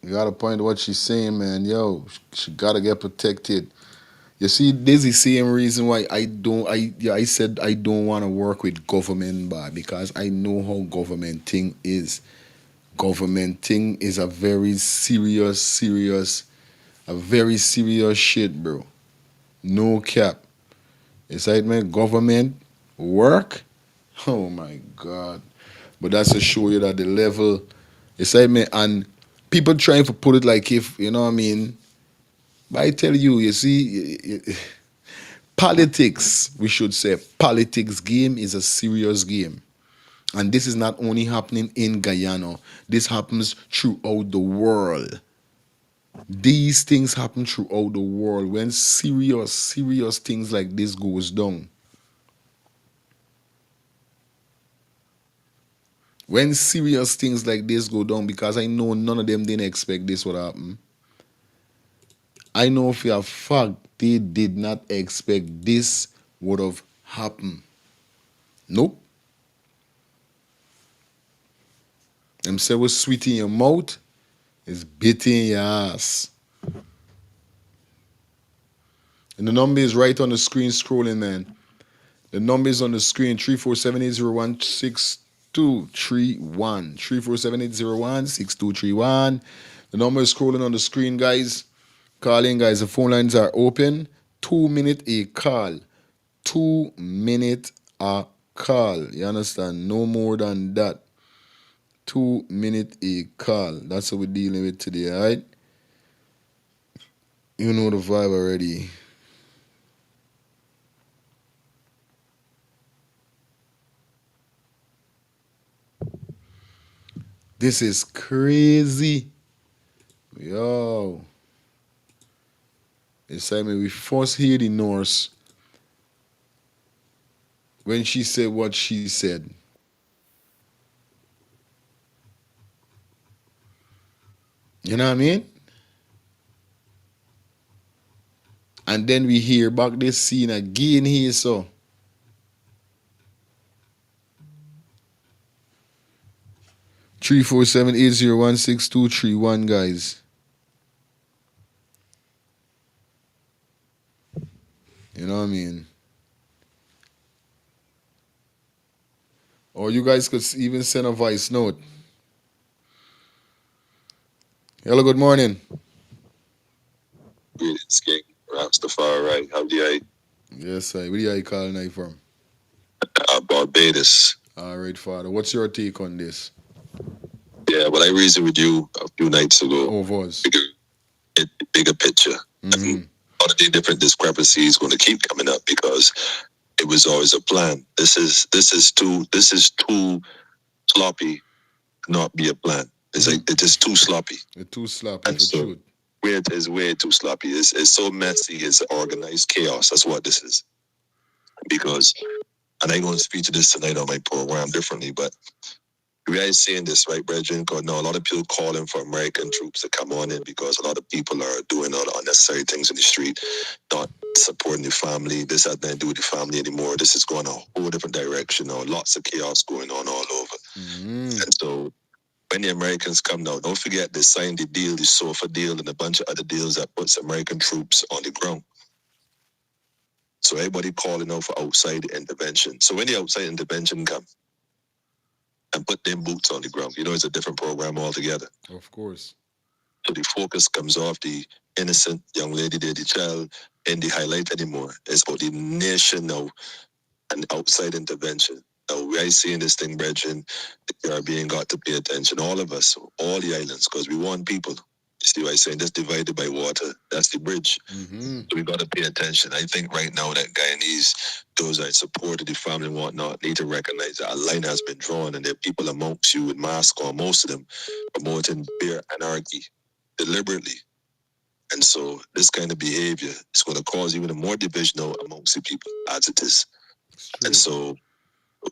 You got a point what she's saying, man. Yo, she gotta get protected. You see, this is the same reason why I said I don't want to work with government bar because I know how government thing is. Government thing is a very a very serious shit, bro. No cap. It's like man, government work. Oh my god. But that's to show you that the level, it's like man, and people trying to put it like if you know what I mean. But I tell you, you see, politics, we should say, politics game is a serious game. And this is not only happening in Guyana, this happens throughout the world. These things happen throughout the world when serious things like this goes down. When serious things like this go down, because I know none of them didn't expect this would happen. I know for a fact they did not expect this would have happened. Nope. Them say what's sweet in your mouth is bitter in your ass. And the number is right on the screen scrolling, man. The number is on the screen, 347-801-6231. 347-801-6231. The number is scrolling on the screen, guys. Call in, guys. The phone lines are open. 2 minute a call. 2 minute a call. You understand? No more than that. 2 minute a call. That's what we're dealing with today, alright? You know the vibe already. This is crazy. Yo. It's like we first hear the nurse when she said what she said. You know what I mean? And then we hear back this scene again here, so. 347-801-6231, guys. You know what I mean? Or you guys could even send a voice note. Hello, good morning. Greetings, King. Rastafari. How do you? Yes, sir. Where are you calling out from? Barbados. All right, Father. What's your take on this? Yeah, well, I reasoned with you a few nights ago. Oh, was. Bigger picture. I mean, all of the different discrepancies going to keep coming up because it was always a plan. This is too sloppy to not be a plan. It's like it's just too sloppy. It's too sloppy and for so, truth. It is way too sloppy. It's so messy. It's organized chaos. That's what this is. Because, and I'm going to speak to this tonight on my program differently, but we are seeing this, right, Brethren? Because now a lot of people calling for American troops to come on in because a lot of people are doing all the unnecessary things in the street, not supporting the family. This has nothing to do with the family anymore. This is going a whole different direction now. Lots of chaos going on all over. And so when the Americans come now, don't forget they signed the deal, the SOFA deal, and a bunch of other deals that puts American troops on the ground. So everybody calling out for outside intervention. So when the outside intervention come and put them boots on the ground, you know, it's a different program altogether. Of course. So the focus comes off the innocent young lady there, the child, and the highlight anymore. It's about the nation now and outside intervention. Now we are seeing this thing, brethren. The Caribbean got to pay attention. All of us, all the islands, because we want people. You see what I'm saying? That's divided by water. That's the bridge. So we got to pay attention. I think right now that Guyanese, those that supported the family and whatnot, need to recognize that a line has been drawn and there are people amongst you with masks on, most of them, promoting bare anarchy deliberately. And so this kind of behavior is going to cause even more division amongst the people as it is. And so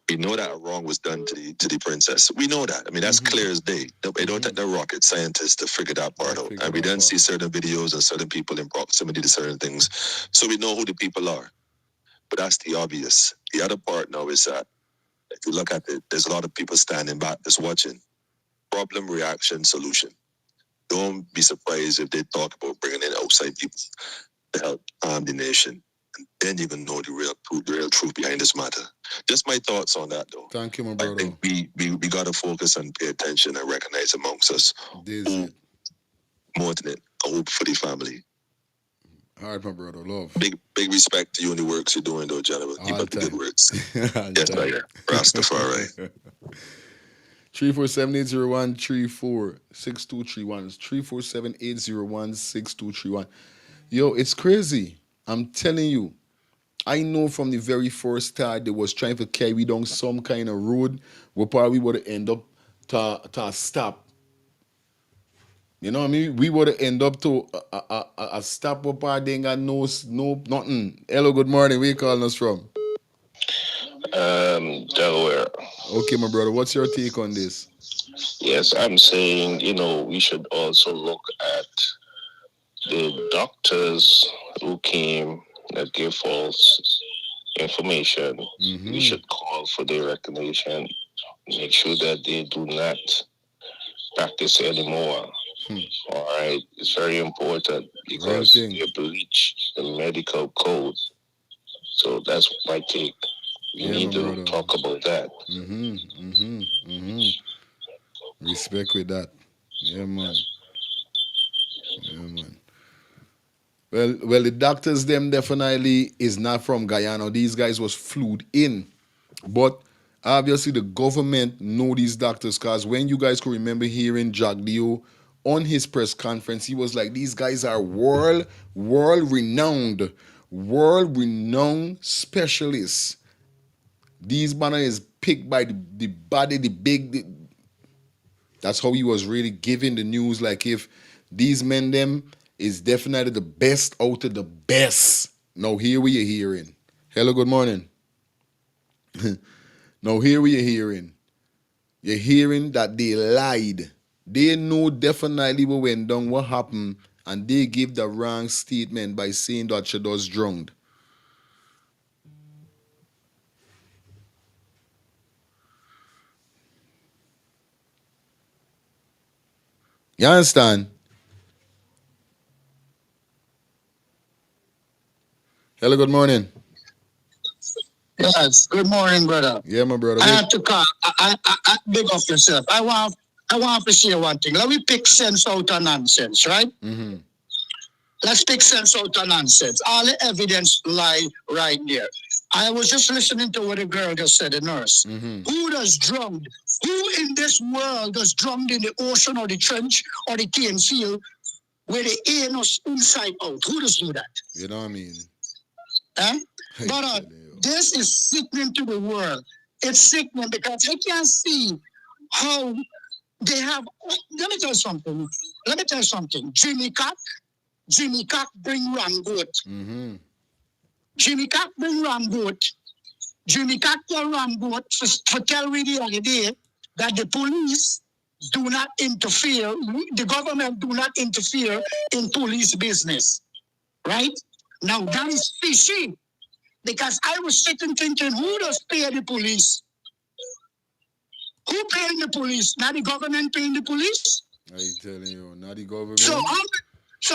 we know that a wrong was done to the princess. We know that. I mean, that's clear as day. They don't take the rocket scientists to figure that part out. And we then see certain videos of certain people in proximity to certain things. So we know who the people are. But that's the obvious. The other part now is that if you look at it, there's a lot of people standing back just watching. Problem, reaction, solution. Don't be surprised if they talk about bringing in outside people to help arm the nation. And then you can know the real truth behind this matter. Just my thoughts on that, though. Thank you, my brother. I think we got to focus and pay attention and recognize amongst us who more than it. I hope for the family. All right, my brother. Love. Big respect to you and the works you're doing, though, gentlemen. Keep up the good works. Yes, I am. Rastafari. 347-801 346231. It's 347-801-6231. Yo, it's crazy. I'm telling you. I know from the very first start they was trying to carry down some kind of road where probably would end up to stop. You know what I mean? We would end up to a stop up our thing and no nothing. Hello, good morning. Where you calling us from? Delaware. Okay, my brother. What's your take on this? Yes, I'm saying, we should also look at the doctors who came that gave false information. Mm-hmm. We should call for their recognition, make sure that they do not practice anymore. All right, it's very important because they breach the medical code. So that's my take. We need to talk about that. Respect with that. Yeah, man. Well, the doctors them definitely is not from Guyana. These guys was flued in, but obviously the government know these doctors because when you guys could remember hearing Jagdeo on his press conference, he was like, these guys are world-renowned specialists. These man is picked by the body, that's how he was really giving the news. Like if these men them is definitely the best out of the best. Now here we are hearing. Hello, good morning. Now here we are hearing. You're hearing that they lied. They know definitely what went down, what happened, and they give the wrong statement by saying that she was drowned. You understand? Hello, good morning. Yes, good morning, brother. Yeah, my brother. I have to call. I big up yourself. I want to say one thing. Let me pick sense out of nonsense, right? Mm-hmm. Let's pick sense out of nonsense. All the evidence lie right there. I was just listening to what a girl just said, a nurse. Mm-hmm. Who does drowned? Who in this world does drowned in the ocean or the trench or the cane field where the air is inside out? Who does do that? You know what I mean? But this is sickening to the world. It's sickening because I can't see how they have. Let me tell you something. Jimmy Cock bring wrong goat. Mm-hmm. Jimmy Cock bring wrong goat. Jimmy Cock tell wrong goat for tell me the other day that the police do not interfere, the government do not interfere in police business. Right? Now that is fishy. Because I was sitting thinking, who does pay the police? Who paying the police? Not the government paying the police? I telling you, not the government. So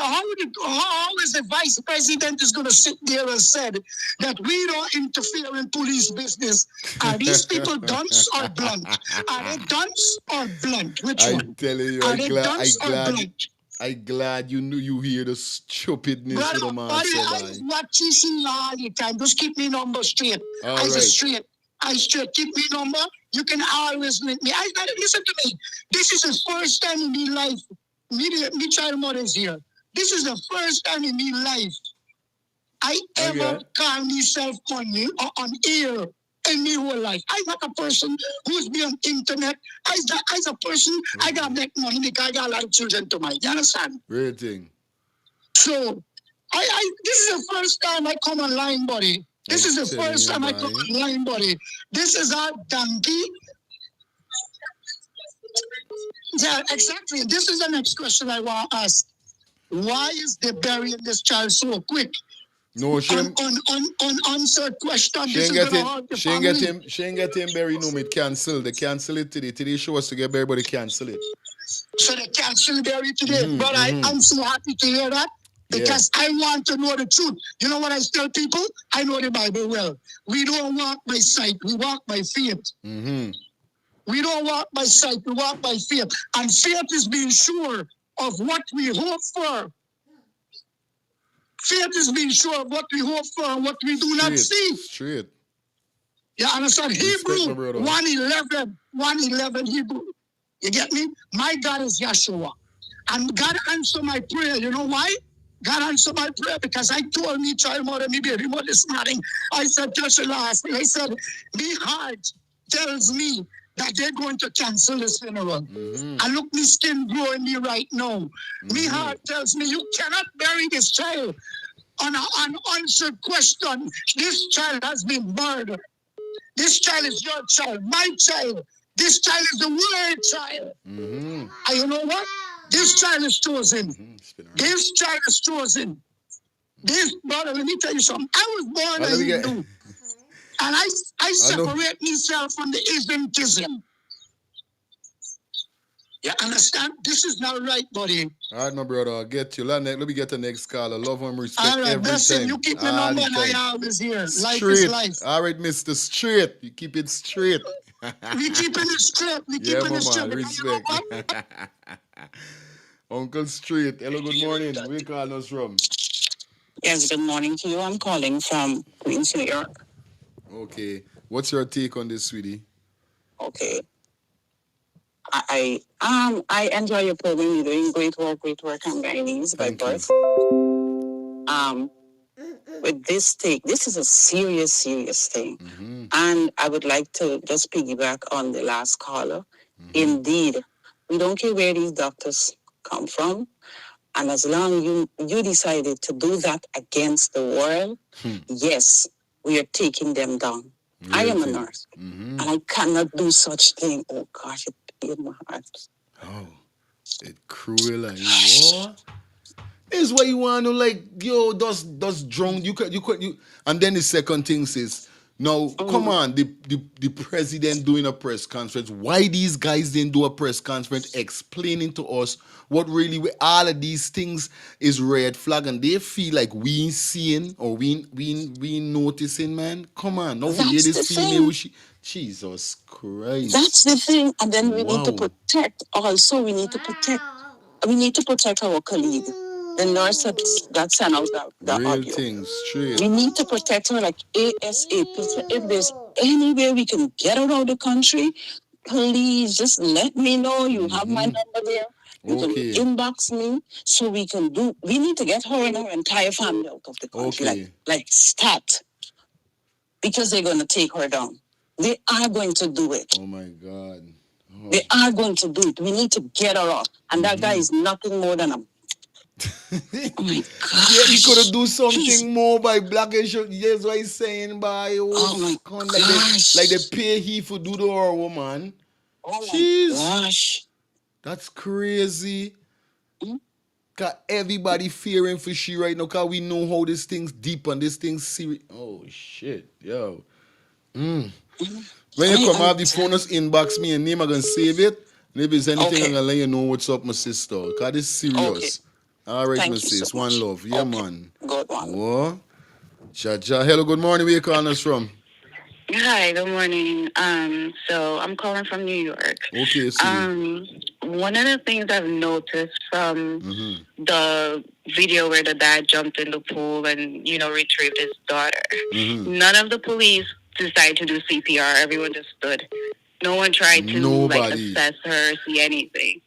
how is the vice president is going to sit there and said that we don't interfere in police business? Are these people dunce or blunt? Are they dunce or blunt? Which one? I'm telling you, I'm glad you knew you hear the stupidness of the man said. I watch you all the time. Just keep me number straight. I straight. Keep me number. You can always link me. Listen to me. This is the first time in my life. Me child mother is here. This is the first time in my life I ever call myself on air in my whole life. I'm not a person who's been on internet. As a person, I got make money because I got a lot of children to mind. You understand? Great thing. So, this is the first time I come online, buddy. This is the first time I come online, buddy. This is our donkey. Yeah, exactly. This is the next question I want to ask. Why is they burying this child so quick? No, she unanswered question. She This ain't is get gonna him. haunt the She ain't get family. him. She ain't get him. Barry no it cancel. They cancel it today. Today show us to get Barry, but they cancel it. So they cancel Barry today. But I'm so happy to hear that because I want to know the truth. You know what I tell people? I know the Bible well. We don't walk by sight. We walk by faith. We don't walk by sight. We walk by faith. And faith is being sure of what we hope for. Faith is being sure of what we hope for and what we do not see. Straight. You understand? Hebrew 1:11 Hebrew. You get me? My God is Yeshua. And God answered my prayer. You know why? God answered my prayer because I told me, child mother, me baby mother this morning. I said, touch the last thing. I said, me heart tells me that they're going to cancel this funeral. And look, me skin growing me right now. Me heart tells me you cannot bury this child on an unanswered question. This child has been murdered. This child is your child, my child. This child is the word child. And you know what? This child is chosen. This child is chosen. This, brother, let me tell you something. I was born a Hindu. And I separate myself from the Islam. You understand? This is not right, buddy. All right, my brother. I'll get you. Let me get the next caller. Love and respect all right, every listen, time. You keep the number and I always here. Life is life. All right, Mr. Straight. You keep it straight. We keeping it straight. We keeping it straight. Respect. Uncle Straight. Hello, good morning. Where you calling us from? Yes, good morning to you. I'm calling from Queens, New York. Okay. What's your take on this, sweetie? Okay. I enjoy your program. You're doing great work. I'm Guyanese by birth. With this take, this is a serious thing. And I would like to just piggyback on the last caller. Indeed, we don't care where these doctors come from. And as long as you decided to do that against the world, yes, we are taking them down. I am a nurse, and I cannot do such thing. Oh gosh, it paid my heart. Oh, it cruel like what? Is what you want to like, yo, does drunk. You and then the second thing says, now, come on, the president doing a press conference. Why these guys didn't do a press conference explaining to us what really all of these things is red flag, and they feel like we ain't seeing or we noticing, man. Come on, now we hear this female. Jesus Christ. That's the thing, and then we need to protect. Also, we need to protect our colleague. The nurse that sent out the real audio. Things, straight. We need to protect her like ASAP. So if there's any way we can get her out of the country, please just let me know. You have my number there. You can inbox me so we can do. We need to get her and her entire family out of the country. Like stat. Because they're going to take her down. They are going to do it. Oh my God. Oh. They are going to do it. We need to get her off. And that guy is nothing more than a oh my God. Yeah, he could have do something more by blacking shit. Yes, what he's saying by oh my like they pay he for do the horror woman. Oh my gosh. That's crazy. Cause everybody fearing for she right now, cause we know how this thing's deep and this thing's serious. Oh shit, yo. When you come out the phone, just inbox me and name, I'm gonna save it. And if there's anything, I'm gonna let you know what's up, my sister. Cause this serious. All right, my sis. So one love. Yeah, man. Good one. What? Cha-cha. Hello, good morning. Where you calling us from? Hi, good morning. So I'm calling from New York. Okay, one of the things I've noticed from the video where the dad jumped in the pool and, retrieved his daughter, none of the police decided to do CPR. Everyone just stood. No one tried to assess her, see anything.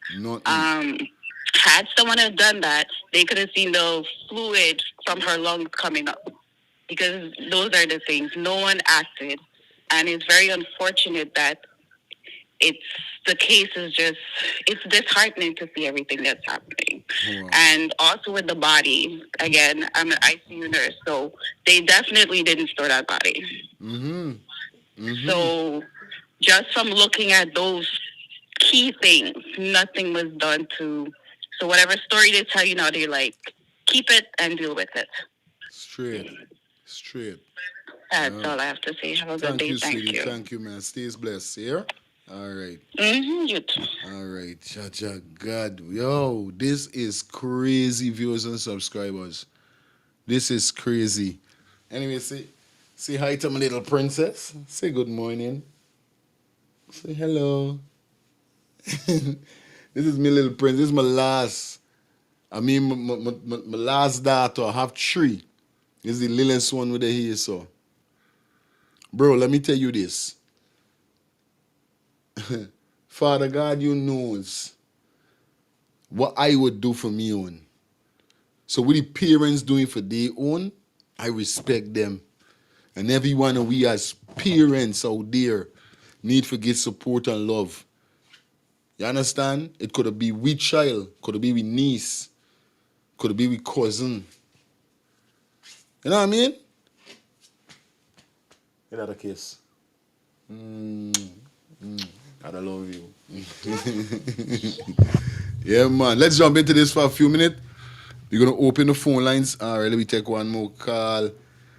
Had someone have done that, they could have seen the fluid from her lungs coming up. Because those are the things. No one acted. And it's very unfortunate that the case is it's disheartening to see everything that's happening. Wow. And also with the body, again, I'm an ICU nurse, so they definitely didn't store that body. So just from looking at those key things, nothing was done so whatever story they tell you now, they're like, keep it and deal with it. Straight. That's all I have to say. Have a good day. Thank you. Thank you, man. Stay blessed, here. All right. You too. All right. Cha God. Yo, this is crazy, viewers and subscribers. This is crazy. Anyway, say hi to my little princess. Say good morning. Say hello. This is my little princess. This is my last. I mean, my last daughter. I have 3. This is the littlest one with the hair, so. Bro, let me tell you this. Father God, you knows what I would do for me own. So what the parents doing for their own, I respect them. And everyone of we as parents out there need to get support and love. You understand? It could be with child, could be with niece, could be with cousin. You know what I mean? Get out a kiss. I love you. Yeah, man. Let's jump into this for a few minutes. We're going to open the phone lines. All right, let me take one more call.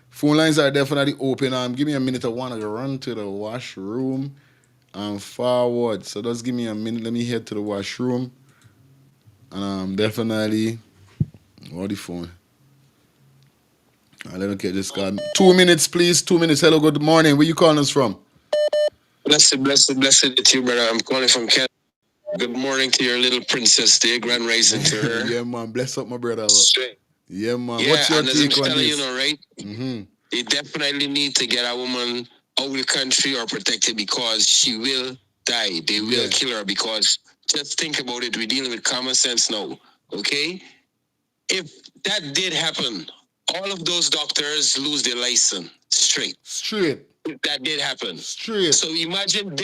Phone lines are definitely open. Give me a minute. I want to run to the washroom and forward. So just give me a minute. Let me head to the washroom. And definitely... What the phone? Let me get this card. 2 minutes, please. 2 minutes. Hello, good morning. Where you calling us from? Blessed to you, brother. I'm calling from Canada. Good morning to your little princess there. Grand rising to her. Yeah, man. Bless up, my brother. Straight. Yeah, man. Yeah, what's your and as I'm take on telling this? you know, right? They definitely need to get a woman out of the country or protected because she will die. They will kill her because just think about it. We're dealing with common sense now, okay? If that did happen, all of those doctors lose their license straight. That did happen. So imagine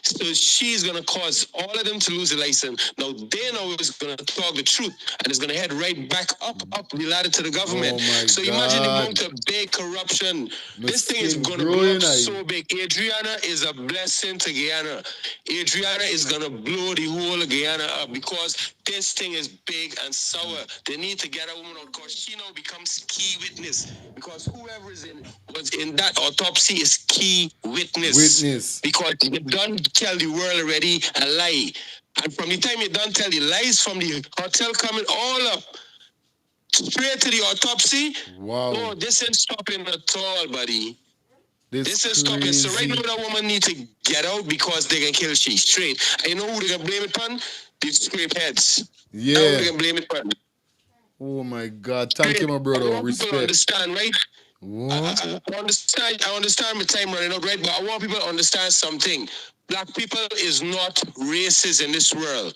so she's going to cause all of them to lose the license. Now they know it's going to talk the truth and it's going to head right back up the ladder to the government. So imagine the amount of big corruption. This thing is going to blow up so big. Adriana is a blessing to Guyana. Adriana is going to blow the whole of Guyana up because this thing is big and sour. They need to get a woman out because she now becomes key witness. Because whoever was in that autopsy is key witness. Because you done tell the world already a lie. And from the time you done tell the lies from the hotel coming all up straight to the autopsy. Wow. Oh, this ain't stopping at all, buddy. This is stopping. So right now that woman need to get out because they can kill she straight. And you know who they can blame it on? The scrape heads. Yeah. That's who they can blame it on. Oh my God. Thank you, my brother. Respect. People understand, right? What? I understand my time running out, right? But I want people to understand something. Black people is not racist in this world.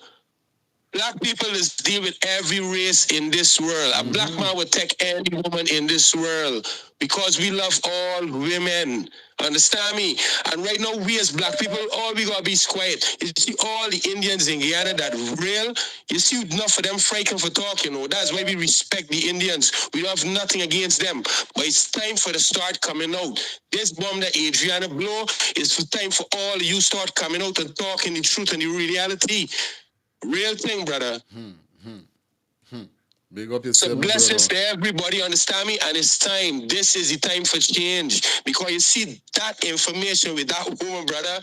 Black people is deal with every race in this world. A black man would take any woman in this world because we love all women. Understand me? And right now, we as black people, all we gotta be is quiet. You see all the Indians in Guyana that real, you see enough of them frightened for talk, you know. That's why we respect the Indians. We have nothing against them. But it's time for the start coming out. This bomb that Adriana blow is for time for all of you start coming out and talking the truth and the reality. Real thing, brother. Big up yourself, so blessings brother. to everybody, understand me? And it's time. This is the time for change. Because you see that information with that woman, brother,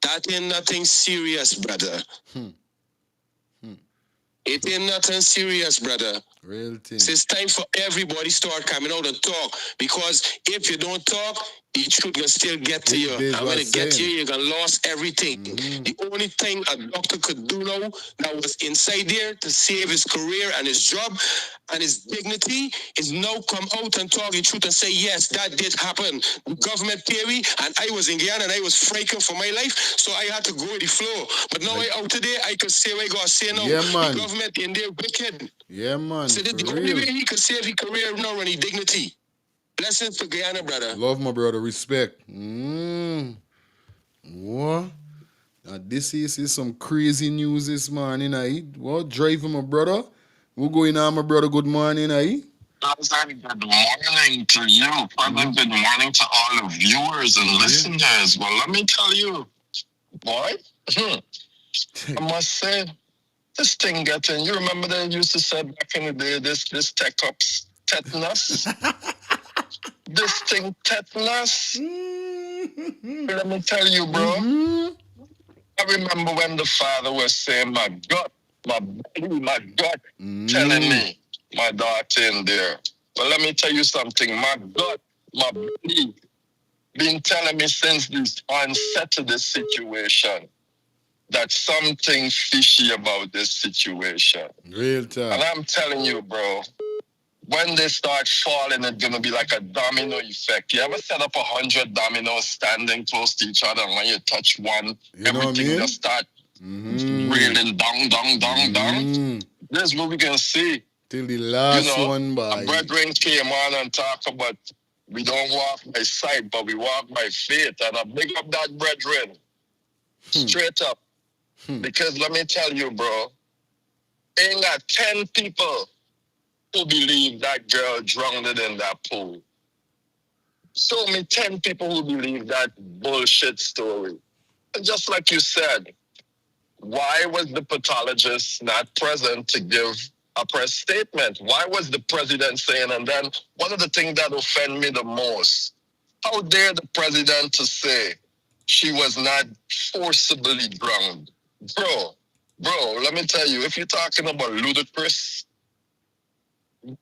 that ain't nothing serious, brother. It ain't nothing serious, brother. Real thing. So it's time for everybody start coming out and talk. Because if you don't talk, the truth can still get to you. And when it gets to you, you're going to lose everything. The only thing a doctor could do now that was inside there to save his career and his job and his dignity is now come out and talk the truth and say, yes, that did happen. The government theory, and I was in Guyana and I was frightened for my life, so I had to go with the flow. But now I out today, I can say what I got to say now. Yeah, man. The government in there wicked. Yeah, man. So the only way he could save his career now and his dignity. Blessings to Guyana, brother. Love, my brother. Respect. What? Now, this is some crazy news this morning, What? Driving, my brother? We're going on, my brother. Good morning, Good morning to you. Father, good morning to all the viewers and listeners. Well, let me tell you, boy, I must say, this thing getting, you remember they used to say back in the day, this tech ups tetanus? this thing tetanus. Let me tell you, bro. I remember when the father was saying, my gut, my belly, my gut, telling me my daughter in there. But let me tell you something. My gut, my belly, been telling me since this onset of this situation that something fishy about this situation. Real time. And I'm telling you, bro, when they start falling, it's gonna be like a domino effect. You ever set up 100 dominoes standing close to each other, and when you touch one, everything just start reeling down. This is what we can see. Till the last one by. A brethren came on and talk about we don't walk by sight, but we walk by faith. And I big up that brethren. Straight up. Because let me tell you, bro, ain't got 10 people who believe that girl drowned in that pool. Show me 10 people who believe that bullshit story. And just like you said, why was the pathologist not present to give a press statement? Why was the president saying? And then one of the things that offend me the most, how dare the president to say she was not forcibly drowned? Bro, let me tell you, if you're talking about ludicrous,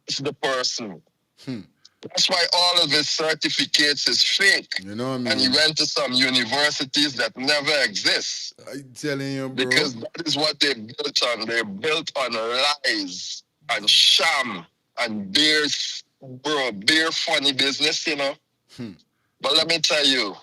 it's the person. That's why all of his certificates is fake. You know what I mean? And he went to some universities that never exist. I'm telling you, bro. Because that is what they built on. They're built on lies and sham and beer funny business, you know. But let me tell you,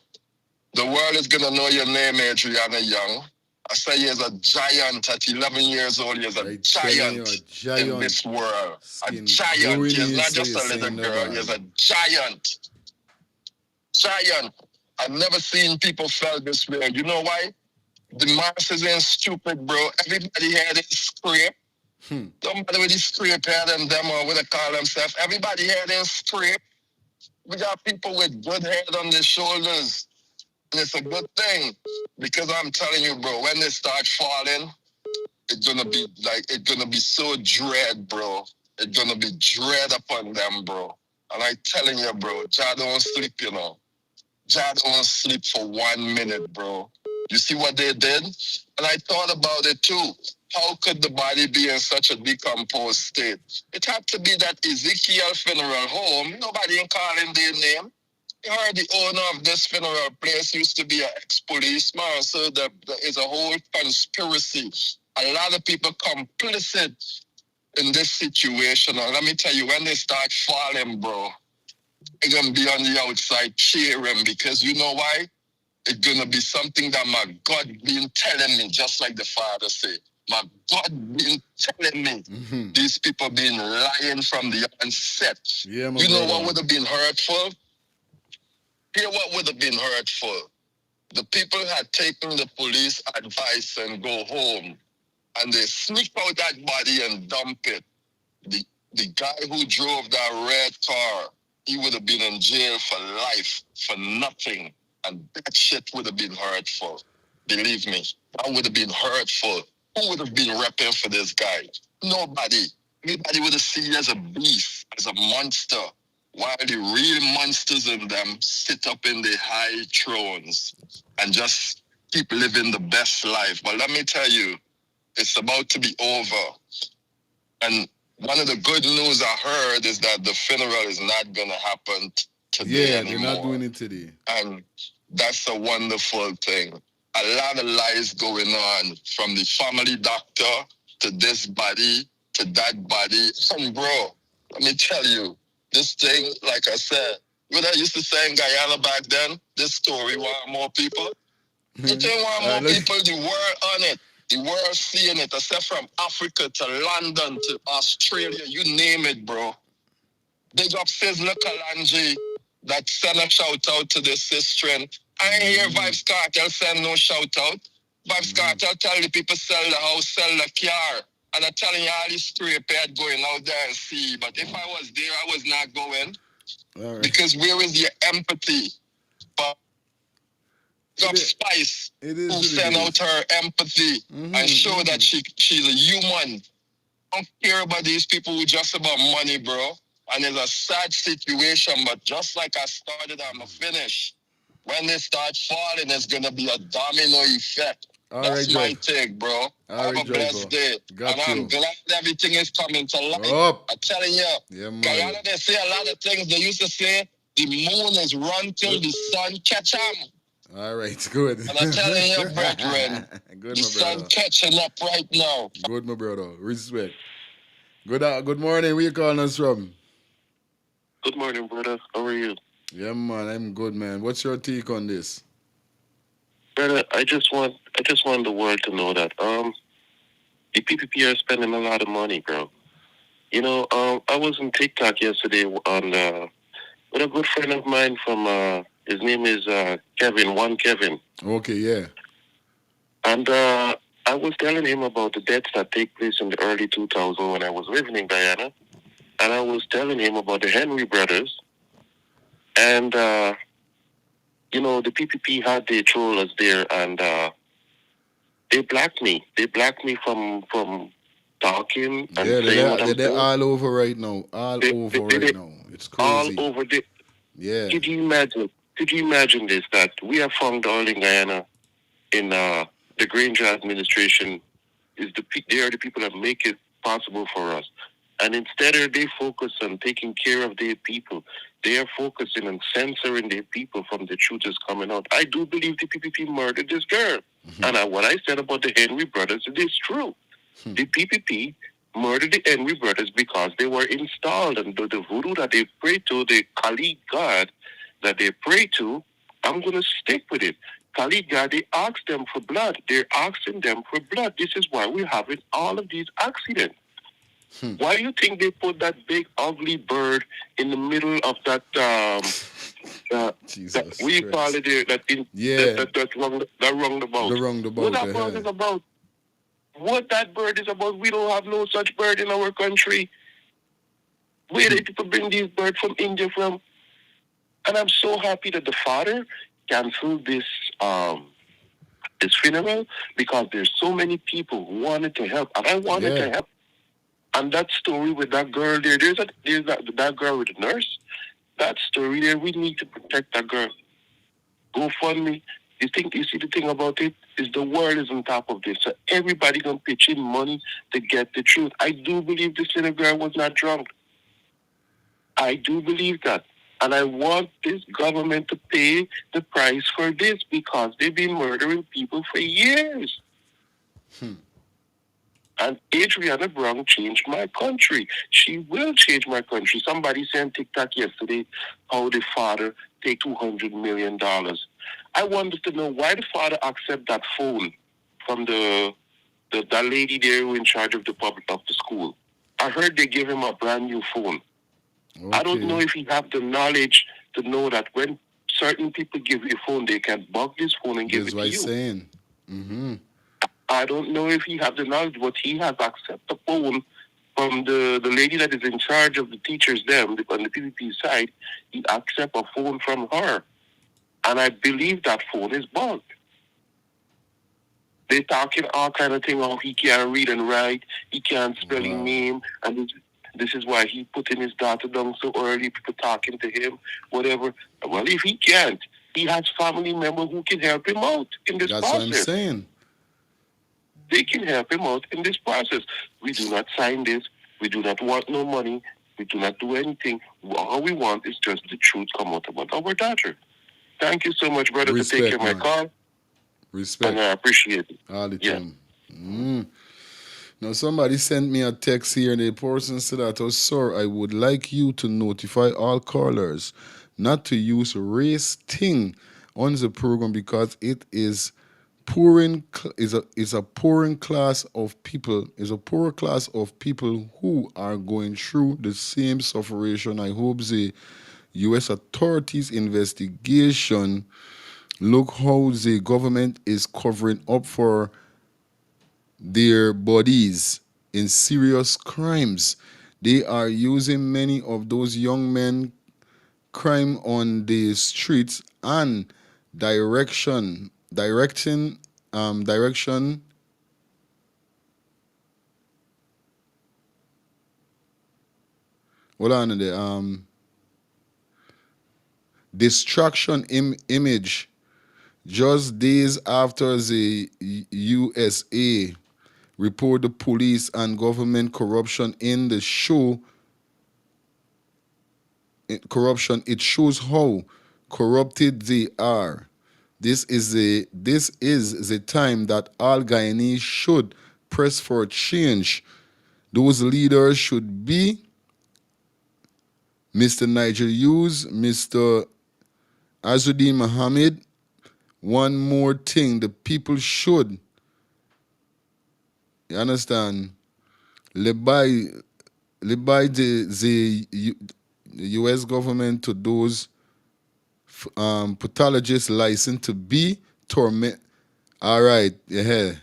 the world is going to know your name, Adriana Young. I say he is a giant at 11 years old. He is a giant in this world. A giant. He is not just a little girl. He is a giant. Giant. I've never seen people felt this way. You know why? The masses ain't stupid, bro. Everybody had it scrape. Don't matter with the scrape head and them or what they call themselves. Everybody had it scrape. We got people with good head on their shoulders. And it's a good thing. Because I'm telling you, bro, when they start falling, it's gonna be so dread, bro. It's gonna be dread upon them, bro. And I'm telling you, bro, Jah don't sleep, you know. Jah don't sleep for 1 minute, bro. You see what they did? And I thought about it too. How could the body be in such a decomposed state? It had to be that Ezekiel funeral home. Nobody ain't calling their name. You heard the owner of this funeral place used to be an ex-policeman, so there is a whole conspiracy. A lot of people complicit in this situation. And let me tell you, when they start falling, bro, they're going to be on the outside cheering because you know why? It's going to be something that my God been telling me, just like the father said. My God been telling me these people been lying from the onset. Yeah, you know what would have been hurtful? Hear what would have been hurtful. The people had taken the police advice and go home. And they sneak out that body and dump it. The guy who drove that red car, he would have been in jail for life, for nothing. And that shit would have been hurtful. Believe me, that would have been hurtful. Who would have been repping for this guy? Nobody. Everybody would have seen as a beast, as a monster. While the real monsters in them sit up in their high thrones and just keep living the best life. But let me tell you, it's about to be over. And one of the good news I heard is that the funeral is not going to happen today anymore. They're not doing it today. And that's a wonderful thing. A lot of lies going on from the family doctor to this body to that body. And bro, let me tell you, this thing, like I said, what I used to say in Guyana back then, this story want more people. It ain't want more people, the world on it. The world seeing it. I said from Africa to London to Australia, you name it, bro. Big up Sizzler Kalanji that send a shout out to the sister. I ain't hear Vibes Cartel send no shout out. Vibes Cartel tell the people sell the house, sell the car. And I'm telling you all this straight pad going out there and see. But if I was there, I was not going. Right. Because where is your empathy? But Spice who send out her empathy and show that she's a human. I don't care about these people who just about money, bro. And it's a sad situation, but just like I started, I'm going to finish. When they start falling, it's going to be a domino effect. That's my take, bro. Have a blessed day. And I'm glad everything is coming to light. I'm telling you, Guyana, they say a lot of things. They used to say, the moon is run till the sun catch 'em. All right, good. And I'm telling you, brethren, good, the sun catching up right now. Good, my brother. Respect. Good morning. Where you calling us from? Good morning, brother. How are you? Yeah, man. I'm good, man. What's your take on this? Brother, I just want the world to know that the PPP are spending a lot of money, bro. You know, I was on TikTok yesterday on with a good friend of mine from his name is Kevin. Okay, yeah. And I was telling him about the deaths that take place in the early 2000s when I was living in Guyana. And I was telling him about the Henry brothers. And, you know, the PPP had their trollers there, and they blocked me. They blocked me from talking and saying what I'm they're saying. all over right now. Right now. It's crazy. All over the... Yeah. Could you imagine this, that we have found all in Guyana in the Granger administration they are the people that make it possible for us. And instead of they focus on taking care of their people, they are focusing on censoring their people from the truth is coming out. I do believe the PPP murdered this girl. And what I said about the Henry brothers, it is true. The PPP murdered the Henry brothers because they were installed, and the voodoo that they pray to, the Kali God that they pray to, I'm going to stick with it. Kali God, they ask them for blood. They're asking them for blood. This is why we're having all of these accidents. Why do you think they put that big ugly bird in the middle of that we call it there, that roundabout? What that bird is about? What that bird is about? We don't have no such bird in our country. Where did people bring these birds from India from? And I'm so happy that the father canceled this funeral because there's so many people who wanted to help, and I wanted to help. And that story with that girl there, there's that girl with the nurse. That story there, we need to protect that girl. GoFundMe. You see the thing about it is the world is on top of this, so everybody gonna pitch in money to get the truth. I do believe this little girl was not drunk. I do believe that. And I want this government to pay the price for this because they've been murdering people for years. And Adriana Brown changed my country. She will change my country. Somebody said on TikTok yesterday how the father take $200 million. I wanted to know why the father accept that phone from that lady there who in charge of the school. I heard they give him a brand new phone. Okay. I don't know if he have the knowledge to know that when certain people give you a phone, they can bug this phone and give it to you. That's what I'm saying. I don't know if he have the knowledge, but he has accepted the phone from the lady that is in charge of the teachers on the PPP side. He accept a phone from her. And I believe that phone is bugged. They talking all kind of thing, how he can't read and write, he can't spell his name, and this is why he putting his daughter down so early, people talking to him, whatever. Well, if he can't, he has family members who can help him out in this process. That's what I'm saying. They can help him out in this process. We do not sign this. We do not want no money. We do not do anything. All we want is just the truth come out about our daughter. Thank you so much, brother, for taking my call. Respect. And I appreciate it. All the time. Now, somebody sent me a text here, and the person said that, "Oh, sir, I would like you to notify all callers not to use race thing on the program because it is a poor class of people who are going through the same suffering. I hope the U.S. authorities' investigation look how the government is covering up for their bodies in serious crimes. They are using many of those young men crime on the streets and direction hold on there. Destruction image just days after the USA report the police and government corruption in the show. Corruption, it shows how corrupted they are. This is the time that all Guyanese should press for change. Those leaders should be Mr. Nigel Hughes, Mr. Azuddin Mohammed. One more thing, the people should, you understand, live by the U.S. government to those pathologists licensed to be torment. All right, yeah.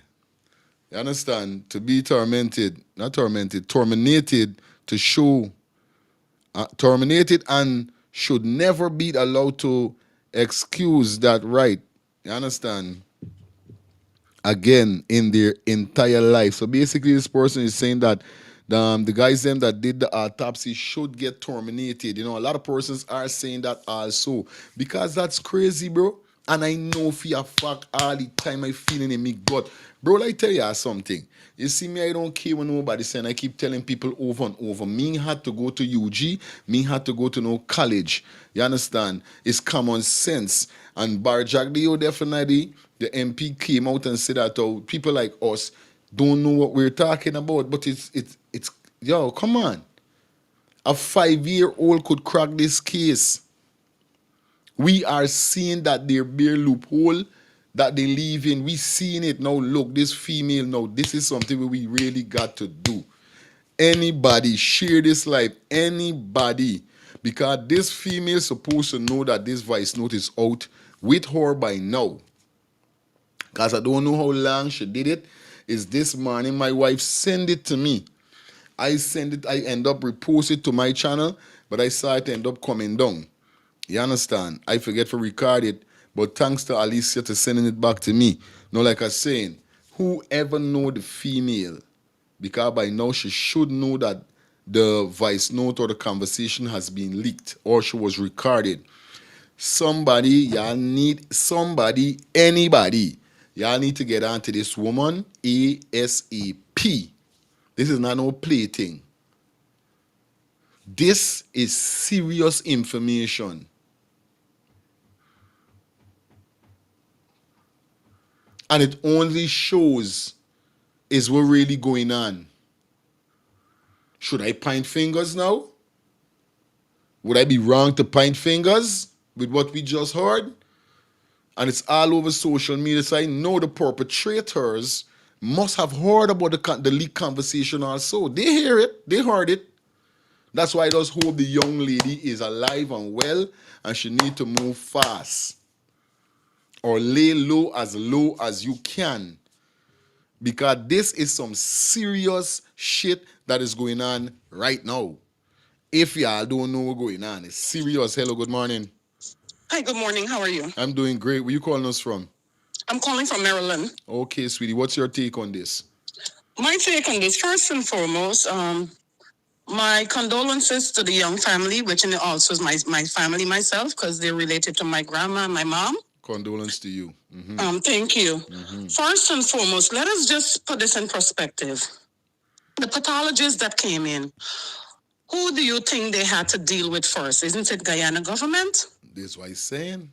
You understand? To be tormented, not tormented, terminated to show, terminated and should never be allowed to excuse that right. You understand? Again, in their entire life. So basically, this person is saying that the guys them that did the autopsy should get terminated. You know, a lot of persons are saying that also because that's crazy, bro. And I know for a fact all the time I feeling in me gut. Bro, I tell you something. You see me, I don't care what nobody saying. I keep telling people over and over. Me had to go to UG. Me had to go to no college. You understand? It's common sense. And Barjack Dio definitely, the MP came out and said that people like us don't know what we're talking about. But it's yo, come on. A 5-year-old could crack this case. We are seeing that their bare loophole that they live in. We seeing it now. Look, this female now. This is something we really got to do. Anybody share this life. Anybody, because this female supposed to know that this voice note is out with her by now. Because I don't know how long she did it. Is this morning my wife sent it to me. I send it. I end up repost it to my channel, but I saw it end up coming down. You understand? I forget to record it, but thanks to Alicia to sending it back to me. No, like I was saying, whoever know the female, because by now she should know that the voice note or the conversation has been leaked or she was recorded. Somebody, y'all need somebody, anybody. Y'all need to get onto this woman ASAP. This is not no plaything. This is serious information. And it only shows is what really going on. Should I point fingers now? Would I be wrong to point fingers with what we just heard? And it's all over social media, so I know the perpetrators must have heard about the leak conversation also. They hear it, they heard it. That's why I just hope the young lady is alive and well, and she need to move fast. Or lay low as you can. Because this is some serious shit that is going on right now. If y'all don't know what's going on, it's serious. Hello, good morning. Hi, good morning. How are you? I'm doing great. Where you calling us from? I'm calling from Maryland. Okay, sweetie. What's your take on this? My take on this, first and foremost, my condolences to the young family, which also is my family myself, because they're related to my grandma and my mom. Condolence to you. Mm-hmm. Thank you. Mm-hmm. First and foremost, let us just put this in perspective. The pathologist that came in, who do you think they had to deal with first? Isn't it Guyana government? That's what I'm saying.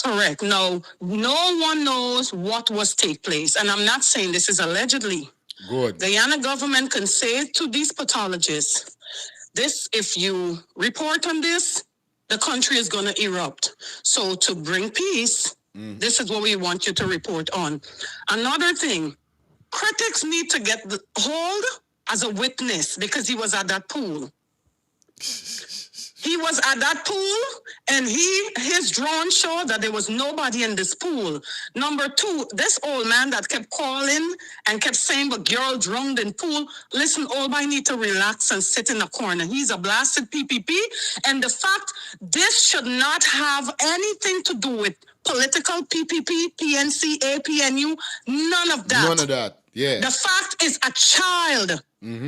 Correct. No one knows what was take place. And I'm not saying this is allegedly. Good. Guyana government can say to these pathologists, this, if you report on this, the country is going to erupt. So to bring peace, this is what we want you to report on. Another thing, critics need to get the hold as a witness because he was at that pool. He was at that pool, and his drone showed that there was nobody in this pool. Number two, this old man that kept calling and kept saying, but girl drowned in pool. Listen, old man need to relax and sit in a corner. He's a blasted PPP. And the fact, this should not have anything to do with political PPP, PNC, APNU, none of that. None of that, yeah. The fact is a child.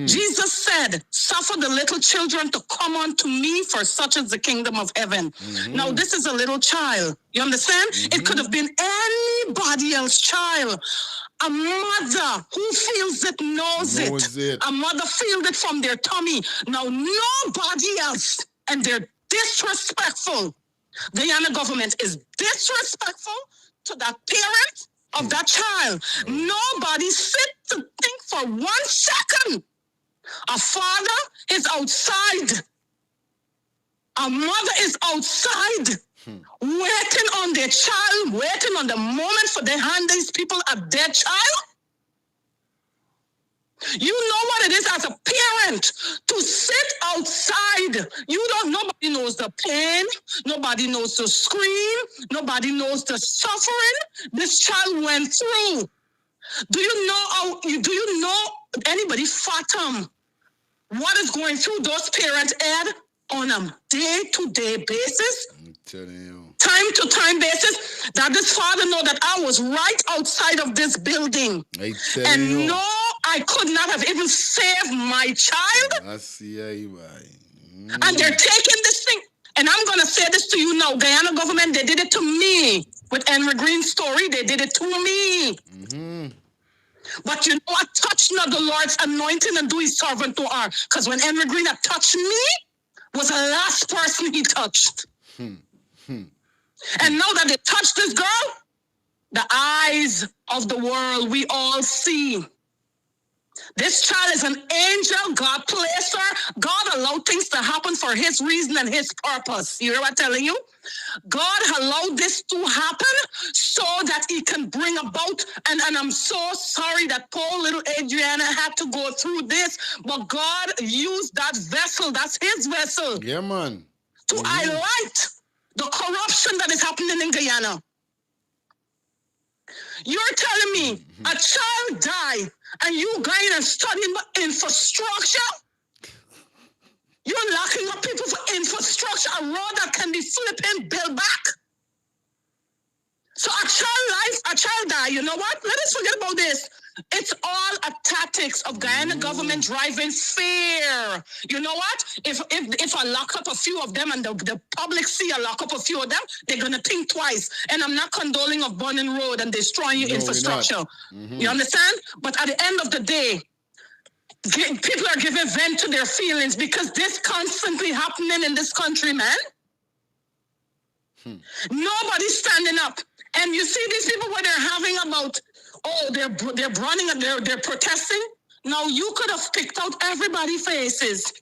Jesus said, suffer the little children to come unto me, for such is the kingdom of heaven. Now, this is a little child. You understand? It could have been anybody else's child. A mother who feels it knows it. A mother feels it from their tummy. Now, nobody else. And they're disrespectful. The Guyana government is disrespectful to that parent of that child. Nobody sit to think for 1 second. A father is outside. A mother is outside, waiting on their child, waiting on the moment for they hand these people a dead child. You know what it is as a parent to sit outside. Nobody knows the pain. Nobody knows the scream. Nobody knows the suffering this child went through. Do you know anybody fathom what is going through those parents' head on a day-to-day basis? I'm telling you. Time to time basis, that this father know that I was right outside of this building. And you. no, I could not have even saved my child. I see you. And they're taking this thing. And I'm going to say this to you now. Guyana government, they did it to me. With Henry Green's story, they did it to me. But you know what? Touch not the Lord's anointing and do his servant to her. Because when Henry Green had touched me, was the last person he touched. And now that they touched this girl, the eyes of the world, we all see. This child is an angel. God placed her. God allowed things to happen for his reason and his purpose. You hear what I'm telling you? God allowed this to happen so that he can bring about, and I'm so sorry that poor little Adriana had to go through this, but God used that vessel, that's his vessel. Yeah, man. To highlight the corruption that is happening in Guyana. You're telling me a child died and you going and studying infrastructure? You're locking up people for infrastructure, a road that can be flipping built back. So a child died. You know what? Let us forget about this. It's all a tactics of Guyana government driving fear. You know what? If I lock up a few of them and the public see I lock up a few of them, they're going to think twice. And I'm not condoling of burning road and destroying your infrastructure. You understand? But at the end of the day, people are giving vent to their feelings because this constantly happening in this country, man. Nobody's standing up. And you see these people where they're having about, they're running and they're protesting. Now you could have picked out everybody's faces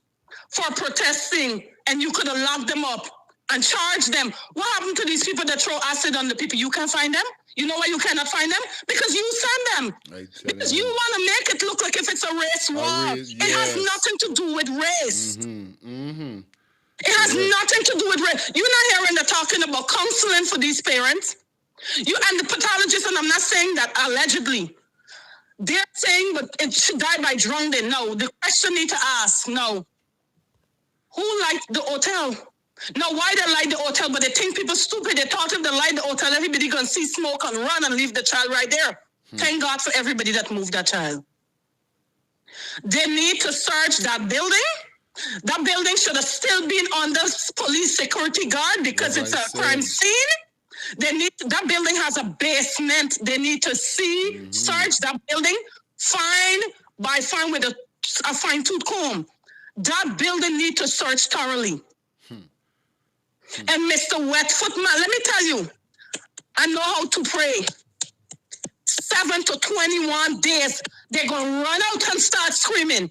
for protesting and you could have locked them up and charged them. What happened to these people that throw acid on the people? You can't find them? You know why you cannot find them? Because you send them. Because you want to make it look like if it's a race war. It has nothing to do with race. It has nothing to do with race. You're not hearing them talking about counseling for these parents. You and the pathologist, and I'm not saying that allegedly. They're saying, but it should die by drowning. No, the question need to ask, no. Who liked the hotel? Now, why they like the hotel, but they think people stupid. They thought if they like the hotel, everybody gonna see smoke and run and leave the child right there. Thank God for everybody that moved that child. They need to search that building. That building should have still been under police security guard because it's a crime scene. That building has a basement. They need to search that building, find with a fine-tooth comb. That building need to search thoroughly. And Mr. Wetfoot, man, let me tell you, I know how to pray. 7 to 21 days, they're going to run out and start screaming.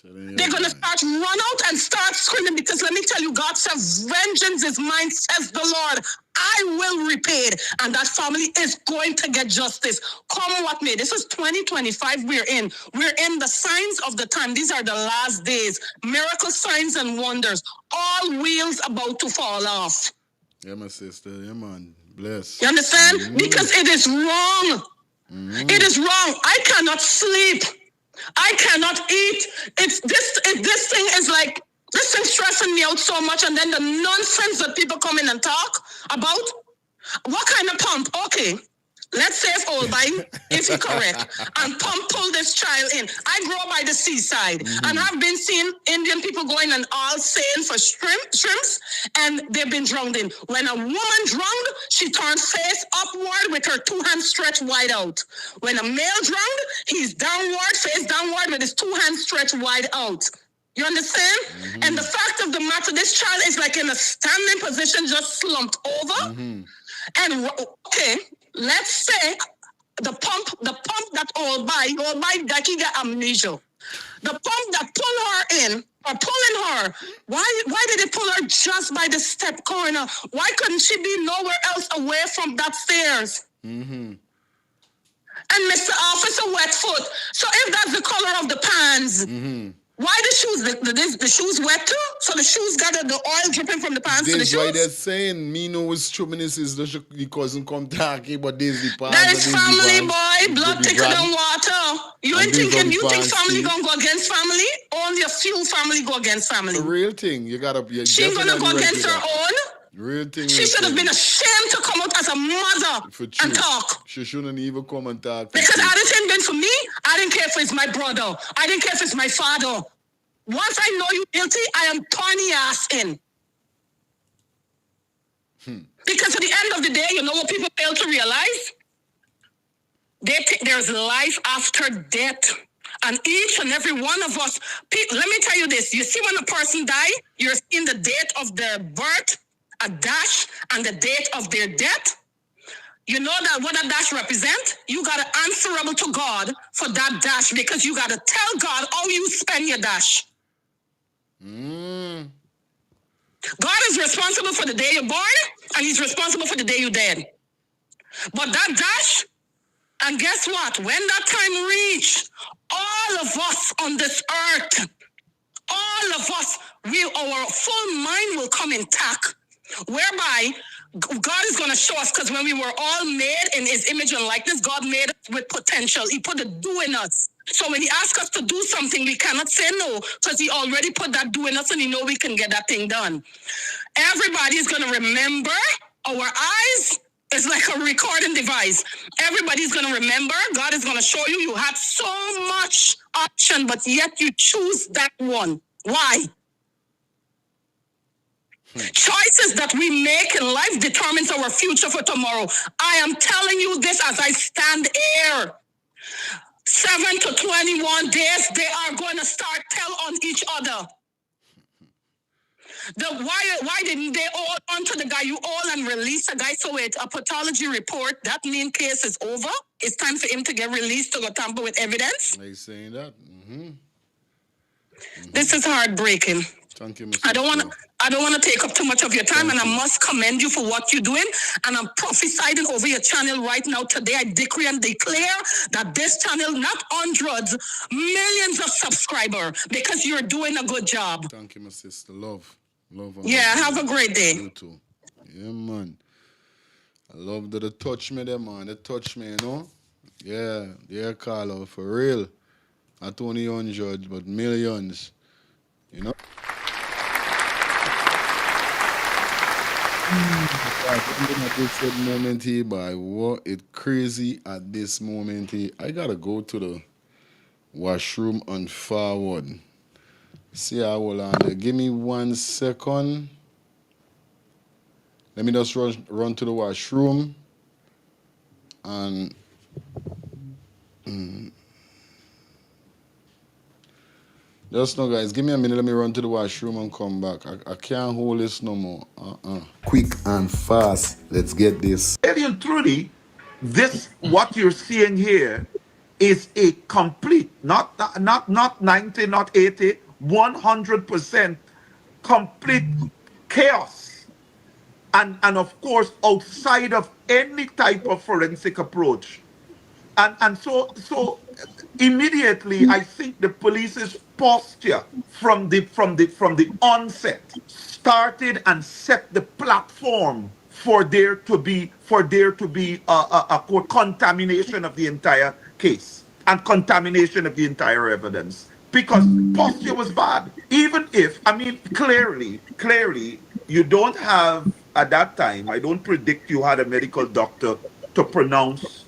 They're going to run out and start screaming because let me tell you, God says, vengeance is mine, says the Lord. I will repay it. And that family is going to get justice. Come what may. This is 2025 we're in. We're in the signs of the time. These are the last days. Miracle signs and wonders. All wheels about to fall off. Yeah, my sister. Yeah, man. Bless. You understand? Because it is wrong. It is wrong. I cannot sleep. I cannot eat. This thing is like, this thing stressing me out so much, and then the nonsense that people come in and talk about. What kind of pump? Okay, let's say if Olbine, if he correct, and pump pull this child in. I grew up by the seaside, and I've been seeing Indian people going and all saying for shrimps, and they've been drowned in. When a woman drowned, she turned face upward with her two hands stretched wide out. When a male drowned, he's downward, face downward with his two hands stretched wide out. You understand? And the fact of the matter, this child is like in a standing position, just slumped over. And okay, let's say the pump that all by that he got amnesia. The pump that pull her in or pulling her. Why did they pull her just by the step corner? Why couldn't she be nowhere else away from that stairs? And Mr. Officer Wetfoot. So if that's the color of the pants. Why the shoes? The shoes wet too? So the shoes got the oil dripping from the pants to the shoes? That's why they're saying me know it's true is the cousin come talking, but there's the pants. That is family, boy. Blood thicker than water. You think family gonna go against family? Only a few family go against family. The real thing. You gotta she ain't gonna go against her own. Real thing. She should have been ashamed to come out as a mother and talk. She shouldn't even come and talk. Because had it been for me, I didn't care if it's my brother. I didn't care if it's my father. Once I know you guilty, I am turning your ass in. Because at the end of the day, you know what people fail to realize? There's life after death. And each and every one of us, let me tell you this. You see when a person dies, you're seeing the date of their birth, a dash, and the date of their death. You know that what that dash represent? You got to answerable to God for that dash because you got to tell God how you spend your dash. God is responsible for the day you're born, and he's responsible for the day you're dead. But that dash, and guess what? When that time reach, all of us on this earth, all of us, our full mind will come intact, whereby God is going to show us, because when we were all made in his image and likeness, God made us with potential. He put the do in us. So when he asks us to do something, we cannot say no, because he already put that do in us and he know we can get that thing done. Everybody is going to remember. Our eyes is like a recording device. Everybody's going to remember. God is going to show you had so much option, but yet you choose that one. Why? Choices that we make in life determines our future for tomorrow. I am telling you this as I stand here. 7 to 21 days, they are going to start tell on each other. Why didn't they all onto the guy you all and release a guy? So wait, a pathology report, that mean case is over? It's time for him to get released to go tamper with evidence? They saying that. This is heartbreaking. Thank you, I don't want to take up too much of your time, and I must commend you for what you're doing. And I'm prophesying over your channel right now. Today, I decree and declare that this channel, not hundreds, millions of subscribers, because you're doing a good job. Thank you, my sister. Love. Yeah, have a great day. You too. Yeah, man. I love that they touch me there, man. They touch me, you know? Yeah, Carlo, for real. Not only hundreds, but millions. You know? At this moment here, but what it crazy at this moment here. I gotta go to the washroom and forward. See how hold on there. Give me 1 second. Let me just run to the washroom and just no, guys, give me a minute. Let me run to the washroom and come back. I can't hold this no more. Quick and fast. Let's get this. And truly, this what you're seeing here is a complete, not 90, not 80, 100% complete chaos. And of course, outside of any type of forensic approach. And so immediately, I think the police's posture from the onset started and set the platform for there to be a contamination of the entire case and contamination of the entire evidence, because posture was bad. Even if, I mean, clearly, you don't have, at that time, I don't predict you had a medical doctor to pronounce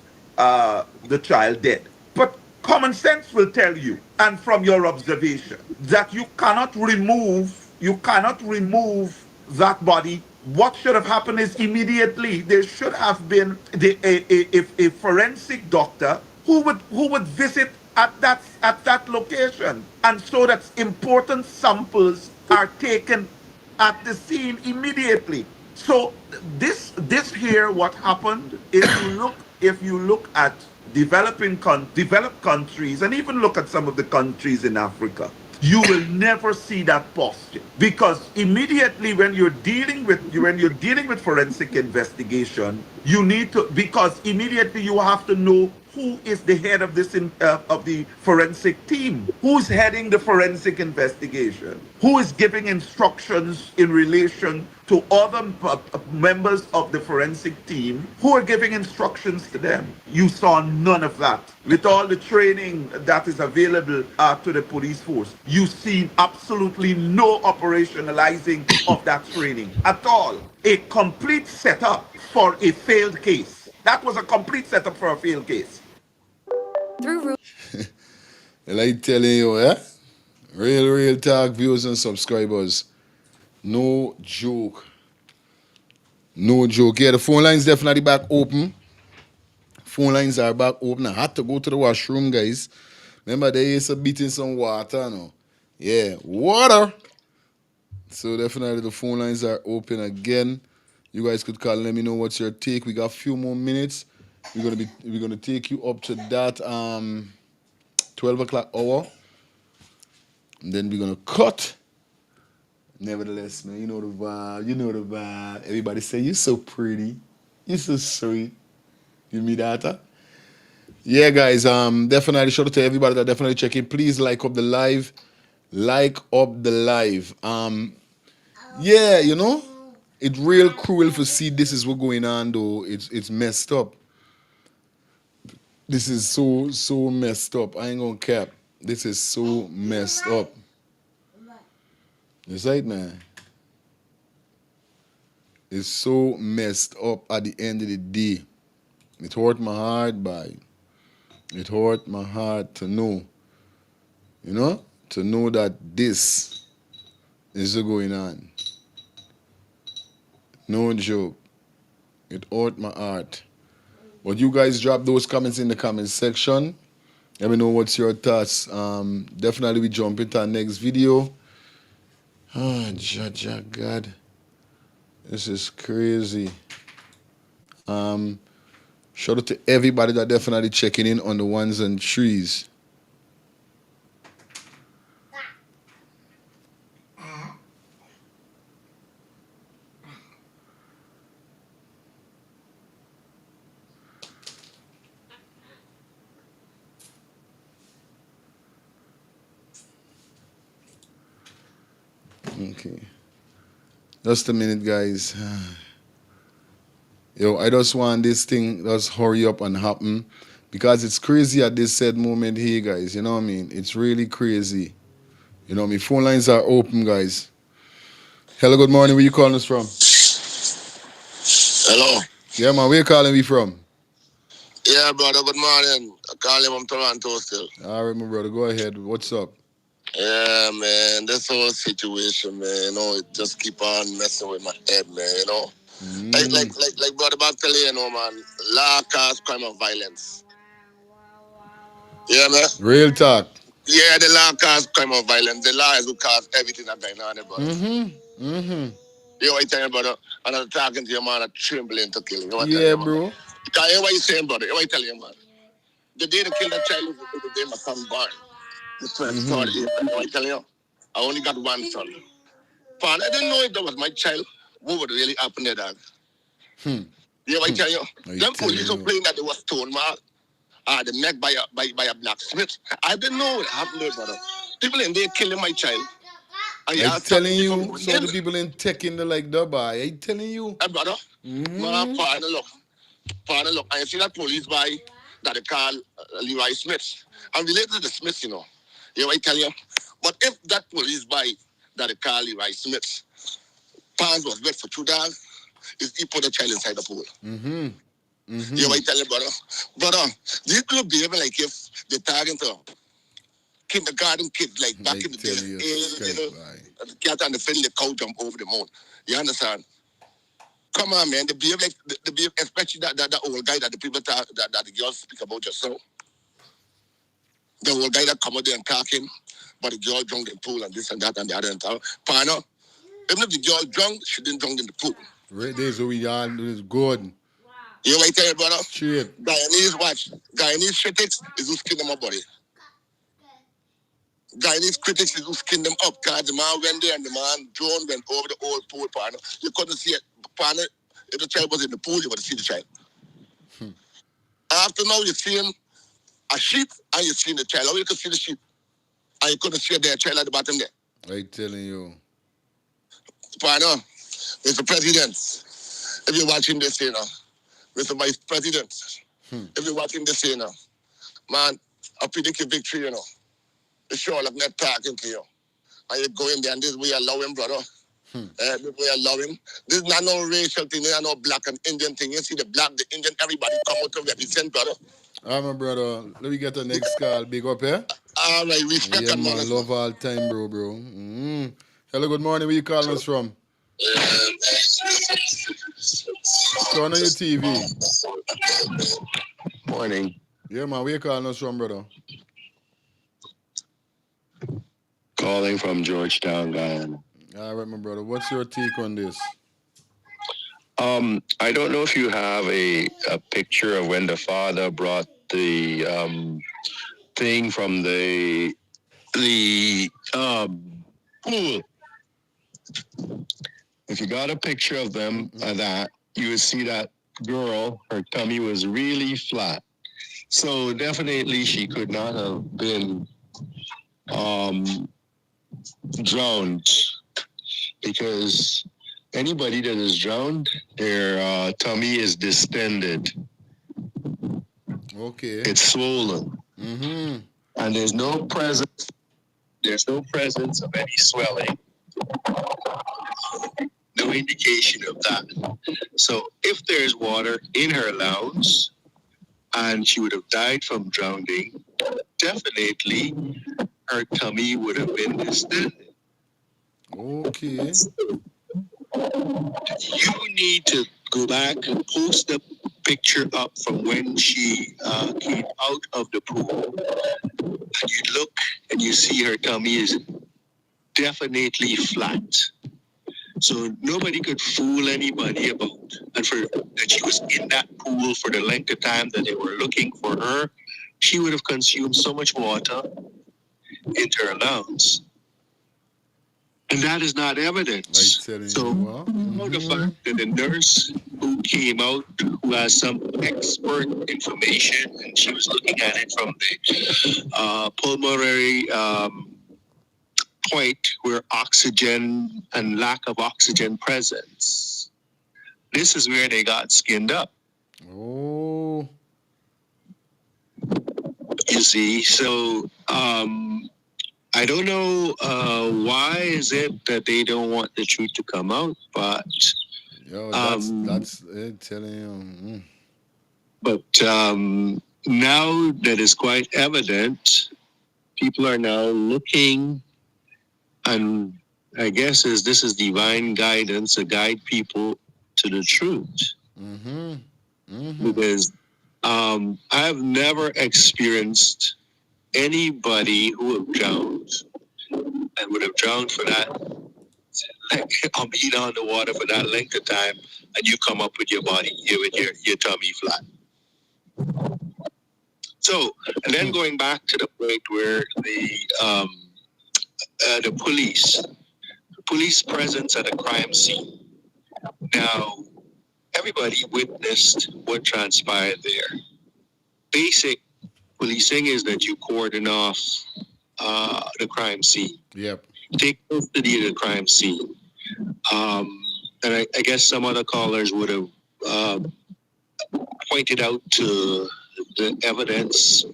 the child dead. But common sense will tell you, and from your observation, that you cannot remove that body. What should have happened is immediately there should have been a forensic doctor who would visit at that location, and so that important samples are taken at the scene immediately. So this here, what happened, if you look at developed countries, and even look at some of the countries in Africa, you will never see that posture, because immediately when you're dealing with forensic investigation, you need to, because immediately you have to know who is the head of of the forensic team, who's heading the forensic investigation, who is giving instructions in relation to other members of the forensic team, who are giving instructions to them. You saw none of that. With all the training that is available to the police force, you see absolutely no operationalizing of that training at all. A complete setup for a failed case. That was a complete setup for a failed case. Like telling you, yeah? Real talk, viewers and subscribers. No joke. No joke. Yeah, the phone lines definitely back open. Phone lines are back open. I had to go to the washroom, guys. Remember, they used to beating some water, no? Yeah, water. So definitely the phone lines are open again. You guys could call and let me know what's your take. We got a few more minutes. We're gonna take you up to that 12 o'clock hour. And then we're gonna cut. Nevertheless, man, you know the vibe. You know the vibe. Everybody say you're so pretty. You're so sweet. You meet that? Huh? Yeah, guys. Definitely shout out to everybody that definitely check in. Please like up the live. Like up the live. Yeah, you know, it's real cruel to see this is what going on though. It's messed up. This is so messed up. I ain't gonna cap. This is so messed up. It's right, man. It's so messed up at the end of the day. It hurt my heart, by. It hurt my heart to know, you know, to know that this is going on. No joke. It hurt my heart. But you guys drop those comments in the comment section. Let me know what's your thoughts. Definitely we jump into our next video. Oh, God. This is crazy. Shout out to everybody that definitely checking in on the ones and threes. Okay. Just a minute, guys. Yo, I just want this thing just hurry up and happen, because it's crazy at this said moment here, guys. You know what I mean? It's really crazy. You know what I mean? Phone lines are open, guys. Hello, good morning. Where you calling us from? Hello. Yeah, man. Where you calling me from? Yeah, brother, good morning. I call him from Toronto still. All right, my brother. Go ahead. What's up? Yeah, man. This whole situation, man, you know, it just keep on messing with my head, man, you know. Like brother Bob tell you, know, man, law cause crime of violence. Yeah, man. Real talk. Yeah, the law cause crime of violence. The law is who cause everything that going on, brother. You know what I'm telling you, brother? And I'm talking to your man, I'm trembling to kill him. You know what I'm telling you, bro. Because you know what you saying, brother? You know what I'm telling you, man? The day they kill that child was the day my son born. The first story. You know what I'm telling you? I only got one son. Father, I didn't know if that was my child. What would really happen there, dog? You know what I'm telling you? Them police were playing that they was stone man. The neck by a blacksmith. I didn't know what happened there, brother. People in there killing my child. I'm telling you, so the people in tech in the like Dubai. I'm telling you. Hey, brother. Man, partner, look. And you see that police guy that they call Leroy Smith. I'm related to the Smiths, you know. You know what I tell you? But if that police guy that they call Leroy Smith, pants was wet for 2 days, is he put the child inside the pool. You know what I tell you, brother? Brother, this little baby, like if they're talking to kindergarten kid, like back in the day, the cat on the fiddle, the cow jump over the moon. You understand? Come on, man. The behave like the behave, especially that old guy that the people talk that the girls speak about just now. The old guy that come out there and talking, but the girl drunk in the pool and this and that and the other and that. Partner, even if the girl drunk, she didn't drunk in the pool. Right there, so we are good. You know what I tell you, brother? Straight. Guyanese critics is who skin them up, buddy. Guyanese critics is who skin them up. Because the man went there and the man drone went over the old pool, partner. You couldn't see it. Partner, if the child was in the pool, you would see the child. After now, you're seeing a sheep and you're seeing the child. How you could see the sheep and you couldn't see their child at the bottom there. I'm telling you. Partner, Mr. President, if you're watching this, you know, Mr. Vice President, if you're watching this, you know, man, I predict your victory, you know. It's sure like not talking to you. And you go in there and this way allow him, brother. This way allow him. This is not no racial thing, this is not no black and Indian thing. You see the black, the Indian, everybody come out to represent, brother. All right, my brother. Let me get the next call. Big up here. All right, respect and man. Love all time, bro. Hello, good morning. Where you calling us from? Turn on your TV. Morning. Yeah, man. Where you calling us from, brother? Calling from Georgetown, Guyana. All right, my brother. What's your take on this? I don't know if you have a picture of when the father brought the thing from the pool. If you got a picture of them that, you would see that girl, her tummy was really flat. So definitely she could not have been drowned, because anybody that is drowned, their tummy is distended. Okay. It's swollen. And there's no presence. There's no presence of any swelling. No indication of that. So if there's water in her lungs and she would have died from drowning, definitely her tummy would have been distended. Okay. You need to go back and post the picture up from when she came out of the pool. And you look and you see her tummy is definitely flat. So nobody could fool anybody about and for that she was in that pool for the length of time that they were looking for her. She would have consumed so much water into her lungs. And that is not evidence. So the fact that the nurse who came out, who has some expert information, and she was looking at it from the pulmonary point where oxygen and lack of oxygen presence. This is where they got skinned up. Oh. You see, so I don't know why is it that they don't want the truth to come out, but that's telling you. But now that is quite evident, people are now looking, and I guess this is divine guidance to guide people to the truth. Because I've never experienced anybody who have drowned and would have drowned for that, been on the water for that length of time, and you come up with your body, with your tummy flat. So, and then going back to the point where the police presence at a crime scene. Now, everybody witnessed what transpired there. Basic policing is that you cordon off the crime scene. Yep. Take custody of the crime scene. And I guess some other callers would have pointed out to the evidence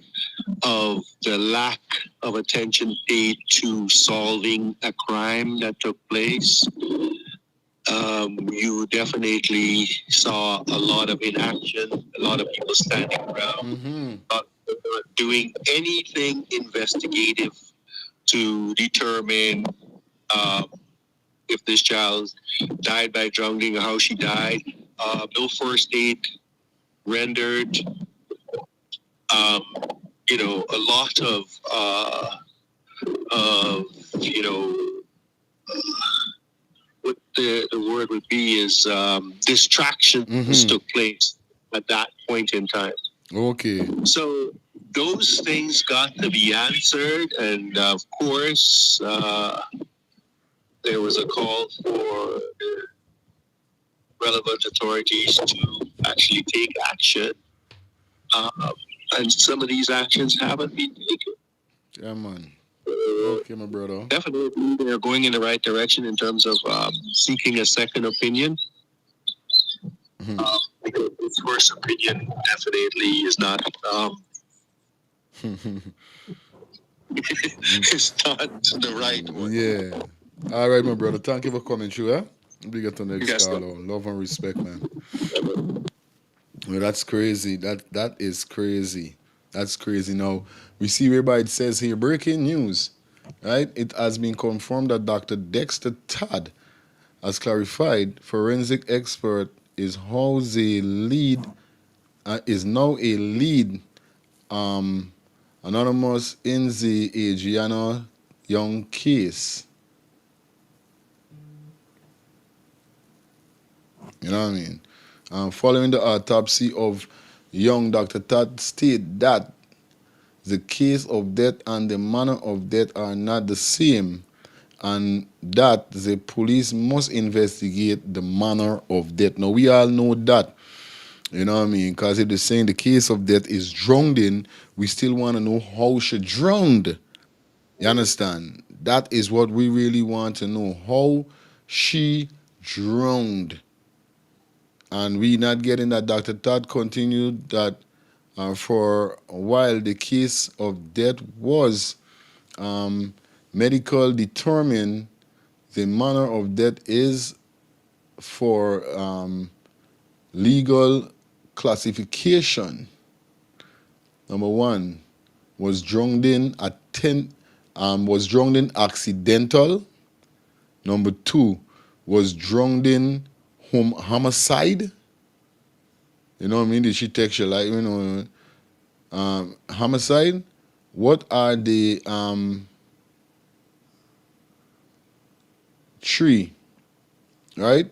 of the lack of attention paid to solving a crime that took place. you definitely saw a lot of inaction, a lot of people standing around, not doing anything investigative to determine if this child died by drowning or how she died. No first aid rendered. Um, a lot of what the word would be is distractions took place at that point in time. Okay. So those things got to be answered, and of course, there was a call for relevant authorities to actually take action, and some of these actions haven't been taken. Yeah, man. Okay, my brother. Definitely, they're going in the right direction in terms of seeking a second opinion. Because this first opinion definitely is not. It's not the right one. Yeah. All right, my brother. Thank you for coming through, eh? We get to the next Yes, call. Love and respect, man. Well, that's crazy. That is crazy. That's crazy. Now, we see whereby it says here, breaking news, right? It has been confirmed that Dr. Dexter Todd has clarified forensic expert is now a lead anonymous in the Adriana Young case. You know what I mean? Following the autopsy of young, Dr. Todd stated that the case of death and the manner of death are not the same, and that the police must investigate the manner of death. Now, we all know that, you know what I mean? Because if they're saying the case of death is drowning, we still want to know how she drowned. You understand? That is what we really want to know, how she drowned. And we not getting that. Dr. Todd continued that for a while the case of death was medical determined. The manner of death is for legal classification. Number one was drowned in accidental. Number two was drowned in homicide. You know what I mean? Did she text you like, homicide? What are the three, right?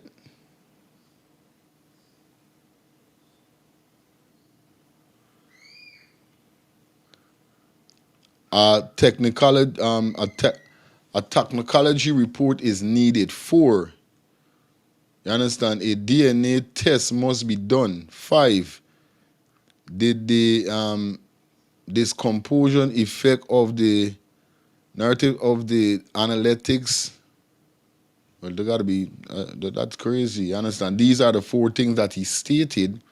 A technology report is needed. 4, you understand? A DNA test must be done. 5, did the discomposition effect of the narrative of the analytics? Well, they gotta be. That's crazy. You understand? These are the 4 things that he stated,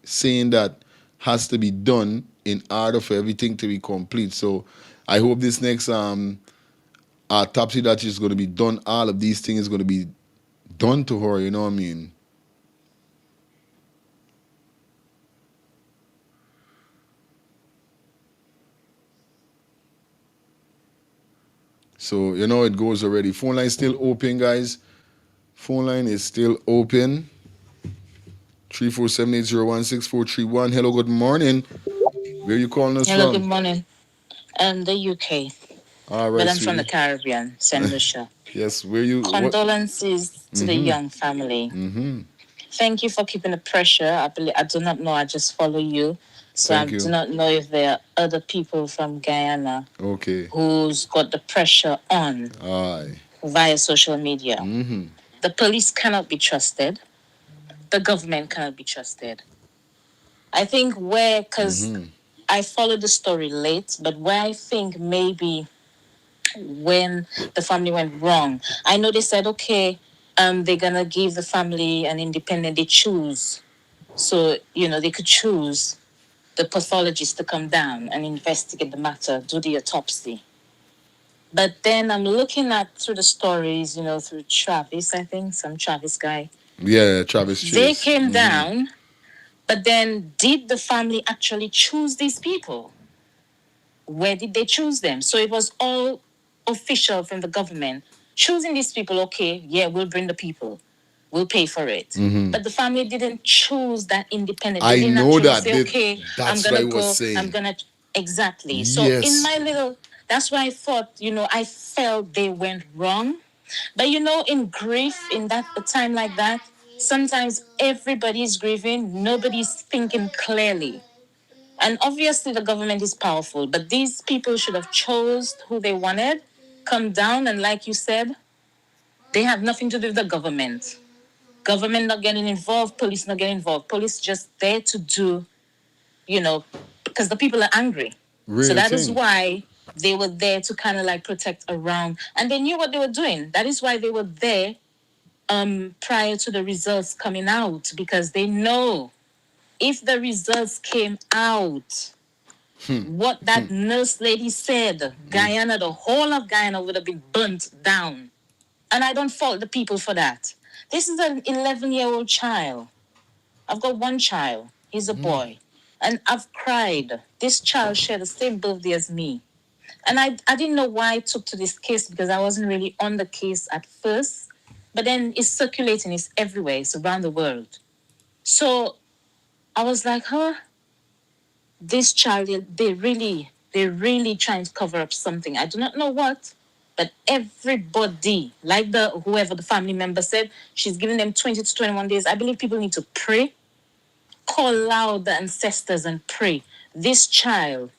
saying that has to be done in order for everything to be complete. So, I hope this next autopsy that is going to be done, all of these things is going to be done to her. You know what I mean? So, it goes already. Phone line still open, guys. Phone line is still open. 347-801-6431. Hello, good morning. Where are you calling us Hello, from? good morning. The UK. All right, But I'm sweetie. from the Caribbean, St. Lucia. Yes, where you? Condolences to the young family. Thank you for keeping the pressure. I do not know. I just follow you. So Thank I you. do not know if there are other people from Guyana Okay. who's got the pressure on Aye. via social media. The police cannot be trusted. The government cannot be trusted. I think because I followed the story late, but where I think maybe when the family went wrong, I know they said, okay, they're going to give the family an independent, they choose. So, they could choose the pathologist to come down and investigate the matter, do the autopsy. But then I'm looking at through the stories, through Travis, I think, some Travis guy. Yeah, Travis Chase. They came down, but then did the family actually choose these people? Where did they choose them? So it was all official from the government. Choosing these people, okay, yeah, we'll bring the people. We'll pay for it. But the family didn't choose that independently. They didn't know actually that. say, okay, I'm That's going what to I was go, I'm saying. going to, exactly. So in my little, that's why I thought, I felt they went wrong. But in grief, in that a time like that, sometimes everybody's grieving, nobody's thinking clearly. And obviously the government is powerful, but these people should have chose who they wanted, come down, and like you said, they have nothing to do with the government. Government not getting involved, police not getting involved. Police just there to do, because the people are angry. So that is why they were there to kind of like protect around, and they knew what they were doing. That is why they were there prior to the results coming out, because they know if the results came out, what that nurse lady said, Guyana, the whole of Guyana would have been burnt down. And I don't fault the people for that. This is an 11-year-old child. I've got one child. He's a boy. And I've cried. This child shared the same birthday as me. And I didn't know why I took to this case because I wasn't really on the case at first. But then it's circulating, it's everywhere, it's around the world. So I was like, this child, they're really trying to cover up something. I do not know what, but everybody, like whoever the family member said, she's giving them 20 to 21 days. I believe people need to pray, call out the ancestors and pray. This child,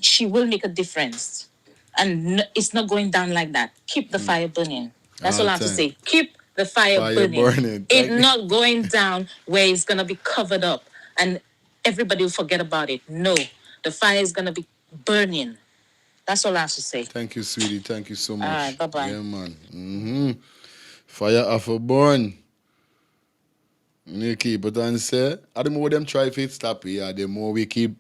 she will make a difference. And it's not going down like that. Keep the fire burning. That's all I have to say. Keep the fire burning. It's not going down where it's going to be covered up and everybody will forget about it. No, the fire is going to be burning. That's all I have to say. Thank you, sweetie. Thank you so much. All right, bye-bye. Yeah, man. Fire off a burn. You keep it and say, the more them try to stop here, the more we keep.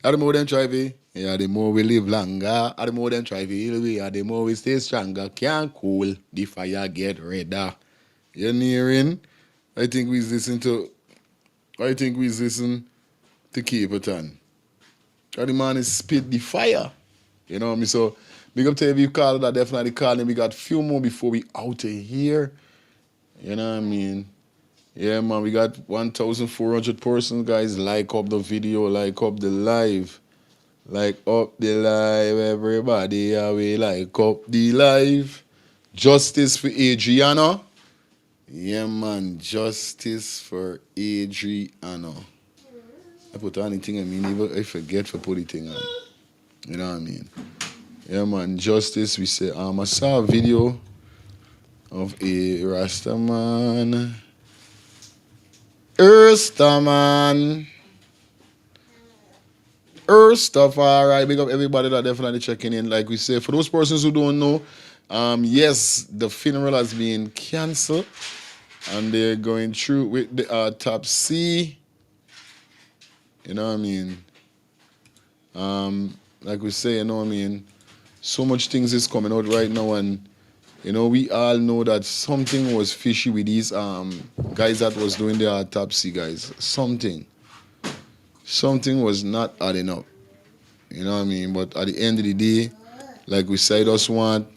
The more them try to, the more we live longer. The more them try to heal we, the more we stay stronger. Can't cool, the fire get redder. You hearing? I think we listen to keep it on. The man is spit the fire. You know what I mean? So, big up to every caller that definitely calling. We got a few more before we out of here. You know what I mean? Yeah, man, we got 1,400 persons, guys. Like up the video, like up the live. Like up the live, everybody. Yeah, we like up the live. Justice for Adriana. Yeah, man, justice for Adriana. I put anything, even I forget to put it on. You know what I mean? Yeah, man, justice. We say, I saw a video of a Rastaman. Erstaman. Stuff, all right. Big up everybody that definitely checking in. Like we say, for those persons who don't know, yes, the funeral has been canceled, and they're going through with the autopsy. You know what I mean? Like we say, you know what I mean? So much things is coming out right now, and we all know that something was fishy with these guys that was doing the autopsy, guys. Something was not adding up. You know what I mean? But at the end of the day, like we said, us want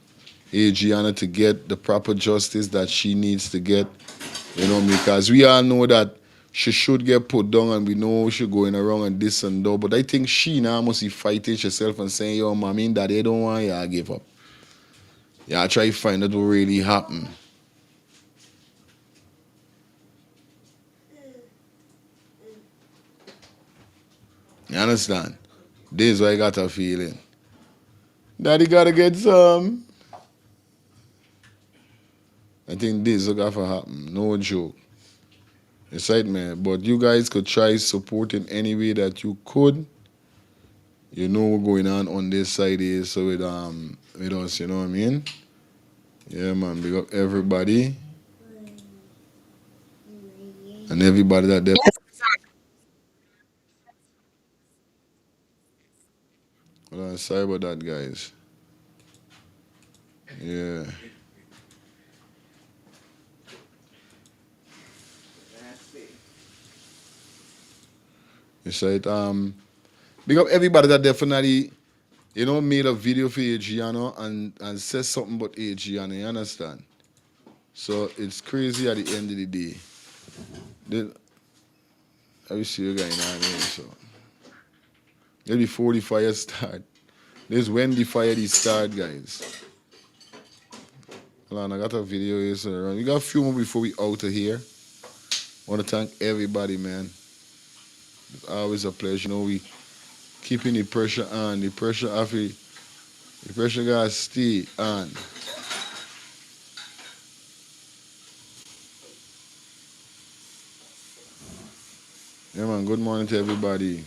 Adriana to get the proper justice that she needs to get. Because we all know that she should get put down, and we know she going around and this and that. But I think she now must be fighting herself and saying, yo, mommy, daddy don't want you to give up. Yeah, I try to find out what really happened. You understand? This is why I got a feeling. Daddy gotta get some. I think this is going to happen. No joke. Excitement. But you guys could try support in any way that you could. You know what's going on this side here. So with us, you know what I mean? Yeah, man. Big up everybody. And everybody that there. Hold on, sorry about that, guys. Yeah. It's like big up everybody that definitely, you know, made a video for Adriana and says something about Adriana, you understand? So it's crazy at the end of the day. I will see you guys now, so maybe before the fire start. This when the fire start, guys. Hold on, I got a video here. So we got a few more before we out of here. I want to thank everybody, man. It's always a pleasure. You know, we keeping the pressure on. The pressure gotta stay on. Yeah, man. Good morning to everybody.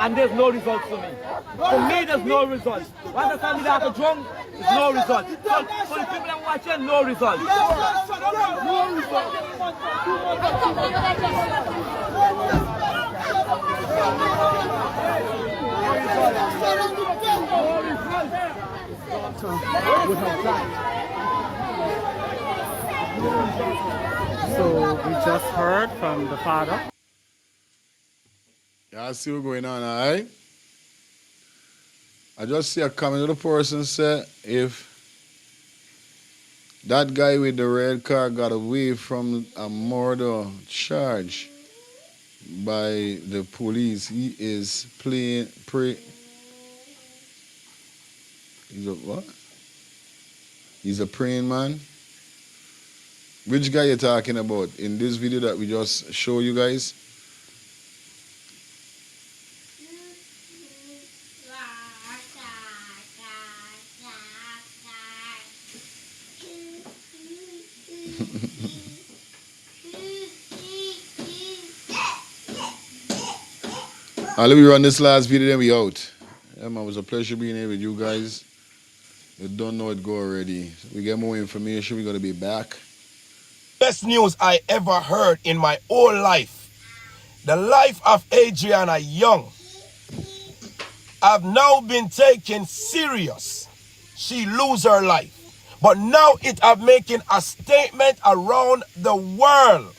And there's no results for me. For me, there's no results. Once the time without a drunk, there's no results. So for the people that watching, no results. No results. So we just heard from the father. Yeah, I see what's going on, all right? I just see a comment of the person say if that guy with the red car got away from a murder charge by the police, he is he's a what? He's a praying man. Which guy you talking about in this video that we just show you guys? Let me run this last video, then we out. Yeah, man, it was a pleasure being here with you guys. You don't know it go already. We get more information, we're going to be back. Best news I ever heard in my whole life. The life of Adriana Young have now been taken serious. She lose her life. But now it have making a statement around the world.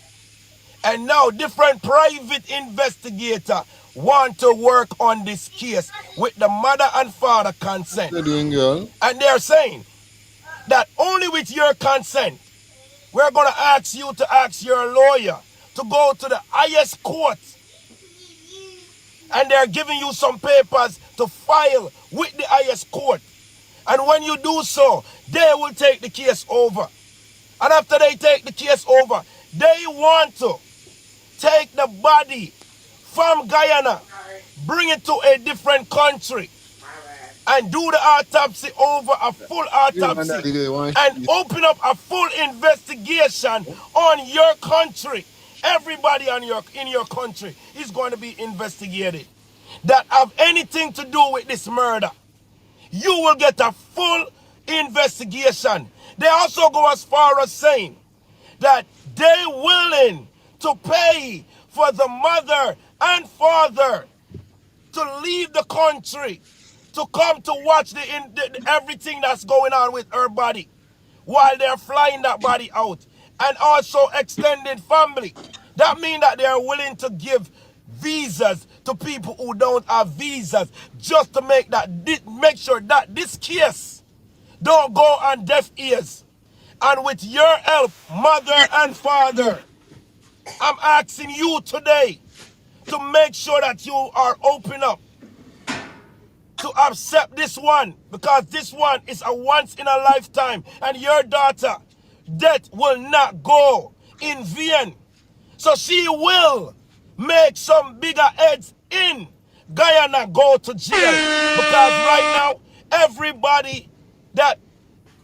And now different private investigator want to work on this case with the mother and father consent. What are you doing, girl? And they're saying that only with your consent, we're going to ask you to ask your lawyer to go to the highest court. And they're giving you some papers to file with the highest court. And when you do so, they will take the case over. And after they take the case over, they want to take the body from Guyana, bring it to a different country, and do the autopsy over a full autopsy, and open up a full investigation on your country. Everybody in your country is going to be investigated that have anything to do with this murder. You will get a full investigation. They also go as far as saying that they're willing to pay for the mother and father to leave the country, to come to watch everything that's going on with her body while they're flying that body out, and also extended family. That means that they're willing to give visas to people who don't have visas, just to make sure that this case don't go on deaf ears. And with your help, mother and father, I'm asking you today to make sure that you are open up to accept this one, because this one is a once in a lifetime, and your daughter, death will not go in vain. So she will make some bigger heads in Guyana go to jail, because right now everybody that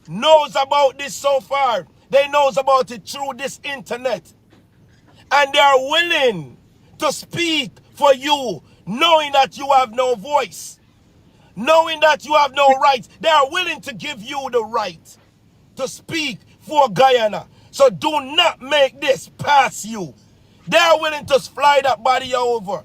knows about this so far, they knows about it through this internet, and they are willing to speak for you, knowing that you have no voice, knowing that you have no rights. They are willing to give you the right to speak for Guyana. So do not make this pass you. They are willing to fly that body over,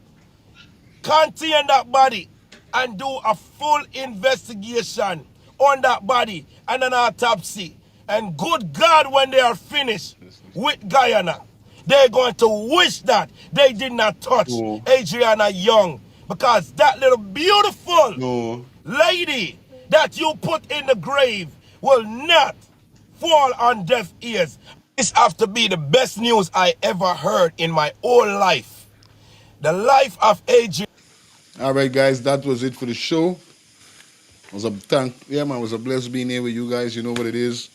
contain that body, and do a full investigation on that body and an autopsy. And good God, when they are finished with Guyana, they're going to wish that they did not touch Adriana Young, because that little beautiful lady that you put in the grave will not fall on deaf ears. This have to be the best news I ever heard in my whole life. The life of Adriana. All right, guys, that was it for the show. It was a blessed being here with you guys. You know what it is.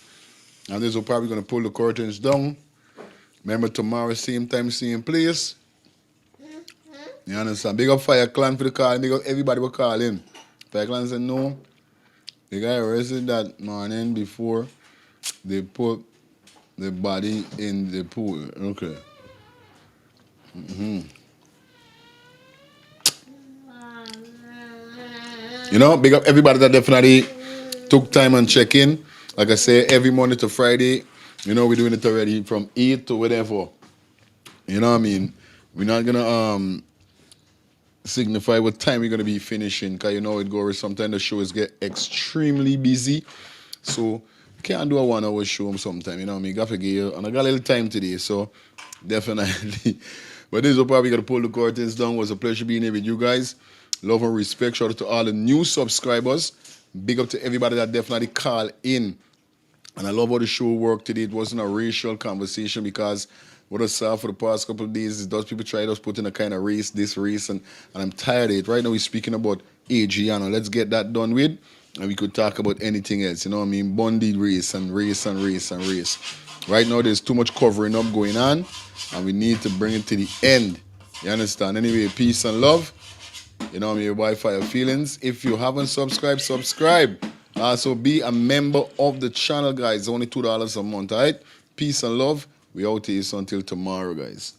And this will probably going to pull the curtains down. Remember, tomorrow, same time, same place. You understand? Big up Fire Clan for the call. Big up everybody will call in. Fire Clan said no. The guy arrested that morning before they put the body in the pool. Okay. You know, big up everybody that definitely took time and check in. Like I say, every Monday to Friday, you know, we're doing it already from 8 to whatever. You know what I mean? We're not going to signify what time we're going to be finishing, because you know it goes. Sometimes the shows get extremely busy. So you can't do a 1 hour show sometime, you know what I mean? Got to give you, and I got a little time today, so definitely. But this is probably going to pull the curtains down. It was a pleasure being here with you guys. Love and respect. Shout out to all the new subscribers. Big up to everybody that definitely called in. And I love how the show worked today. It wasn't a racial conversation, because what I saw for the past couple of days is those people try to put in a kind of race, this race, and I'm tired of it. Right now we're speaking about Adriana. Let's get that done with, and we could talk about anything else. You know what I mean? Bonded race and race and race and race. Right now there's too much covering up going on, and we need to bring it to the end. You understand? Anyway, peace and love. You know what I mean? Wi-Fi your feelings. If you haven't subscribed, subscribe. Also be a member of the channel, guys. Only $2 a month, all right? Peace and love. We out here until tomorrow, guys.